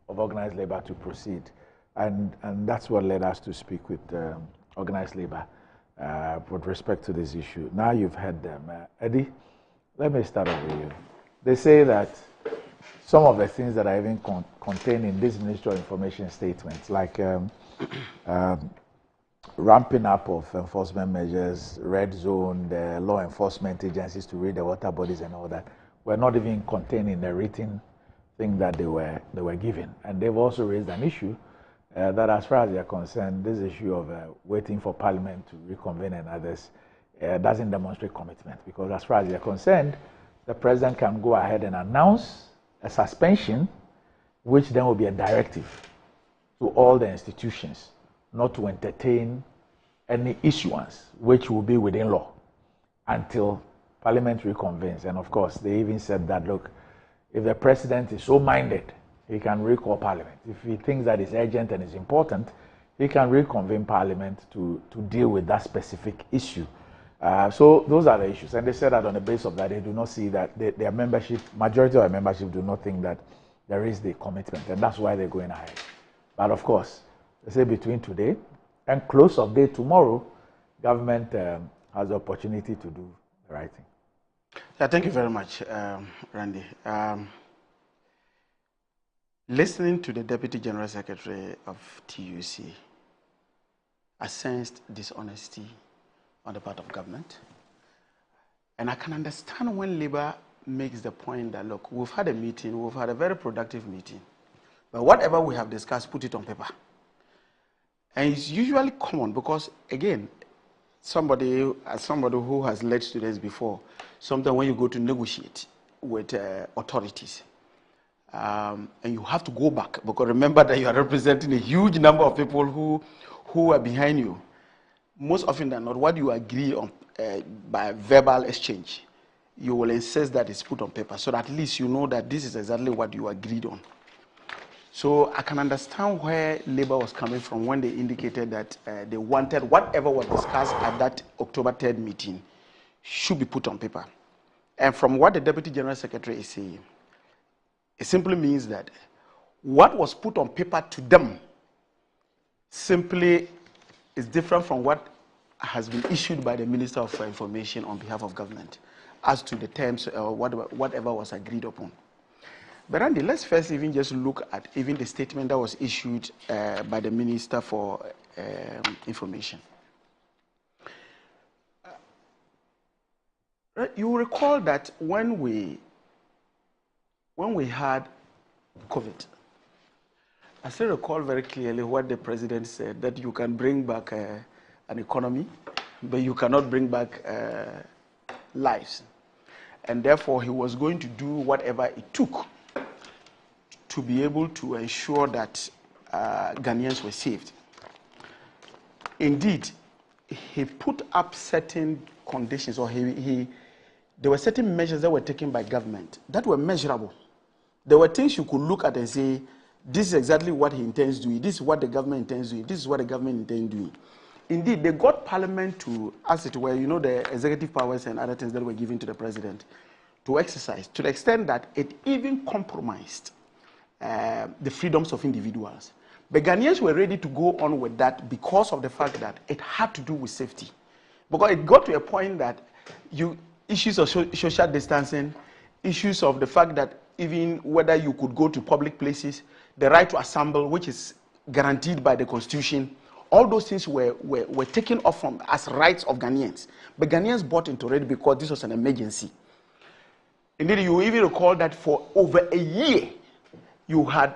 of organized labor to proceed, and that's what led us to speak with organized labor with respect to this issue. Now you've heard them. Eddie, let me start off with you. They say that some of the things that are even contained in this Ministry of Information statements, like ramping up of enforcement measures, red zone, the law enforcement agencies to read the water bodies and all that, were not even contained in the written thing that they were given. And they've also raised an issue that as far as they are concerned, this issue of waiting for Parliament to reconvene and others doesn't demonstrate commitment, because as far as they are concerned, the President can go ahead and announce a suspension, which then will be a directive to all the institutions not to entertain any issuance which will be within law until Parliament reconvenes. And of course, they even said that, look, if the President is so minded, he can recall Parliament. If he thinks that it's urgent and it's important, he can reconvene Parliament to deal with that specific issue. So those are the issues. And they said that on the basis of that, they do not see that their membership, majority of their membership do not think that there is the commitment. And that's why they're going ahead. But of course, they say between today and close of day tomorrow, government has the opportunity to do the right thing. Yeah, thank you very much, Randy. Listening to the Deputy General Secretary of TUC, I sensed dishonesty on the part of government. And I can understand when Labour makes the point that, look, we've had a meeting, we've had a very productive meeting, but whatever we have discussed, put it on paper. And it's usually common because, again, somebody who has led students before, sometimes when you go to negotiate with authorities, and you have to go back, because remember that you are representing a huge number of people who are behind you. Most often than not, what you agree on by verbal exchange, you will insist that it's put on paper, so that at least you know that this is exactly what you agreed on. So I can understand where Labour was coming from when they indicated that they wanted whatever was discussed at that October 3rd meeting should be put on paper. And from what the Deputy General Secretary is saying, it simply means that what was put on paper to them simply is different from what has been issued by the Minister for Information on behalf of government as to the terms or whatever was agreed upon. But Randy, let's first even just look at even the statement that was issued by the Minister for Information. You will recall that when we had COVID, I still recall very clearly what the president said, that you can bring back an economy, but you cannot bring back lives. And therefore, he was going to do whatever it took to be able to ensure that Ghanaians were saved. Indeed, he put up certain conditions, or there were certain measures that were taken by government that were measurable. There were things you could look at and say, this is exactly what he intends doing, this is what the government intends doing, this is what the government intends doing. Indeed, they got Parliament to, as it were, you know, the executive powers and other things that were given to the president to exercise, to the extent that it even compromised the freedoms of individuals. But Ghanaians were ready to go on with that because of the fact that it had to do with safety. Because it got to a point that issues of social distancing, issues of the fact that even whether you could go to public places, the right to assemble, which is guaranteed by the Constitution, all those things were taken off from as rights of Ghanaians. But Ghanaians bought into it because this was an emergency. Indeed, you even recall that for over a year, you had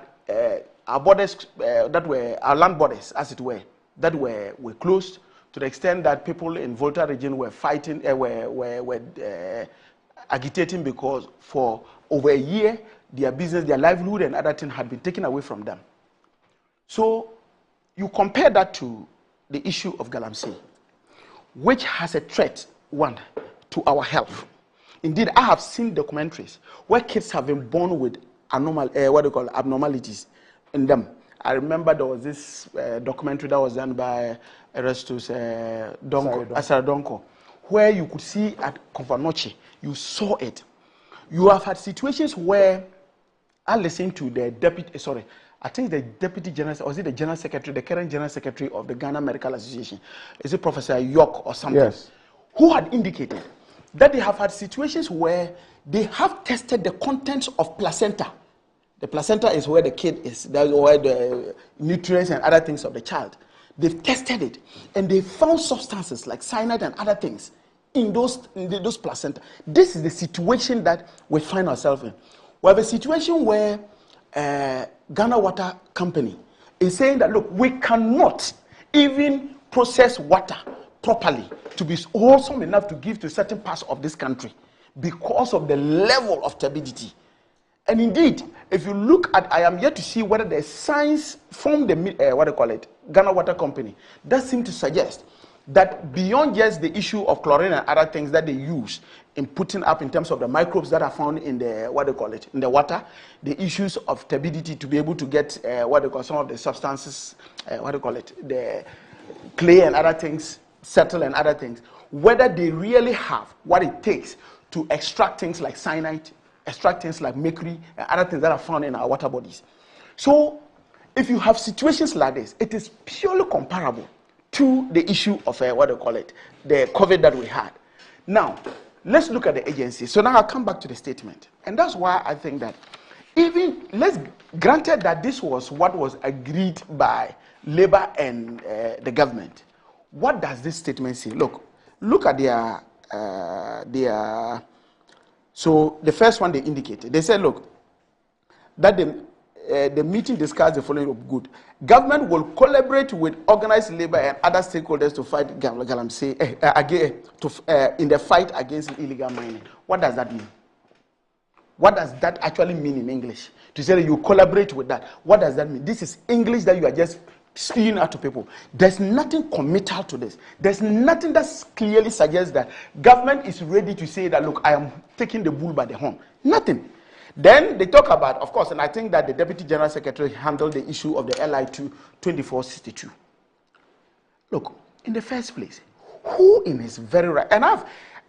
our borders our land borders, as it were, that were closed, to the extent that people in Volta region were fighting, were agitating because for over a year, their business, their livelihood and other things had been taken away from them. So you compare that to the issue of Galamsey, which has a threat, one, to our health. Indeed, I have seen documentaries where kids have been born with abnormalities in them. I remember there was this documentary that was done by Erastus Donko, where you could see at Confanoche, you saw it. You have had situations where I listened to the Deputy General, or is it the General Secretary, the current General Secretary of the Ghana Medical Association, is it Professor York or something, yes, who had indicated that they have had situations where they have tested the contents of placenta. The placenta is where the kid is, that's where the nutrients and other things of the child. They've tested it, and they found substances like cyanide and other things in those placenta. This is the situation that we find ourselves in. We have a situation where Ghana Water Company is saying that, look, we cannot even process water properly to be wholesome enough to give to certain parts of this country because of the level of turbidity. And indeed, if you look at, I am yet to see whether there's science from the, Ghana Water Company that seem to suggest that beyond just the issue of chlorine and other things that they use in putting up in terms of the microbes that are found in the, in the water, the issues of turbidity to be able to get, some of the substances, the clay and other things, settle and other things. whether they really have what it takes to extract things like cyanide, extract things like mercury, and other things that are found in our water bodies. So, if you have situations like this, it is purely comparable to the issue of the COVID that we had. Now, let's look at the agency. So now I'll come back to the statement. And that's why I think that even, granted that this was what was agreed by Labour and the government, what does this statement say? Look at so the first one they indicated. They said, look, that the meeting discussed the following of good. Government will collaborate with organized labor and other stakeholders to fight in the fight against illegal mining. What does that mean? What does that actually mean in English? To say that you collaborate with that, what does that mean? This is English that you are just spewing out to people. There's nothing committal to this. There's nothing that clearly suggests that government is ready to say that, look, I am taking the bull by the horn. Nothing. Then they talk about, of course, and I think that the Deputy General Secretary handled the issue of the LI2 2462. Look, in the first place, who in his very right,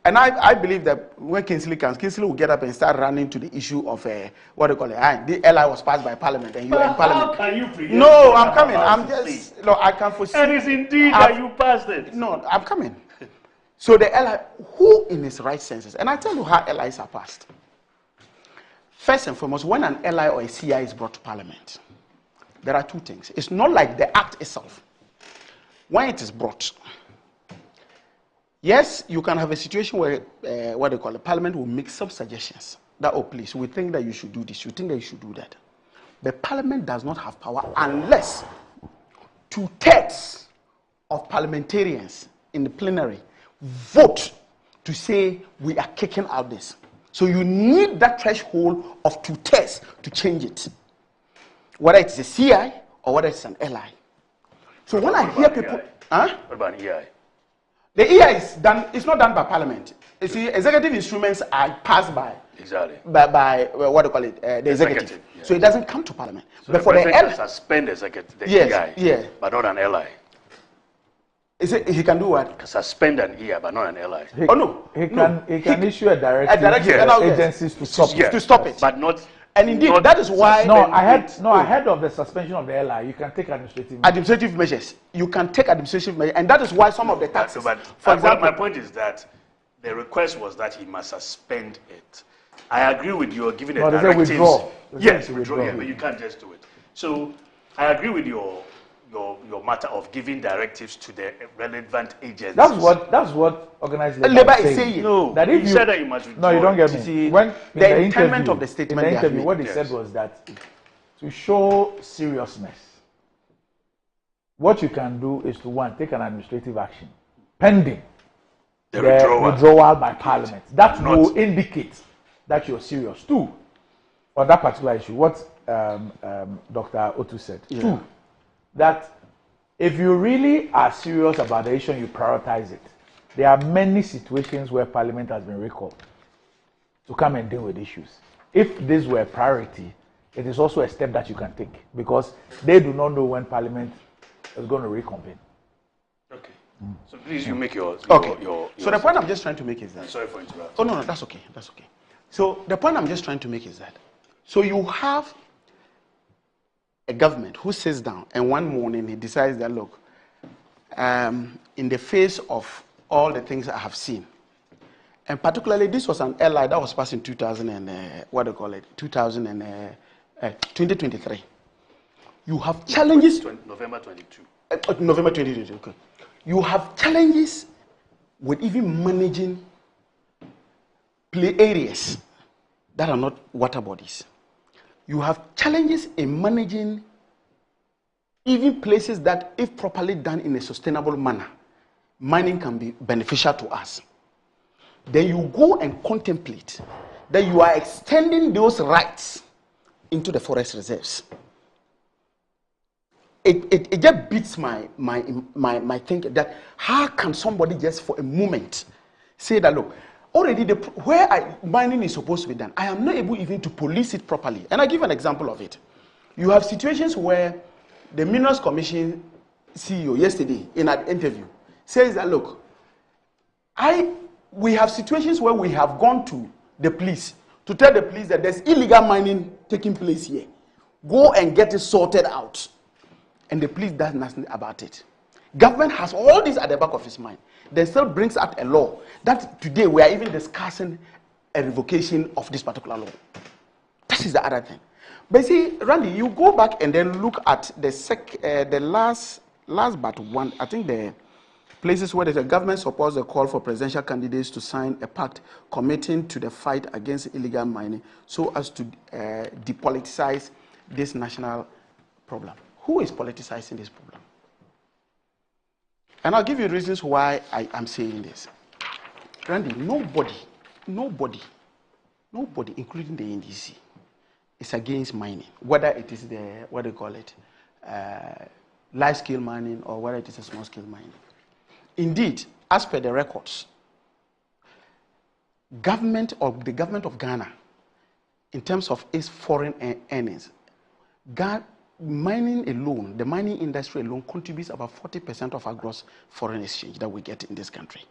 and I believe that when Kingsley will get up and start running to the issue of the LI was passed by Parliament and you are in Parliament. How can you predict? No, I'm coming. I'm just, no, I can foresee. And it's indeed that you passed it. No, I'm coming. So the LI, who in his right senses, and I tell you how LIs are passed. First and foremost, when an LI or a CI is brought to Parliament, there are two things. It's not like the act itself. When it is brought, yes, you can have a situation where the Parliament will make some suggestions that, oh, please, we think that you should do this, you think that you should do that. The Parliament does not have power unless 2/3 of parliamentarians in the plenary vote to say we are kicking out this. So you need that threshold of 2/3 to change it, whether it's a CI or whether it's an LI. So when I hear people, What about EI? The EI is done. It's not done by Parliament. You see, executive instruments are passed by by the executive. Yeah. So it doesn't come to Parliament. So but for the LI, suspend the EI, but not an LI. Is it, he can do what? Suspend an EI, but not an LI. He can issue a directive to agencies to stop it. To stop it. But not. And indeed, that is why. Ahead of the suspension of the LI, you can take administrative measures. You can take administrative measures, and that is why some of the taxes. For example, my point is that the request was that he must suspend it. I agree with you giving a directive. Yes, withdraw. Yeah, but you can't just do it. So I agree with your matter of giving directives to the relevant agencies. That's what organized labor is saying. No, that if you said that you must withdraw. No, you don't get me. See, when the intent of the statement, in the interview, what they said was that to show seriousness, what you can do is to take an administrative action pending the withdrawal by Parliament. That will indicate that you're serious. Two, on that particular issue, what Dr. Otu said. Yeah. Two, that if you really are serious about the issue and you prioritize it, there are many situations where Parliament has been recalled to come and deal with issues. If this were a priority, it is also a step that you can take because they do not know when Parliament is going to reconvene. Okay. So please, you make your So the point I'm just trying to make is that. Sorry for interrupting. Oh no, that's okay. That's okay. So the point I'm just trying to make is that. So you have a government who sits down and one morning he decides that, look, in the face of all the things I have seen, and particularly this was an LI that was passed in 2023. You have challenges. November 22. November 2022. Okay. You have challenges with even managing play areas that are not water bodies. You have challenges in managing even places that, if properly done in a sustainable manner, mining can be beneficial to us. Then you go and contemplate that you are extending those rights into the forest reserves. It just beats my thinking that how can somebody just for a moment say that, look, already where mining is supposed to be done, I am not able even to police it properly. And I give an example of it. You have situations where the Minerals Commission CEO yesterday in an interview says that, look, We have situations where we have gone to the police to tell the police that there's illegal mining taking place here. Go and get it sorted out. And the police does nothing about it. Government has all this at the back of his mind. Then still brings out a law that today we are even discussing a revocation of this particular law. This is the other thing. But see, Randy, you go back and then look at the last but one, I think the places where the government supports the call for presidential candidates to sign a pact committing to the fight against illegal mining so as to depoliticize this national problem. Who is politicizing this problem? And I'll give you reasons why I am saying this. Randy, nobody, including the NDC, is against mining, whether it is the, what do you call it, large-scale mining or whether it is a small-scale mining. Indeed, as per the records, the government of Ghana, in terms of its foreign earnings, mining alone, the mining industry alone contributes about 40% of our gross foreign exchange that we get in this country.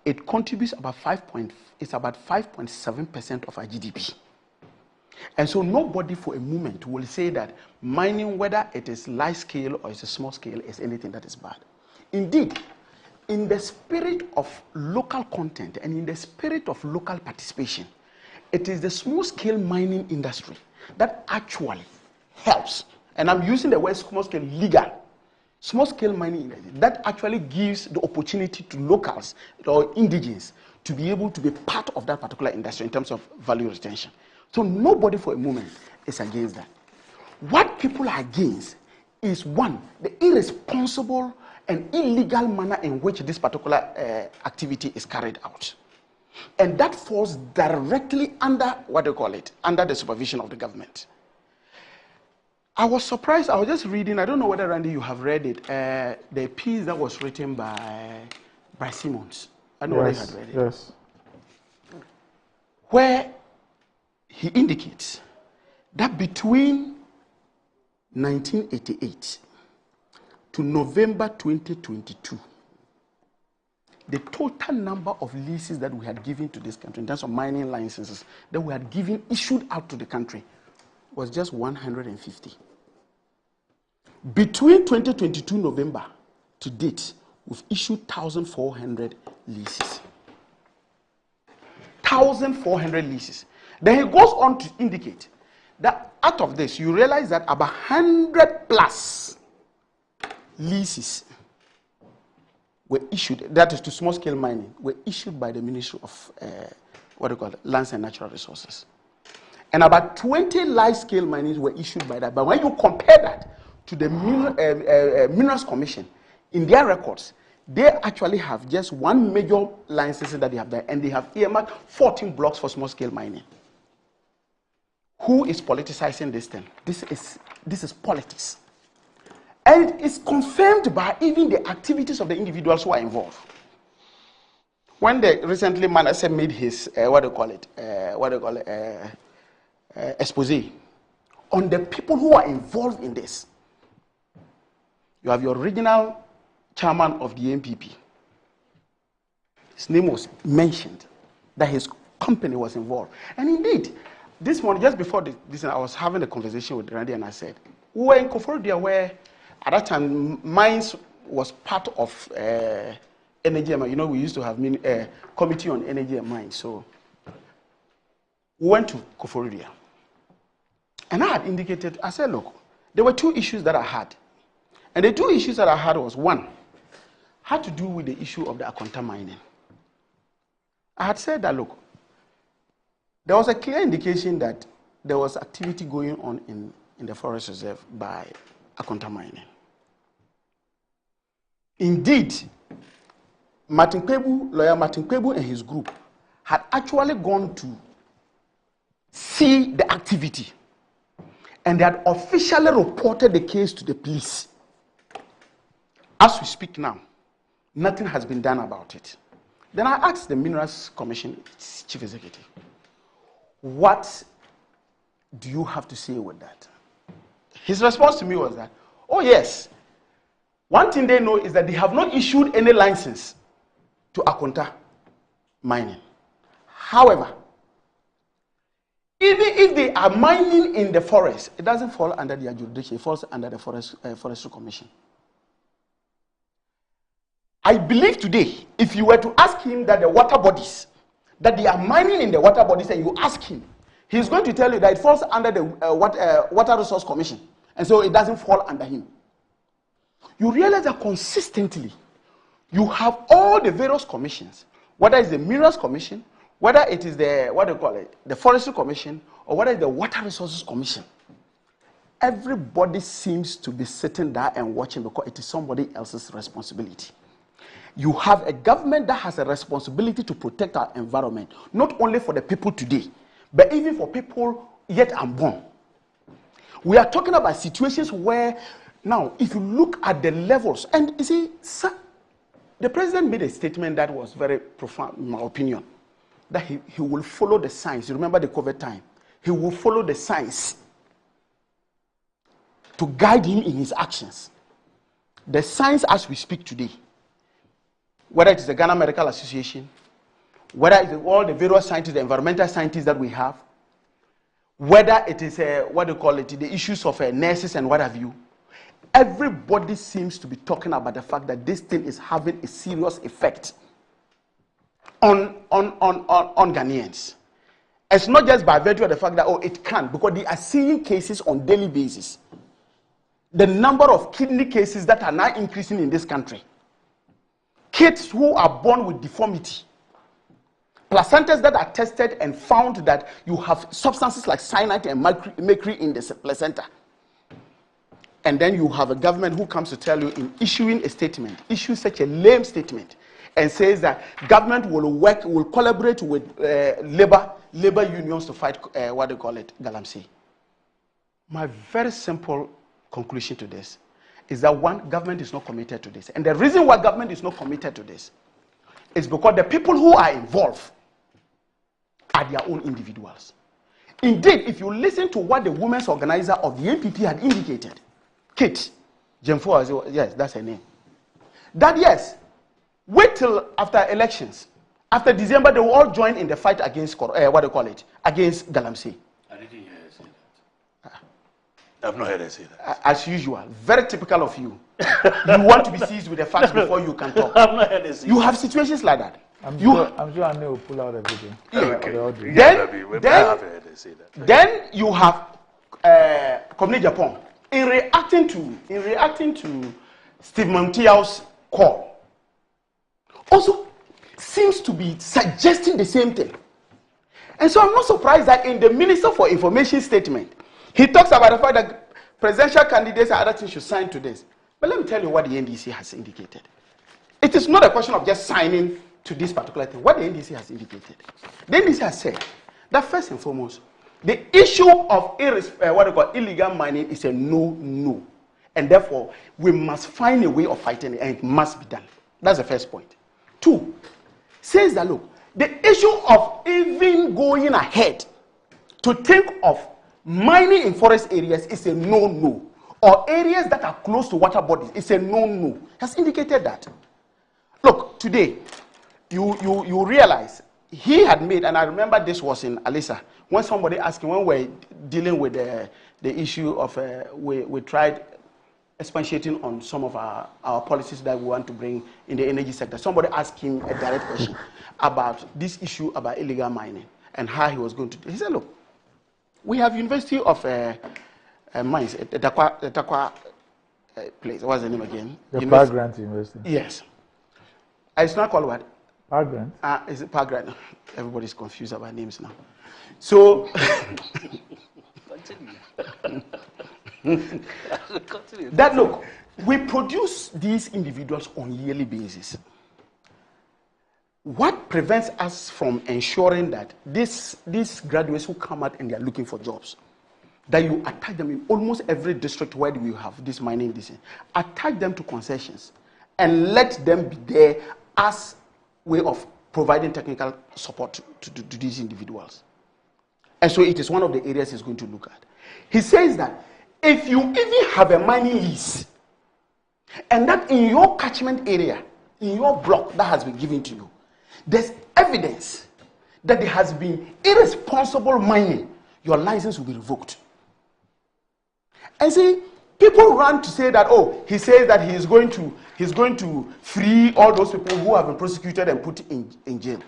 It contributes about 5.7% of our GDP. And so nobody for a moment will say that mining, whether it is large scale or it's a small scale, is anything that is bad. Indeed, in the spirit of local content and in the spirit of local participation, it is the small scale mining industry that actually helps, and I'm using the word small scale legal, small scale mining industry, that actually gives the opportunity to locals or indigenes to be able to be part of that particular industry in terms of value retention. So nobody for a moment is against that. What people are against is, one, the irresponsible and illegal manner in which this particular activity is carried out. And that falls directly under, what do you call it, under the supervision of the government. I was surprised, I was just reading, I don't know whether, Randy, you have read it, the piece that was written by Bryce Simmons. I don't know whether you had read it. Yes. Where he indicates that between 1988 to November 2022, the total number of leases that we had given to this country in terms of mining licenses that we had issued out to the country was just 150. Between 2022 November to date, we've issued 1,400 leases. 1,400 leases. Then he goes on to indicate that out of this, you realize that about 100 plus leases were issued, that is to small-scale mining, were issued by the Ministry of Lands and Natural Resources. And about 20 large-scale minings were issued by that. But when you compare that to the Minerals Commission, in their records, they actually have just one major license that they have there, and they have earmarked 14 blocks for small-scale mining. Who is politicizing this thing? This is politics. And it's confirmed by even the activities of the individuals who are involved. When recently Manasseh made his, expose on the people who are involved in this, you have your original chairman of the NPP. His name was mentioned, that his company was involved. And indeed, this morning, just before this, I was having a conversation with Randy, and I said, we were in Koforidua where, at that time, mines was part of energy. You know, we used to have a committee on energy and mines. So we went to Koforidua. And I had indicated, I said, look, there were two issues that I had. And the two issues that I had was, one, had to do with the issue of the Akonta mining. I had said that, look, there was a clear indication that there was activity going on in the forest reserve by Akonta mining. Indeed, lawyer Martin Kwebu and his group had actually gone to see the activity, and they had officially reported the case to the police. As we speak now, nothing has been done about it. Then I asked the Minerals Commission Chief Executive, what do you have to say with that? His response to me was that, oh yes, one thing they know is that they have not issued any license to Akonta mining. However, even if they are mining in the forest, it doesn't fall under their jurisdiction, it falls under the Forestry Commission. I believe today, if you were to ask him that the water bodies, that they are mining in the water bodies, and you ask him, he's going to tell you that it falls under the Water Resource Commission, and so it doesn't fall under him. You realize that consistently, you have all the various commissions, whether it's the Minerals Commission, whether it is the, the Forestry Commission, or whether it's the Water Resources Commission. Everybody seems to be sitting there and watching because it is somebody else's responsibility. You have a government that has a responsibility to protect our environment, not only for the people today, but even for people yet unborn. We are talking about situations where, now, if you look at the levels, and you see, the president made a statement that was very profound, in my opinion, that he will follow the science. You remember the COVID time? He will follow the science to guide him in his actions. The science as we speak today, whether it is the Ghana Medical Association, whether it is all the various scientists, the environmental scientists that we have, whether it is the issues of nurses and what have you, everybody seems to be talking about the fact that this thing is having a serious effect on Ghanaians. It's not just by virtue of the fact that, it can, because they are seeing cases on daily basis. The number of kidney cases that are now increasing in this country. Kids who are born with deformity. Placentas that are tested and found that you have substances like cyanide and mercury in the placenta. And then you have a government who comes to tell you in issuing a statement, issue such a lame statement, and says that government will collaborate with labor unions to fight galamsey. My very simple conclusion to this is that one, government is not committed to this. And the reason why government is not committed to this is because the people who are involved are their own individuals. Indeed, if you listen to what the women's organizer of the NPP had indicated, Kate Jemfo, yes, that's her name, that yes, wait till after elections. After December, they will all join in the fight against against galamsey. I didn't hear her say that. I've not heard her say that. As usual, very typical of you. You want to be seized with the facts before you can talk. I've not heard her say You have situations like that. I'm sure Anne will pull out everything. Okay. Then you have Community Japan in reacting to Steve Montiel's call. Also seems to be suggesting the same thing. And so I'm not surprised that in the Minister for Information statement, he talks about the fact that presidential candidates and other things should sign to this. But let me tell you what the NDC has indicated. It is not a question of just signing to this particular thing. What the NDC has indicated. The NDC has said that first and foremost, the issue of illegal mining is a no. And therefore, we must find a way of fighting it, and it must be done. That's the first point. 2, says that, look, the issue of even going ahead to think of mining in forest areas is a no. Or areas that are close to water bodies is a no. Has indicated that. Look, today, you realize he had made, and I remember this was in Alisa, when somebody asked him, when we're dealing with the issue of, we tried expatiating on some of our policies that we want to bring in the energy sector. Somebody asked him a direct question about this issue about illegal mining and how he was going to do it. He said, look, we have University of Mines, the Takwa place. What's the name again? The Park Grant University. Yes. It's not called what? Park Grant. Is it Park Grant? Everybody's confused about names now. So, that look, we produce these individuals on yearly basis. What prevents us from ensuring that these graduates who come out and they are looking for jobs, that you attach them in almost every district where we have this mining, attach them to concessions and let them be there as way of providing technical support to these individuals. And so it is one of the areas he's going to look at. He says that if you even have a mining lease, and that in your catchment area, in your block that has been given to you, there's evidence that there has been irresponsible mining, your license will be revoked. And see, people run to say that, oh, he says that he's going to free all those people who have been prosecuted and put in jail.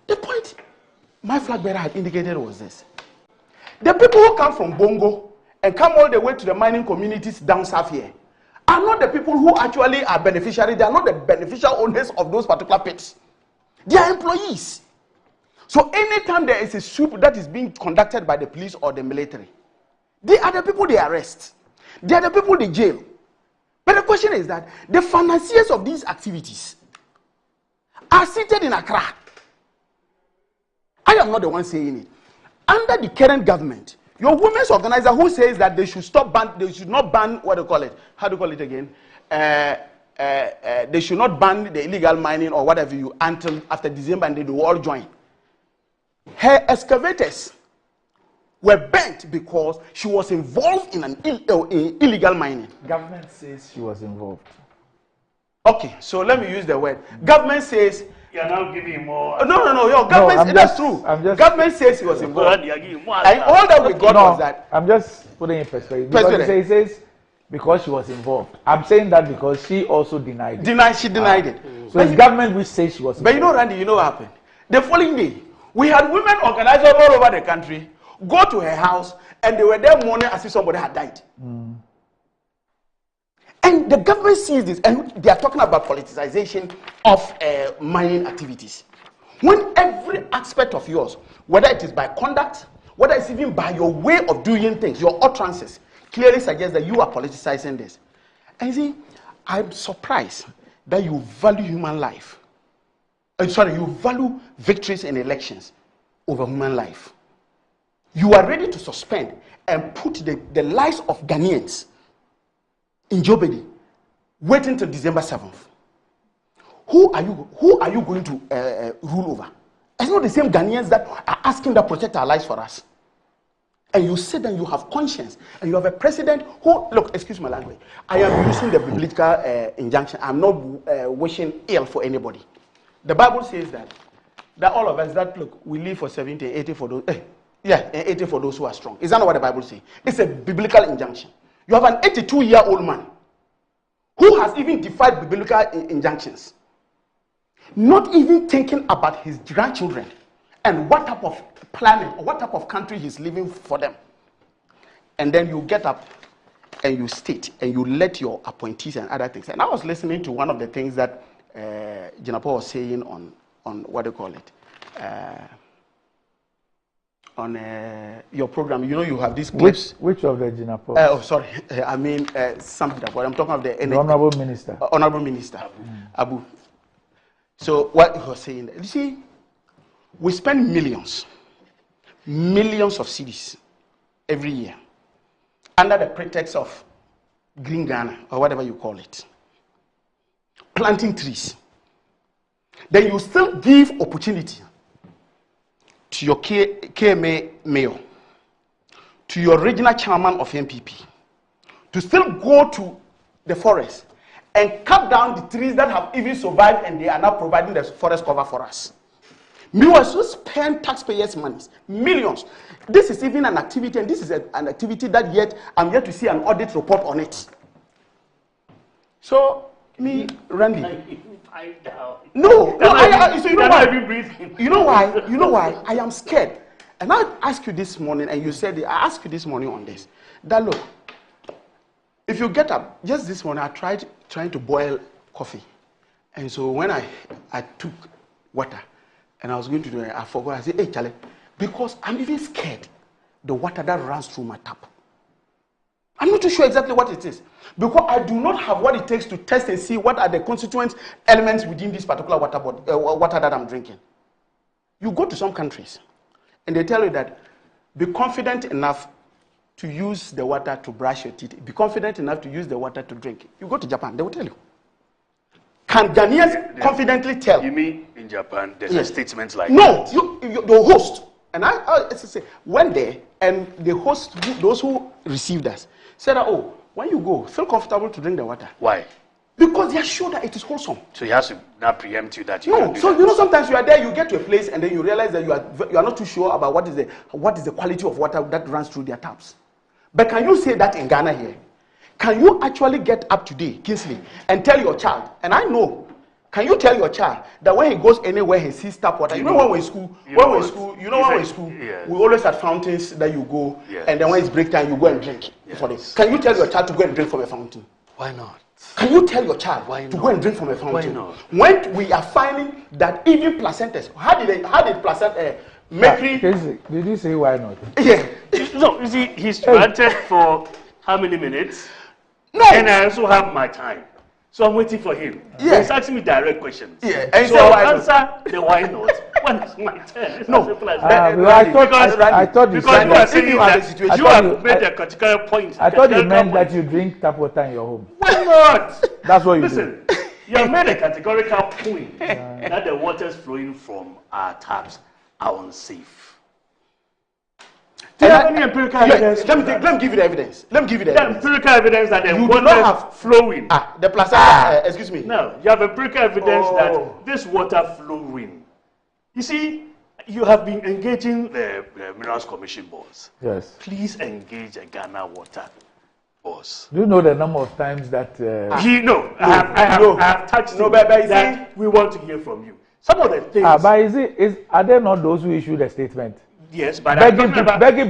The point my flag bearer had indicated was this. The people who come from Bongo and come all the way to the mining communities down south here are not the people who actually are beneficiaries. They are not the beneficial owners of those particular pits. They are employees. So anytime there is a sweep that is being conducted by the police or the military, they are the people they arrest. They are the people they jail. But the question is that the financiers of these activities are seated in Accra. I am not the one saying it. Under the current government, your women's organizer who says that they should not ban, what do you call it? How do you call it again? They should not ban the illegal mining or whatever you until after December, and they will all join. Her excavators were burnt because she was involved in an illegal mining. Government says she was involved. Okay, so let me use the word. Government says. You are now giving more. No. Your government, that's true. Government says he was involved. And all that we got was that. I'm just putting in perspective. Because he says because she was involved. I'm saying that because she also denied it. She denied it. So it's government which says she was involved. But you know, Randy, you know what happened? The following day, we had women organizers all over the country go to her house, and they were there mourning as if somebody had died. And the government sees this, and they are talking about politicization of mining activities. When every aspect of yours, whether it is by conduct, whether it's even by your way of doing things, your utterances, clearly suggests that you are politicizing this. And you see, I'm surprised that you value human life. You value victories in elections over human life. You are ready to suspend and put the lives of Ghanaians in jeopardy, waiting till December 7th. Who are you going to rule over? It's not the same Ghanaians that are asking to protect our lives for us. And you sit and you have conscience, and you have a president who, look, excuse my language, I am using the biblical injunction. I'm not wishing ill for anybody. The Bible says that all of us, that look, we live for 70, 80 for those, 80 for those who are strong. Is that not what the Bible says? It's a biblical injunction. You have an 82-year-old man who has even defied biblical injunctions, not even thinking about his grandchildren and what type of planet or what type of country he's living for them. And then you get up and you state and you let your appointees and other things. And I was listening to one of the things that Jinapo was saying on what do you call it? On your program, you know, you have these clips. Which of the Jinapo? I mean something that. But I'm talking of the Honorable Minister. Honorable Minister Abu. So what he was saying, you see, we spend millions of cedis every year under the pretext of Green Ghana or whatever you call it, planting trees. Then you still give opportunity to your KMA mayor, to your regional chairman of MPP, to still go to the forest and cut down the trees that have even survived, and they are now providing the forest cover for us. Meanwhile, so spend taxpayers' money, millions. This is even an activity, and this is an activity that yet I'm yet to see an audit report on it. So, me, Randy. No, you know why? I am scared. And I asked you this morning, and you said, I asked you this morning on this, that look, if you get up, just this morning, I tried trying to boil coffee. And so when I took water, and I was going to do it, I forgot. I said, hey, Charlie, because I'm even scared the water that runs through my tap. I'm not too sure exactly what it is, because I do not have what it takes to test and see what are the constituent elements within this particular water that I'm drinking. You go to some countries, and they tell you that be confident enough to use the water to brush your teeth. Be confident enough to use the water to drink. You go to Japan, they will tell you. Can Ghanaians confidently tell? You mean in Japan, there's a statement like no, the host. And I say, went there, and the host, those who received us, said, oh, when you go, feel comfortable to drink the water. Why? Because they are sure that it is wholesome. So he has to not preempt you that you no. So you know, sometimes you are there, you get to a place, and then you realize that you are not too sure about what is the quality of water that runs through their taps. But can you say that in Ghana here? Can you actually get up today, Kingsley, and tell your child? And I know. Can you tell your child that when he goes anywhere he sees tap water? You know when we're in school, we always have fountains that you go, and then when it's break time, you go and drink for them. Can you tell your child to go and drink from a fountain? Why not? Can you tell your child to go and drink from a fountain? Why not? When we are finding that even placentas, how did placenta mercury? Did you say why not? Yeah. No, you see, he's granted for how many minutes? No. And I also have my time. So I'm waiting for him. Yeah. He's asking me direct questions. Yeah. And so I'll answer the why not. When is my turn? It's no. As simple as I thought you because said you are saying that you have made a categorical point. I thought you meant that you drink tap water in your home. Why not? That's what you Listen, you have made a categorical point that the waters flowing from our taps are unsafe. Do you have any empirical evidence? Let me give you the evidence. Let me give you the evidence. Empirical evidence that the you water do not have flowing. The placenta. Excuse me. No, you have empirical evidence that this water flowing. You see, you have been engaging the Minerals Commission boss. Yes. Please engage the Ghana Water boss. Do you know the number of times that? I have touched that we want to hear from you. Some of the things. But are there not those who issue the statement? Yes, but begging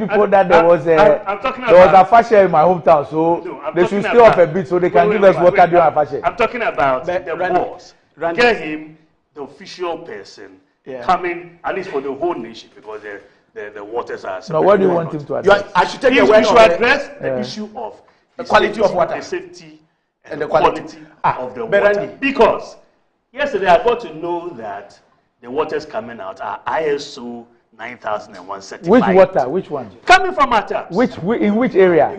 people that there was a fashion in my hometown, so they should stay off a bit so they can give us water during a fashion. I'm talking about the boss. Get him, the official person, coming at least for the whole nation because the waters are. Now, what do you want him to address? I should take he should address the issue of the quality of water, the safety, and the quality of the water. Because yesterday I got to know that the waters coming out are ISO 9001 certified. Which water? Which one? Coming from our taps. In which area?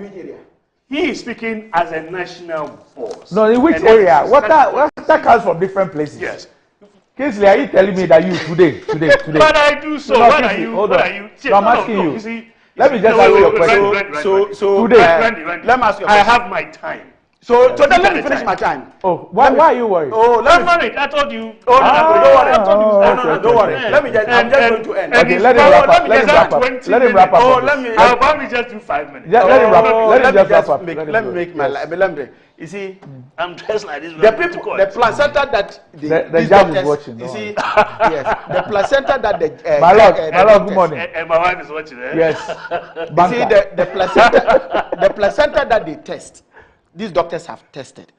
He is speaking as a national boss. No, in which area? Water comes from different places. Yes. Kingsley, are you telling me that you today? But I do so. No, what are you? Hold what on. are you? So I'm asking you. See, let me just ask you a question. So today, Randy, let me ask you a question. I have my time. So then let me finish my time. Oh, why are you worried? Oh, I'm worried. I told you. Oh, don't worry. I told you. No, don't worry. Let me just. I'm just going to end. Okay, let him wrap up. Let him wrap up. Oh, let me. I'll probably just do 5 minutes. Let him wrap up. Let him just wrap up. Let me make my life. You see, I'm dressed like this. The people, the placenta that the judge is watching. You see, yes, the placenta that the my lord, good morning. And my wife is watching. Yes. You see, the placenta that they test. These doctors have tested,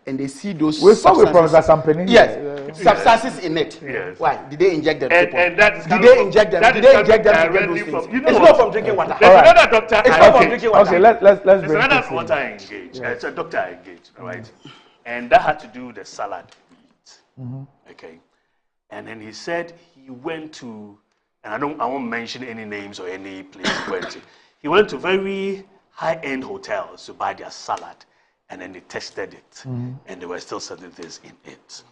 and they see those. We spoke with Professor Sampeni. Yes, substances in it. Yes. Why did they inject them? And that is did they inject them? Did they inject them to get those things? It's not from drinking water. There's another doctor. It's not from drinking water. Okay, let's There's bring another this water engaged. It's a doctor engaged, right? And that had to do with the salad we eat. Okay, and then he said he went to, and I won't mention any names or any place he went to. He went to very high-end hotels to buy their salad. And then they tested it, and there were still certain things in it.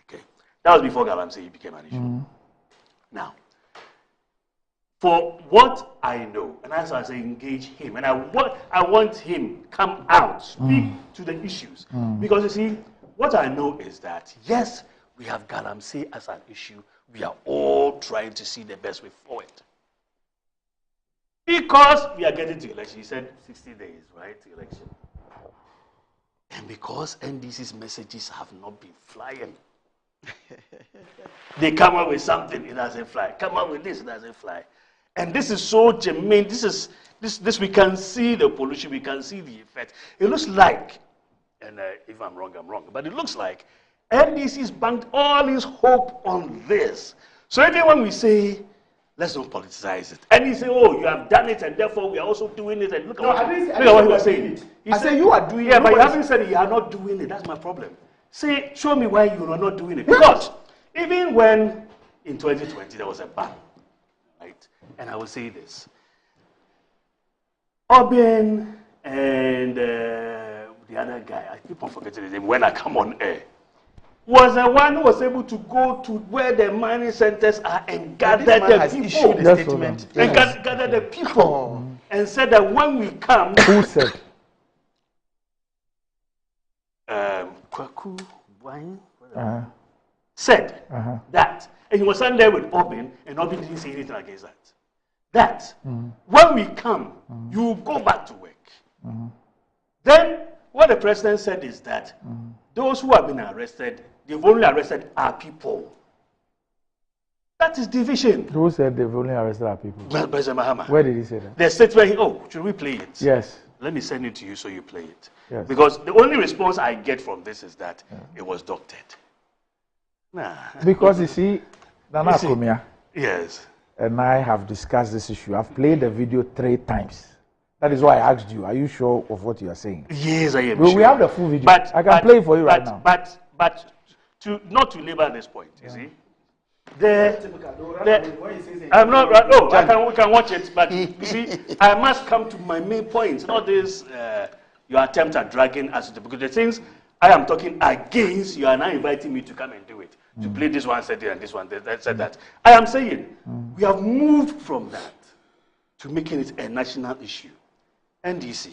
Okay, that was before Galamsey became an issue. Now, for what I know, and as I say, engage him, and I want him come out, speak to the issues, because you see, what I know is that yes, we have Galamsey as an issue. We are all trying to see the best way forward. Because we are getting to election, he said 60 days, right, to election. And because NDC's messages have not been flying, they come up with something, it doesn't fly. Come up with this, it doesn't fly. And this is so germane. This we can see the pollution, we can see the effect. It looks like, and if I'm wrong, I'm wrong, but it looks like NDC's banked all his hope on this. So even when we say, let's not politicize it. And he say, oh, you have done it, and therefore we are also doing it. And look at what he was saying. I say you are doing it. Yeah, but you haven't said you are not doing it. That's my problem. Say, show me why you are not doing it. Because even when in 2020 there was a ban, right? And I will say this. Obin and the other guy, I keep on forgetting his name when I come on air, was the one who was able to go to where the mining centers are and gather the people. And gather the people. And said that when we come. Who said? Kwaku Wine said that, and he was standing there with Obin, and Obin didn't say anything against that. That when we come, you go back to work. Then what the president said is that those who have been arrested, they've only arrested our people. That is division. Who said they've only arrested our people? Well, President Mahama. Where did he say that? The statement, should we play it? Yes. Let me send it to you so you play it. Yes. Because the only response I get from this is that it was doctored. Nah. Because you see, Nana Akomia. Yes. And I have discussed this issue. I've played the video 3 times. That is why I asked you, are you sure of what you are saying? Yes, I am sure. We have the full video. I can play it for you right now. But not to labor this point, you see. I'm not right. No, we can watch it, but you see, I must come to my main point. Not this your attempt at dragging us to, because the things I am talking against, you are now inviting me to come and do it. To play this one said it and this one said that. I am saying we have moved from that to making it a national issue. NDC,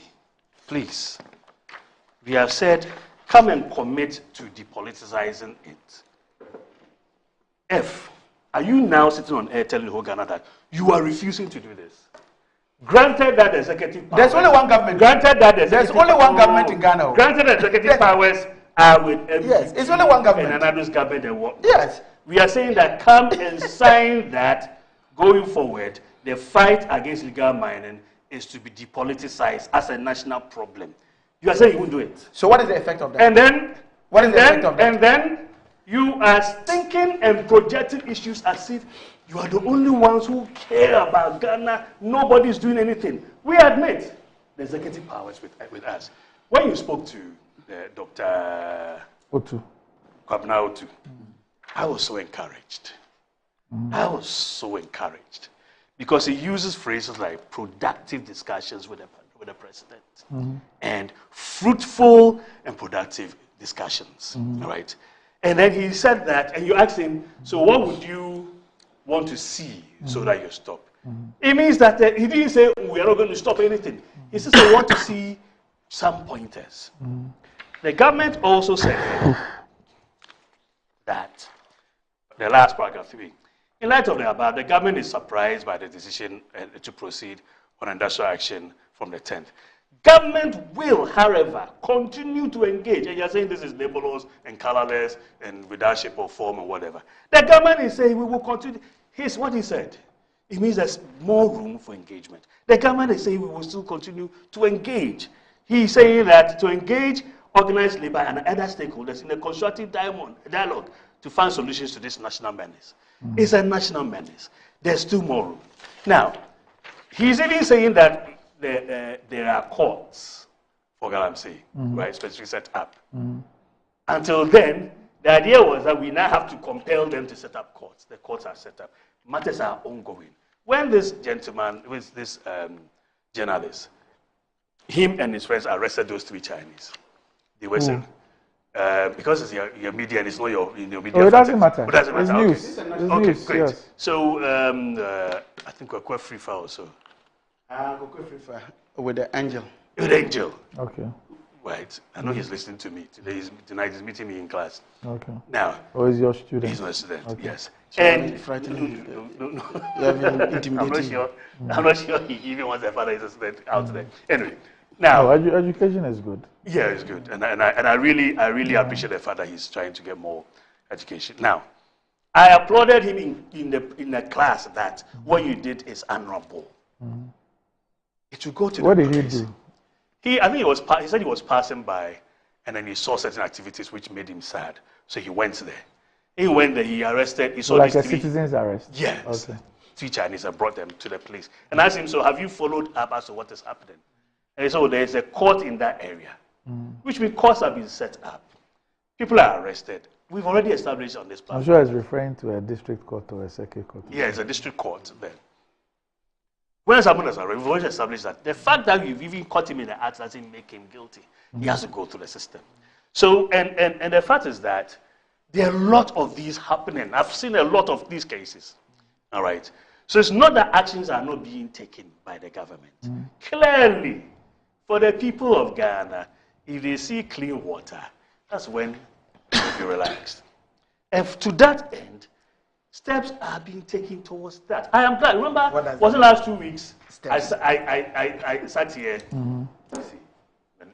please. We have said, come and commit to depoliticizing it. F, are you now sitting on air telling the whole Ghana that you are refusing to do this? Granted that the executive powers... There's only one government. Granted that the There's only one government in Ghana. Granted the executive powers are with MPP. Yes, it's only one government. And another government and what? Yes. We are saying that come and sign that going forward, the fight against illegal mining is to be depoliticized as a national problem. You are saying you won't do it. So what is the effect of that? And then... What is the effect of that? And then you are thinking and projecting issues as if you are the only ones who care about Ghana. Nobody is doing anything. We admit the executive powers with us. When you spoke to Dr. Otu, Kwabena Otu, I was so encouraged. I was so encouraged because he uses phrases like productive discussions with the president and fruitful and productive discussions, right? And then he said that, and you asked him, so what would you want to see so that you stop? It means that he didn't say, we are not going to stop anything. He says, I want to see some pointers. The government also said that, the last paragraph 3, in light of the above, the government is surprised by the decision to proceed on industrial action from the 10th. Government will, however, continue to engage. And you're saying this is labelless and colorless and without shape or form or whatever. The government is saying we will continue. Here's what he said. It means there's more room for engagement. The government is saying we will still continue to engage. He's saying that to engage organized labor and other stakeholders in a constructive dialogue to find solutions to this national menace. It's a national menace. There's still more room. Now, he's even saying that there are courts for Galamsey, right, specifically set up. Until then, the idea was that we now have to compel them to set up courts. The courts are set up. Matters are ongoing. When this gentleman, with this journalist, him and his friends arrested those 3 Chinese, they were saying, because it's your media and it's not your media. Oh, it doesn't matter. It doesn't matter. It's okay. news. Okay, News, great. yes. So I think we're quite free for also. With the angel. With Angel. Okay. Right. I know he's listening to me. Tonight he's meeting me in class. Okay. Now. Or is your student? He's my student, okay. Yes. So and frightening. No. I'm not sure he even wants their father is a student out there. Anyway. Now, education is good. Yeah, it's good. And I really appreciate the fact that he's trying to get more education. Now, I applauded him in the class that what you did is honorable. It will go to what the did police. He do? I think he said he was passing by and then he saw certain activities which made him sad. So he went there. He went there, he arrested, he saw like these a 3 citizen's arrest? Yes. Okay. 3 Chinese and brought them to the police. And asked him, so have you followed up as to what is happening? And so there's a court in that area, which means courts have been set up. People are arrested. We've already established on this platform. I'm sure it's referring to a district court or a circuit court. Yeah, it's a district court then. When someone is arrested, we've already established that the fact that you've even caught him in the act doesn't make him guilty. He has to go through the system. So, and the fact is that there are a lot of these happening. I've seen a lot of these cases. All right. So it's not that actions are not being taken by the government. Clearly, for the people of Ghana, if they see clean water, that's when you'll be relaxed. And to that end, steps are being taken towards that. I am glad. Remember, was the last 2 weeks? I sat here. Mm-hmm. See,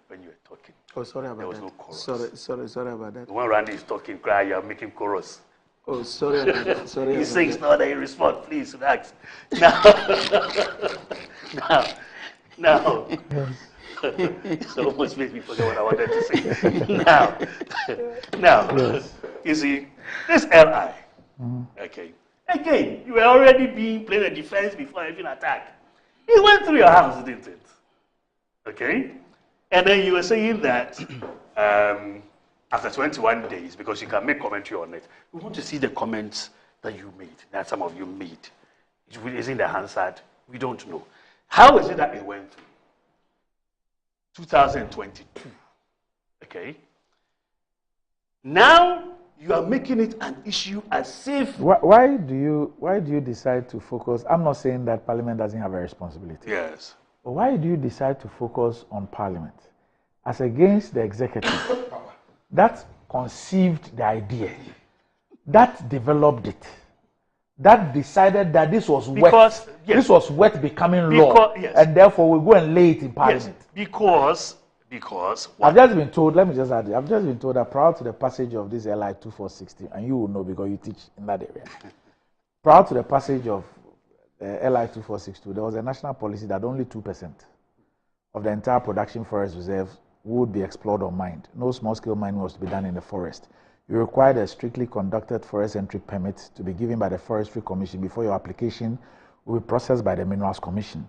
when you were talking. Oh, sorry about that. There was no chorus. Sorry about that. When Randy is talking, cry, you are making chorus. Oh, sorry about that. Sorry. He sings, no, that you respond. Please, relax. Now. It almost made me forget what I wanted to say. Now, yes. You see, this LI, okay. Again, you were already playing a defense before even attack. It went through your house, didn't it? Okay? And then you were saying that after 21 days, because you can make commentary on it, we want to see the comments that you made, that some of you made. Is in the Hansard? We don't know. How is it that it went through? 2022. Okay? Now you are making it an issue as if... Why do you decide to focus? I'm not saying that Parliament doesn't have a responsibility. Yes. But why do you decide to focus on Parliament as against the executive that conceived the idea, that developed it, that decided that this was this was worth becoming law, and therefore we go and lay it in Parliament? Yes, because I've just been told, let me just add, I've just been told that prior to the passage of this LI 2460, and you will know because you teach in that area, prior to the passage of LI 2462, there was a national policy that only 2% of the entire production forest reserve would be explored or mined. No small-scale mining was to be done in the forest. You required a strictly conducted forest entry permit to be given by the Forestry Commission before your application will be processed by the Minerals Commission.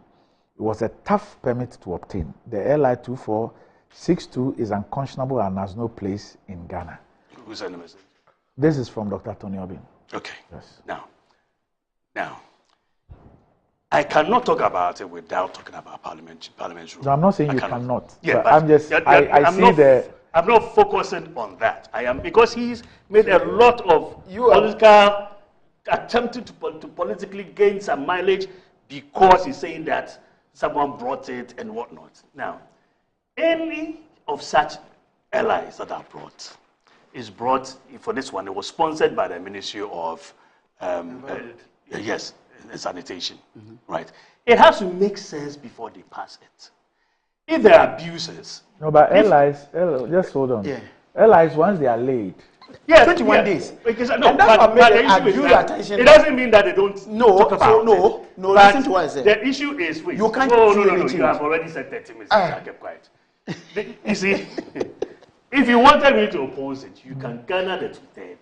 It was a tough permit to obtain. The LI 2462 is unconscionable and has no place in Ghana. Who's sent the message? This is from Dr. Tony Obin. Okay. Yes. Now, I cannot talk about it without talking about Parliament's rules. So I'm not saying you cannot. Yeah, I'm just, I'm not focusing on that. I am, because he's made a lot of political, attempting to politically gain some mileage because he's saying that someone brought it and whatnot. Now, any of such allies that are brought is brought, for this one, it was sponsored by the Ministry of Sanitation, right? It has to make sense before they pass it. If there are abuses... No, but allies, just hold on. Yeah. Allies, once they are laid... Yeah, 21 days. Because, and that's what made it doesn't mean that they don't talk about it. No, listen to what I said. The issue is... Wait, you can't no, you have already said 30 minutes. I kept quiet. You see, if you wanted me to oppose it, you can garner the 2/3.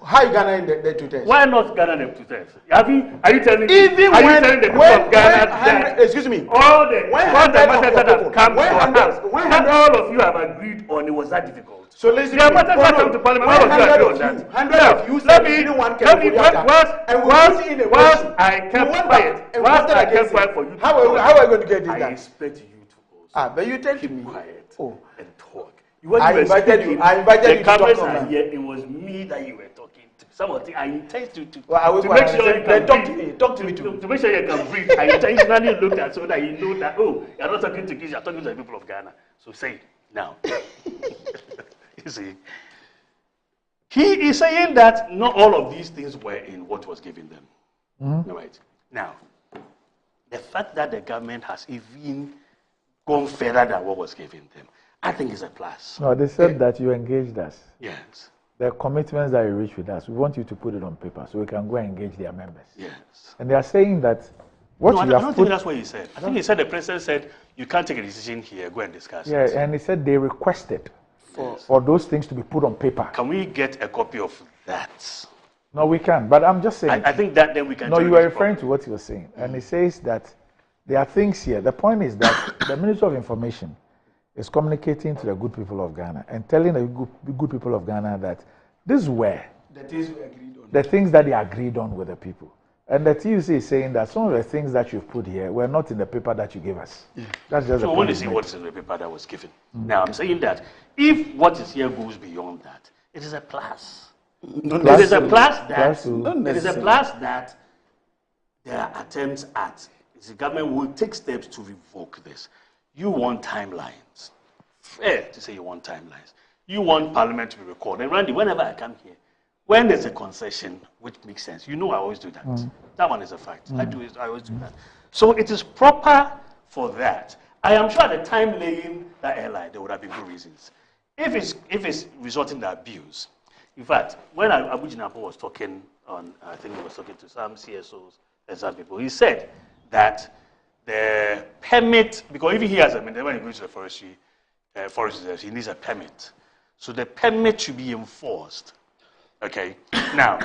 How you Ghana the 2/3? Why not Ghana the 2/3? Are you telling me? The people of Ghana that excuse me? All the matters that have come to us, all of you have agreed on, it was that difficult. So listen. The matters that come to Parliament, all of you agree on that. 100 of you said once I kept quiet for you. How are you going to get this done? I expect you to also. But you tell me quiet and talk. I invited you. The cameras are here. It was me that you were talking to. Some of the I intend to make sure you can talk to me too. To make sure you can breathe. I intentionally looked at so that you know that you're not talking to kids, you're talking to the people of Ghana. So say it now. You see, he is saying that not all of these things were in what was given them. Right now, the fact that the government has even gone further than what was given them, I think is a plus. No, they said that you engaged us. Yes. The commitments that you reach with us, we want you to put it on paper so we can go and engage their members. Yes. And they are saying that I don't think that's what he said. I think he said the president said you can't take a decision here, go and discuss it. Yeah, and he said they requested for those things to be put on paper. Can we get a copy of that? No, we can. But I'm just saying. I think that then we can. No, you are referring to what he was saying, and he says that there are things here. The point is that the Ministry of Information is communicating to the good people of Ghana and telling the good people of Ghana that this were the things that they agreed on with the people. And the TUC is saying that some of the things that you've put here were not in the paper that you gave us. Yeah. That's just so we want to see what's in the paper that was given. Now, I'm saying that if what is here goes beyond that, it is a plus. It is a plus that there are attempts at, the government will take steps to revoke this. You want timelines. Fair to say you want timelines. You want Parliament to be recalled. And Randy, whenever I come here, when there's a concession, which makes sense, you know I always do that. That one is a fact. I always do that. So it is proper for that. I am sure at the time laying that airline, there would have been good reasons. If it's resulting in abuse, in fact, when Abu Jinapo was talking on, I think he was talking to some CSOs and some people, he said that the permit, because even he has a when he goes to the forest reserve, he needs a permit. So the permit should be enforced. Okay. Now,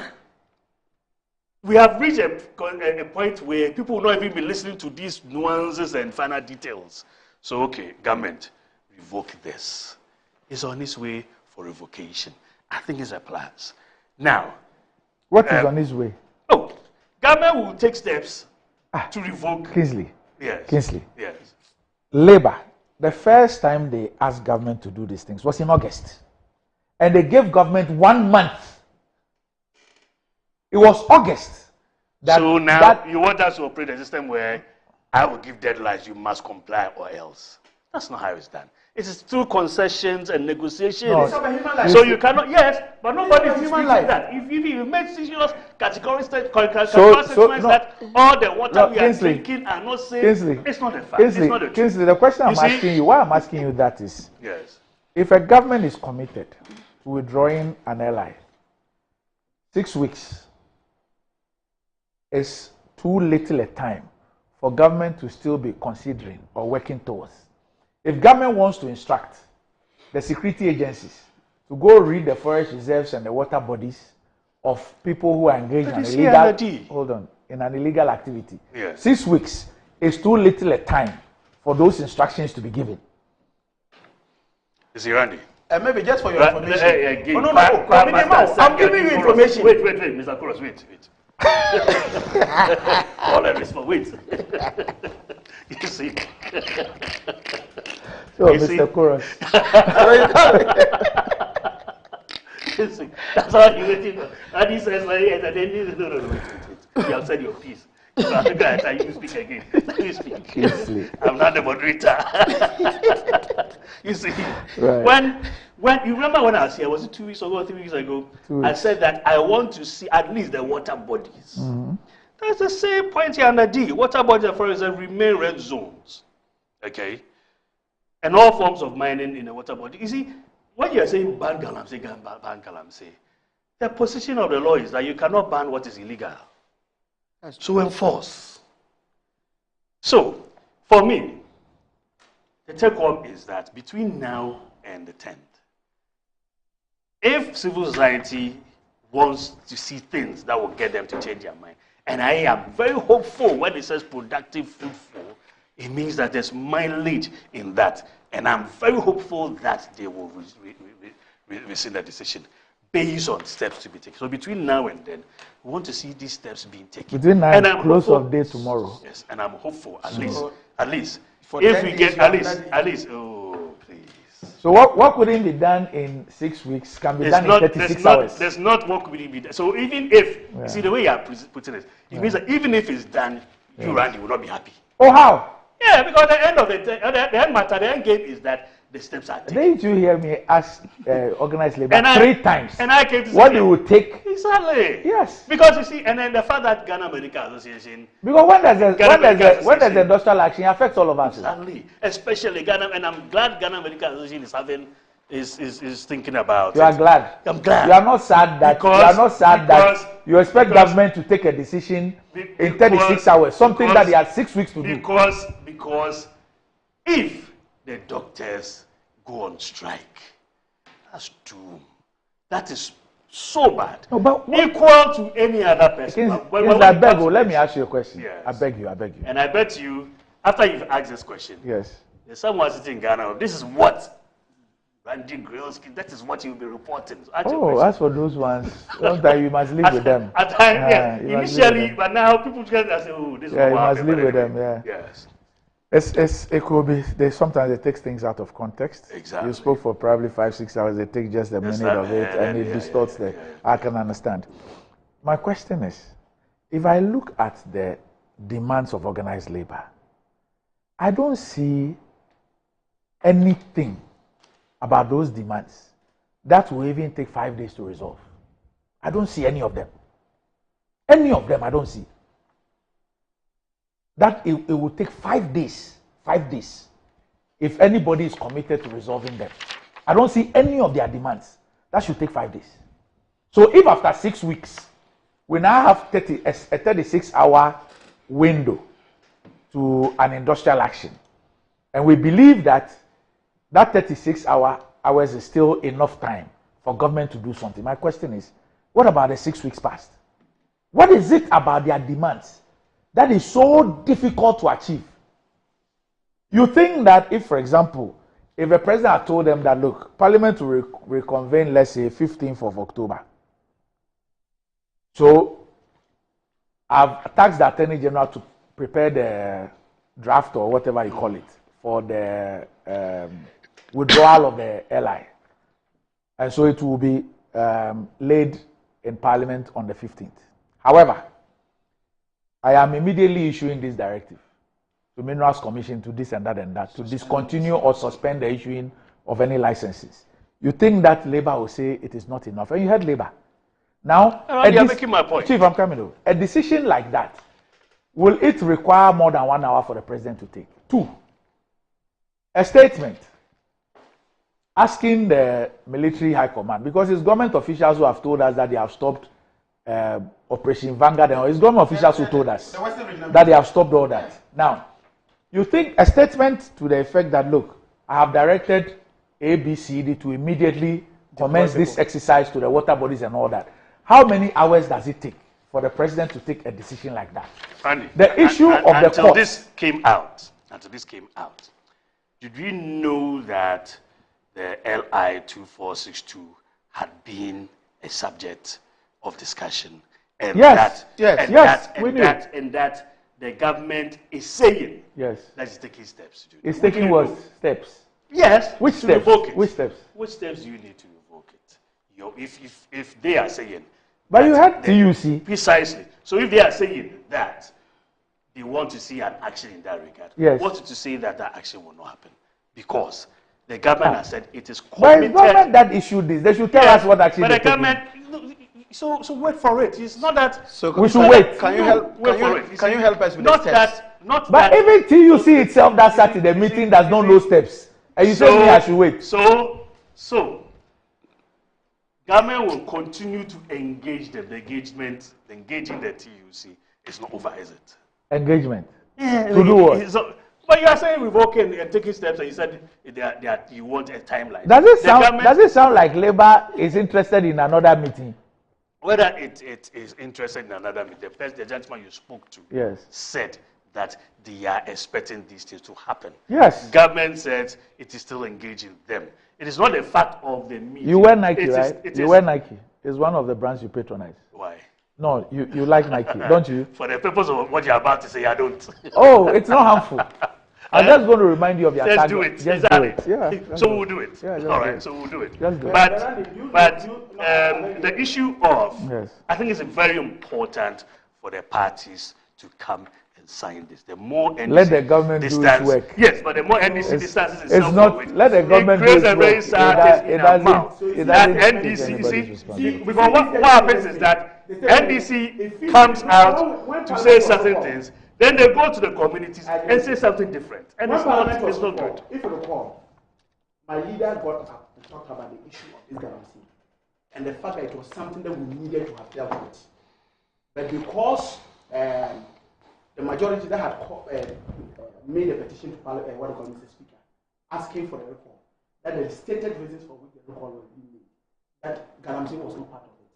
we have reached a point where people will not even be listening to these nuances and final details. So, okay, government, revoke this. It's on its way for revocation. I think it's a plus. Now, what is on its way? Oh, government will take steps to revoke. Kingsley. Yes. Kingsley. Yes. Labour, the first time they asked government to do these things was in August. And they gave government 1 month. It was August. So now you want us to operate a system where I will give deadlines, you must comply or else. That's not how it's done. It is through concessions and negotiations. No. So you cannot, yes, but nobody is disputing that. If you make serious categorical statements that all the water we are drinking are not safe, it's not a fact. It's not a truth. Kingsley, the question I'm asking you, why I'm asking you that is, yes, if a government is committed to withdrawing an ally, 6 weeks is too little a time for government to still be considering or working towards. If government wants to instruct the security agencies to go read the forest reserves and the water bodies of people who are engaged in an illegal activity, yes, 6 weeks is too little a time for those instructions to be given. Is he Randy? Maybe just for your information. No, I'm giving you information. Wait, Mr. Koros, wait. All I respond, wait. You see. So, Mr. Koros. You see, that's how you waiting for. And he says, no, you have said your piece. So I'm going you speak again. You speak. I'm not the moderator. You see, right. When you remember when I was here, was it 2 weeks ago or 3 weeks ago? I said that I want to see at least the water bodies. That's the same point here under D. Water bodies, for example, remain red zones. Okay? And all forms of mining in the water body. You see, when you are saying ban galamsey, the position of the law is that you cannot ban what is illegal. So enforce. So, for me, the take-home is that between now and the 10th, if civil society wants to see things that will get them to change their mind, and I am very hopeful when it says productive, fruitful, it means that there's mileage in that. And I'm very hopeful that they will rescind that decision based on steps to be taken. So between now and then, we want to see these steps being taken. Between now and close of day tomorrow. Yes, and I'm hopeful at least. If we get at least, oh, please. So what couldn't be done in 6 weeks can be done in 36 hours? There's not what could be done. So even if, you see the way you are putting it, it means that even if it's done, you, Randy, will not be happy. Oh, how? Yeah, because the end of the end game is that the steps are taken. Didn't you hear me ask organized labor 3 times? And I came to what they would take? Exactly. Yes. Because you see, and then the fact that Ghana Medical Association. Because when does the industrial action affect all of us? Exactly. Especially Ghana, and I'm glad Ghana Medical Association is thinking about. You are glad. I'm glad. You are not sad that you expect government to take a decision in 36 hours, something that they had 6 weeks to do. Because if the doctors go on strike, that's doom. That is so bad. No, but equal to any other person. Let me ask you a question. Yes. I beg you. And I bet you, after you've asked this question, yes, there's someone sitting in Ghana. This is what Randy Grillski, that is what you'll be reporting. As for those ones, sometimes you must live with them. At times, initially, but now people together say, oh, this is what you must live with them, Yes. It could be, sometimes it takes things out of context. Exactly. You spoke for probably 5-6 hours, they take just a minute of it and it distorts I can understand. My question is, if I look at the demands of organized labor, I don't see anything about those demands that will even take 5 days to resolve. I don't see any of them. Any of them, I don't see. That it will take 5 days. 5 days. If anybody is committed to resolving them. I don't see any of their demands. That should take 5 days. So if after 6 weeks, we now have a 36-hour window to an industrial action, and we believe that that 36 hours is still enough time for government to do something. My question is, what about the 6 weeks past? What is it about their demands that is so difficult to achieve? You think that if, for example, if the president had told them that, look, Parliament will reconvene, let's say, 15th of October. So, I've tasked the Attorney General to prepare the draft or whatever you call it for the withdrawal of the LI. And so it will be laid in Parliament on the 15th. However, I am immediately issuing this directive to Minerals Commission to this and that to discontinue or suspend the issuing of any licenses. You think that Labour will say it is not enough? And you heard Labour. Now, you're making my point. Chief, I'm coming over. A decision like that, will it require more than 1 hour for the president to take? 2, a statement asking the military high command, because it's government officials who have told us that they have stopped Operation Vanguard, and it's government officials who told us that they have stopped all that. Now, you think a statement to the effect that, look, I have directed ABCD to immediately commence this exercise to the water bodies and all that. How many hours does it take for the president to take a decision like that? Andy, the issue of the court. Until this came out, did we know that the LI 2462 had been a subject of discussion? And Yes, we knew. And that the government is saying that it's taking steps. It's taking what steps? Yes. Which to steps? revoke it. Which steps? Which steps do you need to revoke it? If they are saying. But you had TUC. Precisely. So if they are saying that they want to see an action in that regard, what's to say that that action will not happen? Because the government has said it is committed. But it's government that issued this. They should tell us what action. But the government. So wait for it. It's not that. So we should wait. Can you help? Can you help us with not the steps? But even TUC itself that sat in the meeting does not know steps. And you say me I should wait. So government will continue to engage the engagement. Engaging the TUC is not over, is it? Engagement. To do what? But you are saying revoking and taking steps, and you said that you want a timeline. Does it sound like Labour is interested in another meeting? Whether it is interested in another meeting, the gentleman you spoke to said that they are expecting these things to happen. Yes. Government said it is still engaging them. It is not the fact of the meeting. You wear Nike, right? You wear Nike. It's one of the brands you patronize. Why? No, you like Nike, don't you? For the purpose of what you're about to say, I don't. Oh, it's not harmful. I'm just going to remind you of your Let's target. do it. Just exactly. do it. Yeah. So we'll do it. Yeah, all right. So we'll do it. Just do it. But the issue of, I think it's very important for the parties to come and sign this. The more NDC let the government do its work. Yes, but the more NDC distances itself. It's not. Let the government do its work. It doesn't. That NDC. See, because what happens is that NDC comes out to say certain things. Then they go to the communities and say something different. And it's not good. If you recall, my leader got up and talked about the issue of this guarantee and the fact that it was something that we needed to have dealt with. But because the majority that had made a petition to what they call Mr. Speaker, asking for the recall, that the stated reasons for which the recall was being made, that guarantee was not part of it.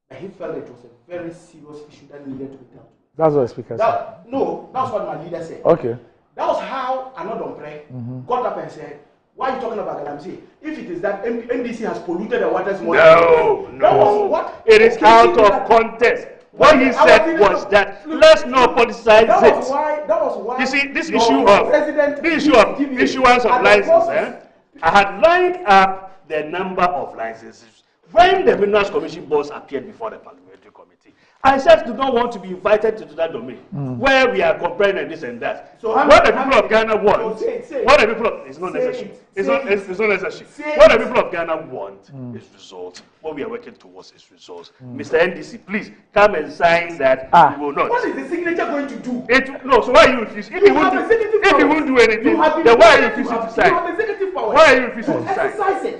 But he felt it was a very serious issue that needed to be dealt with. That's what the speaker said. No, that's what my leader said. Okay. That was how Anodombre got up and said, why are you talking about Galamsey? If it is that NDC has polluted the waters more. No. That was what? It is out of context. What he said was that let's not politicize it. That was why. You see, this issue of issuance of licenses, I had lined up the number of licenses when the Minerals Commission boss appeared before the Parliamentary Committee. Myself do not want to be invited to that domain where we are comparing this and that. So what the people of Ghana want, what the people of, it's not necessary. It's not necessary. What the people of Ghana want is results. What we are working towards is results. Mr. NDC, please come and sign that we will not. What is the signature going to do? No, so why are you refusing? If you won't do anything, then why are you refusing to sign? Why are you refusing to sign?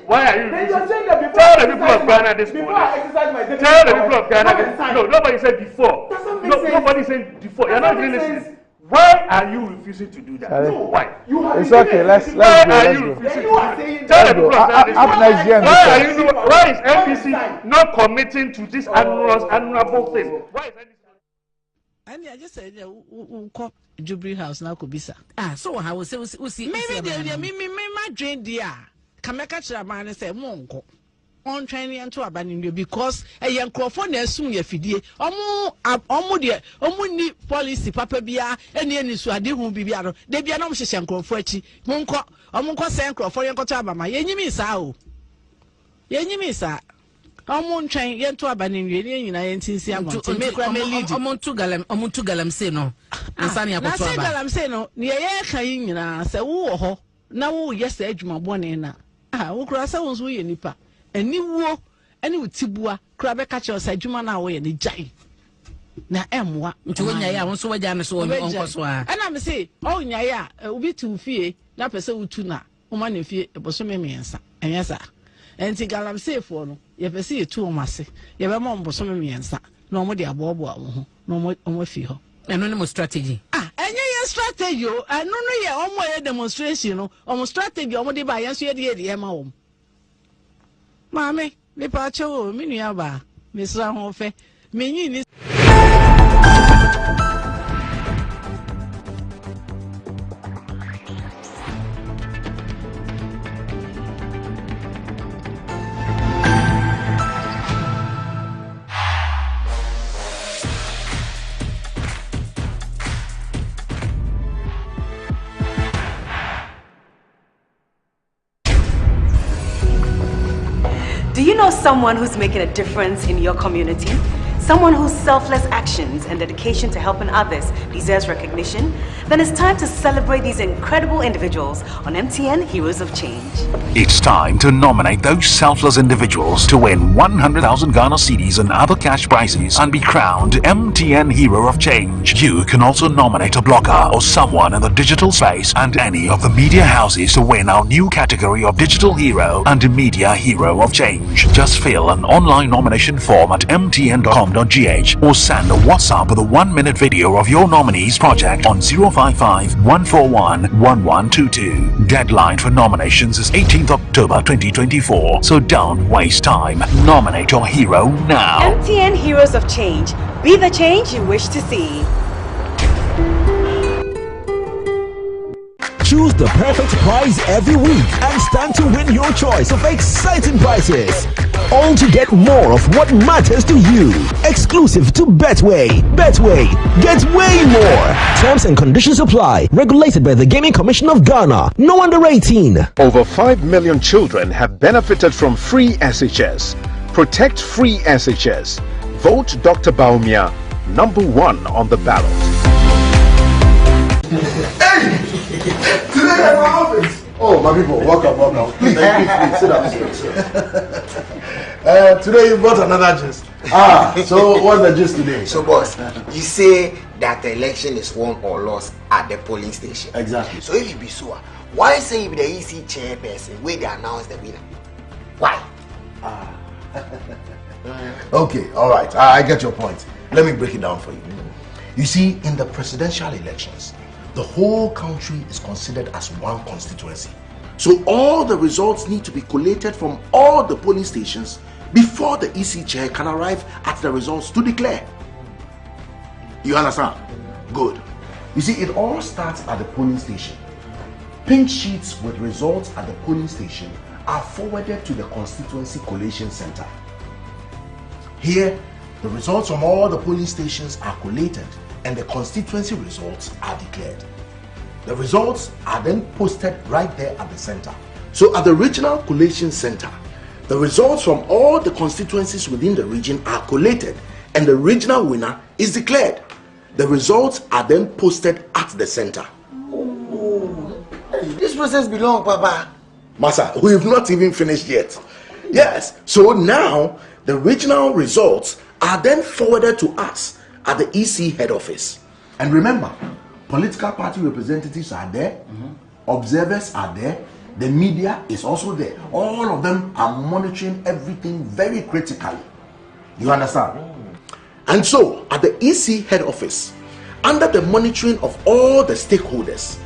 Why are you refusing? Tell the people of Ghana this morning. Tell the people of Ghana this. No, nobody said before. Nobody said before. You're not even listening. Why are you refusing to do that? No, why? It's okay. Let's go. Tell the people of Ghana this. Why is NPC not committing to this admirable thing? Why is NPC? And I just said, Jubilee House now could be sir. So I will say, maybe my dream dear. Kameka Chairman say, Monko. On training and to abandon you because a young Crawford soon ye fidie. Omu policy papa bia any swadi who be biaro. They be no Shan Crawford. Monko, Omunko San Crawford and Cotaba. Yenimi sao. Yenimi sa. Omun train yen to abandon you in Ayentin to make Omuntu Galam say no. And Sanya Galam say no. Near Kayina say, oh, now yes, edge my bonena. Ukrasa was we nipa. Any wo, any with Tibua, Crabbe catcher, say Jumana away and the jay. Na emwa, to when ya was so down so on. And I'm say, oh, ya, be too fear, that person to na, woman if you was so many answer. And yes, sir. And think I'll say for no, you ever see 2 massy, you have a mom was so many answer. No more dear Bobo, no more fear. And no more strategy. And yeah, strategy, and no, yeah, almost demonstration, almost strategy, almost by answer the home. Mammy, the pacho, Miniaba, Miss Rahofe, Mini. Do you know someone who's making a difference in your community? Someone whose selfless actions and dedication to helping others deserves recognition? Then it's time to celebrate these incredible individuals on MTN Heroes of Change. It's time to nominate those selfless individuals to win 100,000 Ghana cedis and other cash prizes and be crowned MTN Hero of Change. You can also nominate a blogger or someone in the digital space and any of the media houses to win our new category of Digital Hero and Media Hero of Change. Just fill an online nomination form at mtn.com.gh or send a WhatsApp with a 1-minute video of your nominee's project on 055-141-1122. Deadline for nominations is 18th October 2024, so don't waste time. Nominate your hero now. MTN Heroes of Change. Be the change you wish to see. Choose the perfect prize every week and stand to win your choice of exciting prizes. All to get more of what matters to you. Exclusive to Betway. Betway, get way more. Terms and conditions apply. Regulated by the Gaming Commission of Ghana. No under 18. Over 5 million children have benefited from free SHS. Protect free SHS. Vote Dr. Baumia #1 on the ballot. Hey! Today at my office. Oh, my people, welcome. Please, sit down. Today you brought another gist. So what's the gist today? So, boss, you say that the election is won or lost at the polling station. Exactly. So if you be so, why say you be the EC chairperson where they announce the winner? Why? Okay, all right. I get your point. Let me break it down for you. You see, in the presidential elections, the whole country is considered as one constituency. So all the results need to be collated from all the polling stations before the EC chair can arrive at the results to declare. You understand? Good. You see, it all starts at the polling station. Pink sheets with results at the polling station are forwarded to the constituency collation center. Here, the results from all the polling stations are collated and the constituency results are declared. The results are then posted right there at the center. So at the regional collation center, the results from all the constituencies within the region are collated and the regional winner is declared. The results are then posted at the center. This process belongs, Papa. Massa, we've not even finished yet. Yes, so now the regional results are then forwarded to us at the EC head office. And remember, political party representatives are there, observers are there, the media is also there. All of them are monitoring everything very critically. You understand? And so, at the EC head office, under the monitoring of all the stakeholders,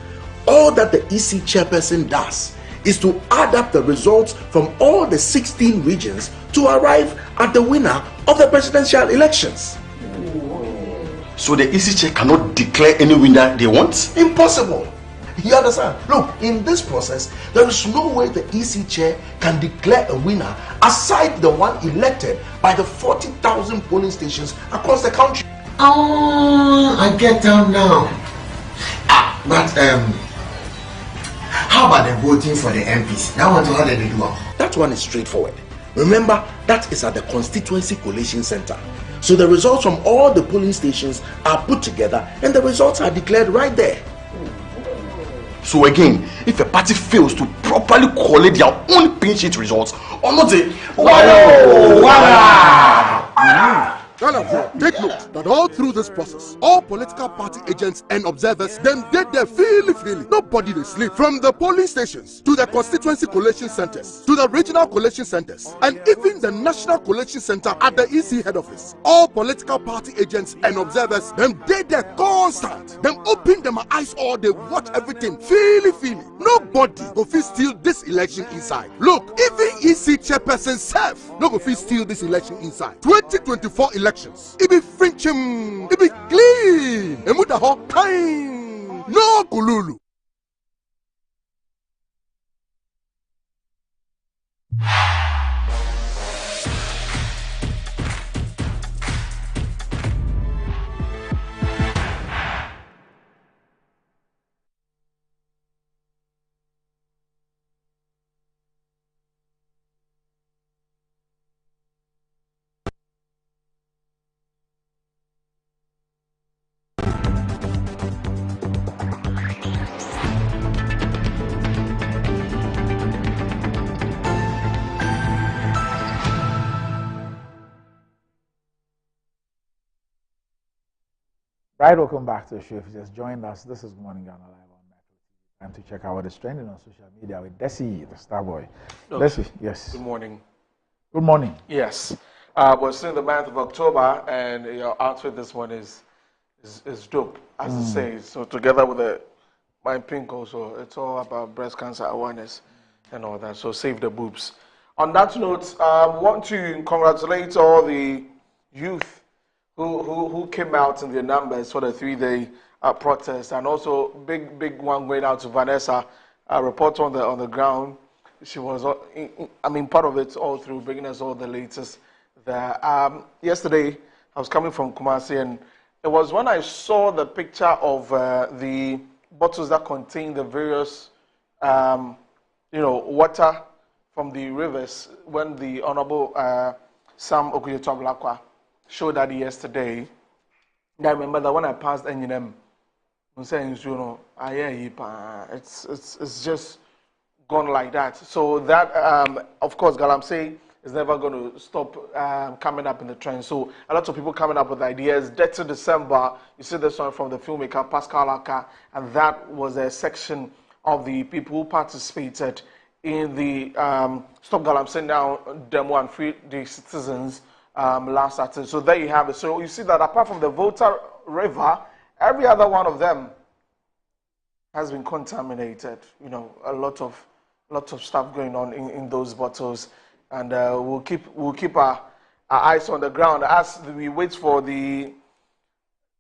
all that the EC chairperson does is to add up the results from all the 16 regions to arrive at the winner of the presidential elections. So the EC chair cannot declare any winner they want? Impossible. You understand? Look, in this process, there is no way the EC chair can declare a winner aside the one elected by the 40,000 polling stations across the country. Oh, I get down now. But how about the voting for the MPs? That one, how did they do? That one is straightforward. Remember, that is at the Constituency Collation Center. So the results from all the polling stations are put together and the results are declared right there. So again, if a party fails to properly collate their own pin sheet results, or not the Take note that all through this process, all political party agents and observers, them did their freely. Nobody they sleep. From the polling stations to the constituency collation centers, to the regional collation centers, and even the national collation center at the EC head office. All political party agents and observers, them did their constant. Them open them eyes all they watch everything freely. Nobody go fit steal this election inside. Look, even EC chairperson self no go fit steal this election inside. 2024 elections. It be Frenchim, it be clean, and with the whole kind. No kululu. Right, welcome back to the show. If you just joined us, this is Morning Ghana Live on Metro TV. Time to check out what is trending on social media with Desi, the star boy. Desi, yes. Good morning. Good morning. Yes. We're still in the month of October, and your outfit this one is dope, as I say. So together with my pink also, it's all about breast cancer awareness and all that. So save the boobs. On that note, I want to congratulate all the youth who came out in their numbers for the 3-day protest, and also big one going out to Vanessa, a reporter on the ground. She was, part of it all through, bringing us all the latest there. Yesterday, I was coming from Kumasi, and it was when I saw the picture of the bottles that contain the various, water from the rivers, when the Honorable Sam Okuyeto-Ablakwa showed that yesterday. I remember that when I passed N&M, I'm saying, it's just gone like that. So that, of course, Galamsey is never going to stop coming up in the trend. So a lot of people coming up with ideas. Death to December, you see this one from the filmmaker Pascal Aka, and that was a section of the people who participated in the Stop Galamsey Now demo and Free the Citizens last Saturday. So there you have it. So you see that apart from the Volta River, every other one of them has been contaminated. A lot of stuff going on in those bottles, and we'll keep our eyes on the ground as we wait for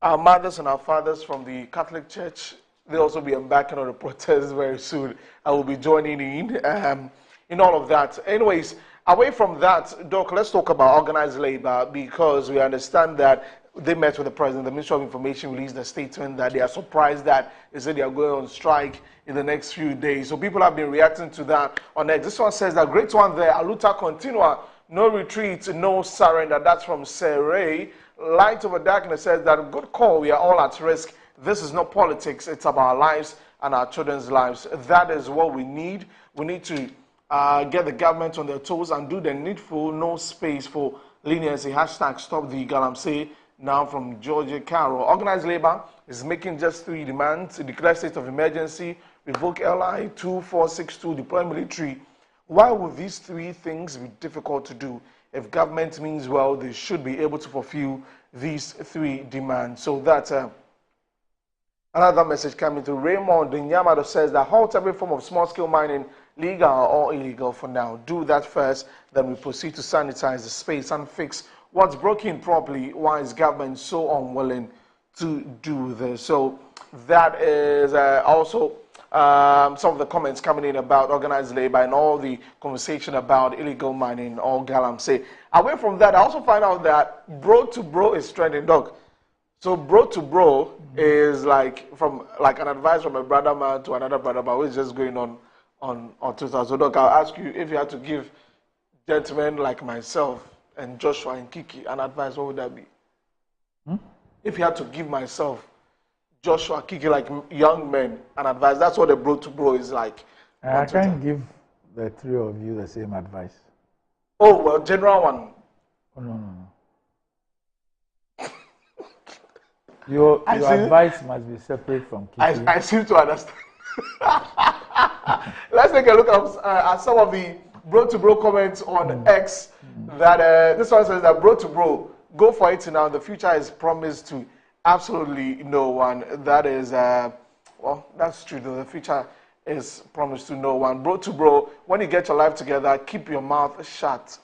our mothers and our fathers from the Catholic Church. They'll also be embarking on a protest very soon. I will be joining in all of that. Anyways, away from that, Doc, let's talk about organized labor, because we understand that they met with the president. The Ministry of Information released a statement that they are surprised that they said they are going on strike in the next few days. So people have been reacting to that on X. This one says that great one there, Aluta continua, no retreat, no surrender. That's from Seray. Light Over Darkness says that good call, we are all at risk. This is not politics, it's about our lives and our children's lives. That is what we need. We need to get the government on their toes and do the needful, no space for leniency. Hashtag stop the Galamsey. Now from Georgia Carroll. Organized labor is making just 3 demands: declare state of emergency, revoke LI 2462, deploy military. Why would these 3 things be difficult to do? If government means well, they should be able to fulfill these 3 demands. So that's another message coming to Raymond Nyamado says that halt every form of small-scale mining, legal or illegal for now. Do that first, then we proceed to sanitize the space and fix what's broken properly. Why is government so unwilling to do this? So that is also some of the comments coming in about organized labor and all the conversation about illegal mining or galamsey. Away from that, I also find out that bro to bro is trending, dog. So bro to bro is like from an advice from a brother man to another brother man, which is just going on Twitter. So dog, I'll ask you, if you had to give gentlemen like myself and Joshua and Kiki an advice, what would that be? If you had to give myself, Joshua, Kiki, like young men, an advice, that's what a bro to bro is like. I can't give the 3 of you the same advice. Oh, well, general one. Oh, no. Your advice must be separate from Kiki. I seem to understand. Let's take a look at some of the bro to bro comments on X. That this one says that bro to bro, go for it now. The future is promised to absolutely no one. That is well, that's true though. The future is promised to no one. Bro to bro, when you get your life together, keep your mouth shut.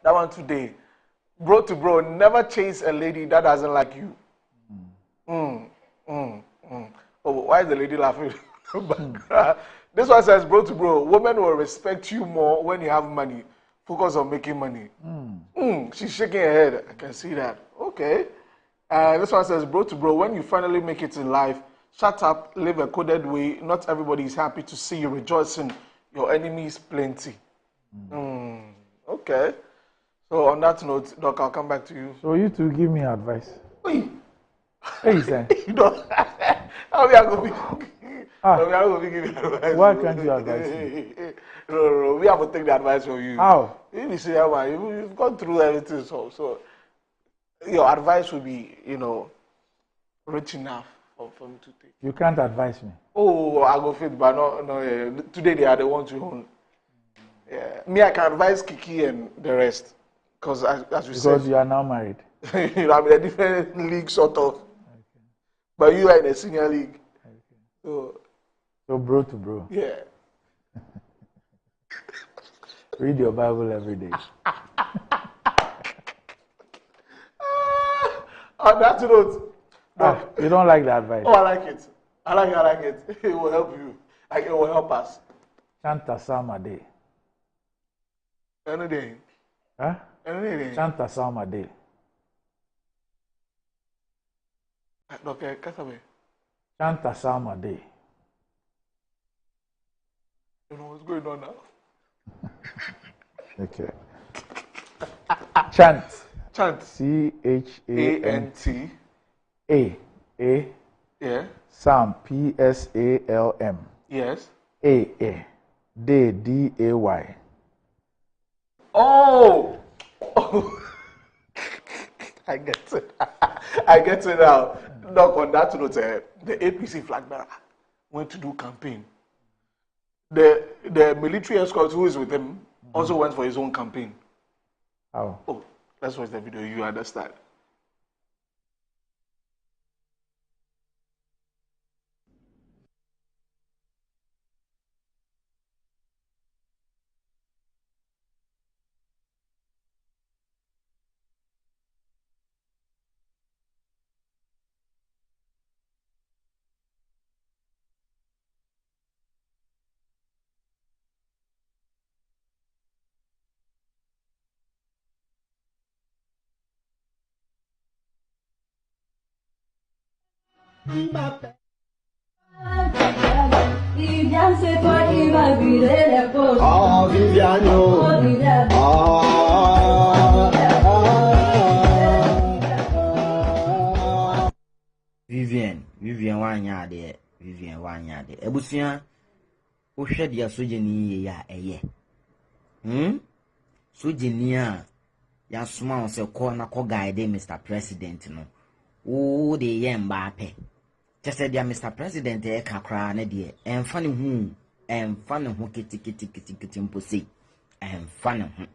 That one today. Bro to bro, never chase a lady that doesn't like you. Oh, why is the lady laughing? This one says, bro to bro, women will respect you more when you have money. Focus on making money. She's shaking her head. I can see that. Okay. This one says, bro to bro, when you finally make it in life, shut up, live a coded way. Not everybody is happy to see you rejoicing. Your enemies plenty. Okay. So on that note, Doc, I'll come back to you. So you two give me advice. Hey, sir. You know, how we are going to give you advice. Why can't you advise me? No, we have to take the advice from you. How? You see, you've gone through everything, so your advice will be, rich enough for me to take. You can't advise me. Oh, I go fit, but no. Today they are the ones you own. Yeah, me, I can advise Kiki and the rest, as you said. Because you are now married. I'm in a different league, sort of. Okay. But you are in a senior league. Okay. So bro to bro. Yeah. Read your Bible every day. On that note, you don't like the advice? Oh, I like it. I like it. It will help you. It will help us. Chanta Salma Day. Any day. Huh? Any day. Chanta Salma Day. Okay, Kasabe. Chanta Salma Day. You know what's going on now? Okay. Chant. Chant. CHANT. A. Yeah. Psalm. PSALM. Yes. A. Day. DAY. Oh! I get it. I get it now. Look, on that note, the APC flag bearer went to do campaign. The military escort who is with him also went for his own campaign. How? Oh, let's watch the video. You understand. Oh, Viviano. Vivian wanya de Vivian wanya de ebusia wo hwe de sojeni ya eye sojeni a ya soma on se ko na ko guide Mr. President no wo de ye Mbappe just dia Mr. President e kakra na de emfa ne hu kiti mposi emfa ne hu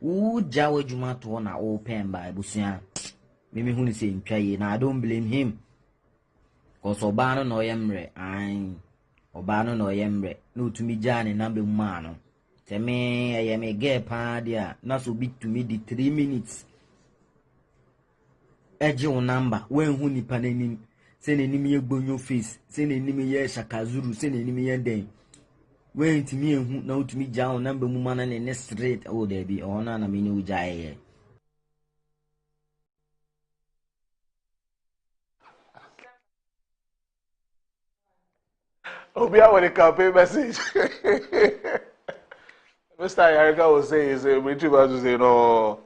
wo jawo juma to na o pemba ebusia mimi hu ni se ntwaye na I don't blame him. Cause Obano no yemre, Obano no yemre, no to me Johnny number man. Tell me I am a gay padia, not so big to me the 3 minutes. Edge on number, when huni panenim, send enemy bone your face, send enemy ye shakazuru, send enemy ye day. When to me who know to me John number woman and next straight, oh there be honor and I mean jay. Obia with the campaign message. Mr. Yarika will say, is a military man to say, no,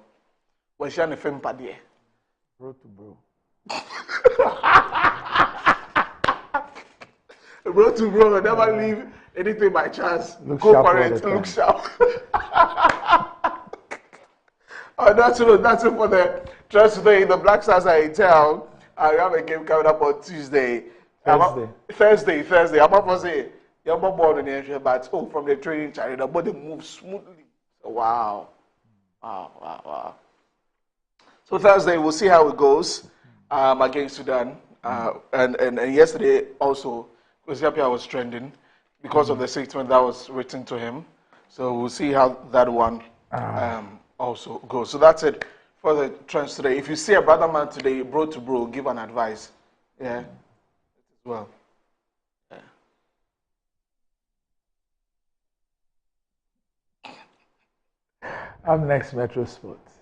we're sharing a film paddy. Bro to bro. Bro to bro, never leave anything by chance. Look go for it, look sharp. Oh, that's it for the trust today. The Black Stars are in town. We have a game coming up on Tuesday. Thursday. I'm about to say, you're not born in the entry, but from the training channel, the body moves smoothly. Wow. So Thursday, we'll see how it goes against Sudan. And yesterday also, Osiapia was trending because of the statement that was written to him. So we'll see how that one also goes. So that's it for the trends today. If you see a brother man today, bro to bro, give an advice. Yeah. Well, yeah. Up next, Metro Sports.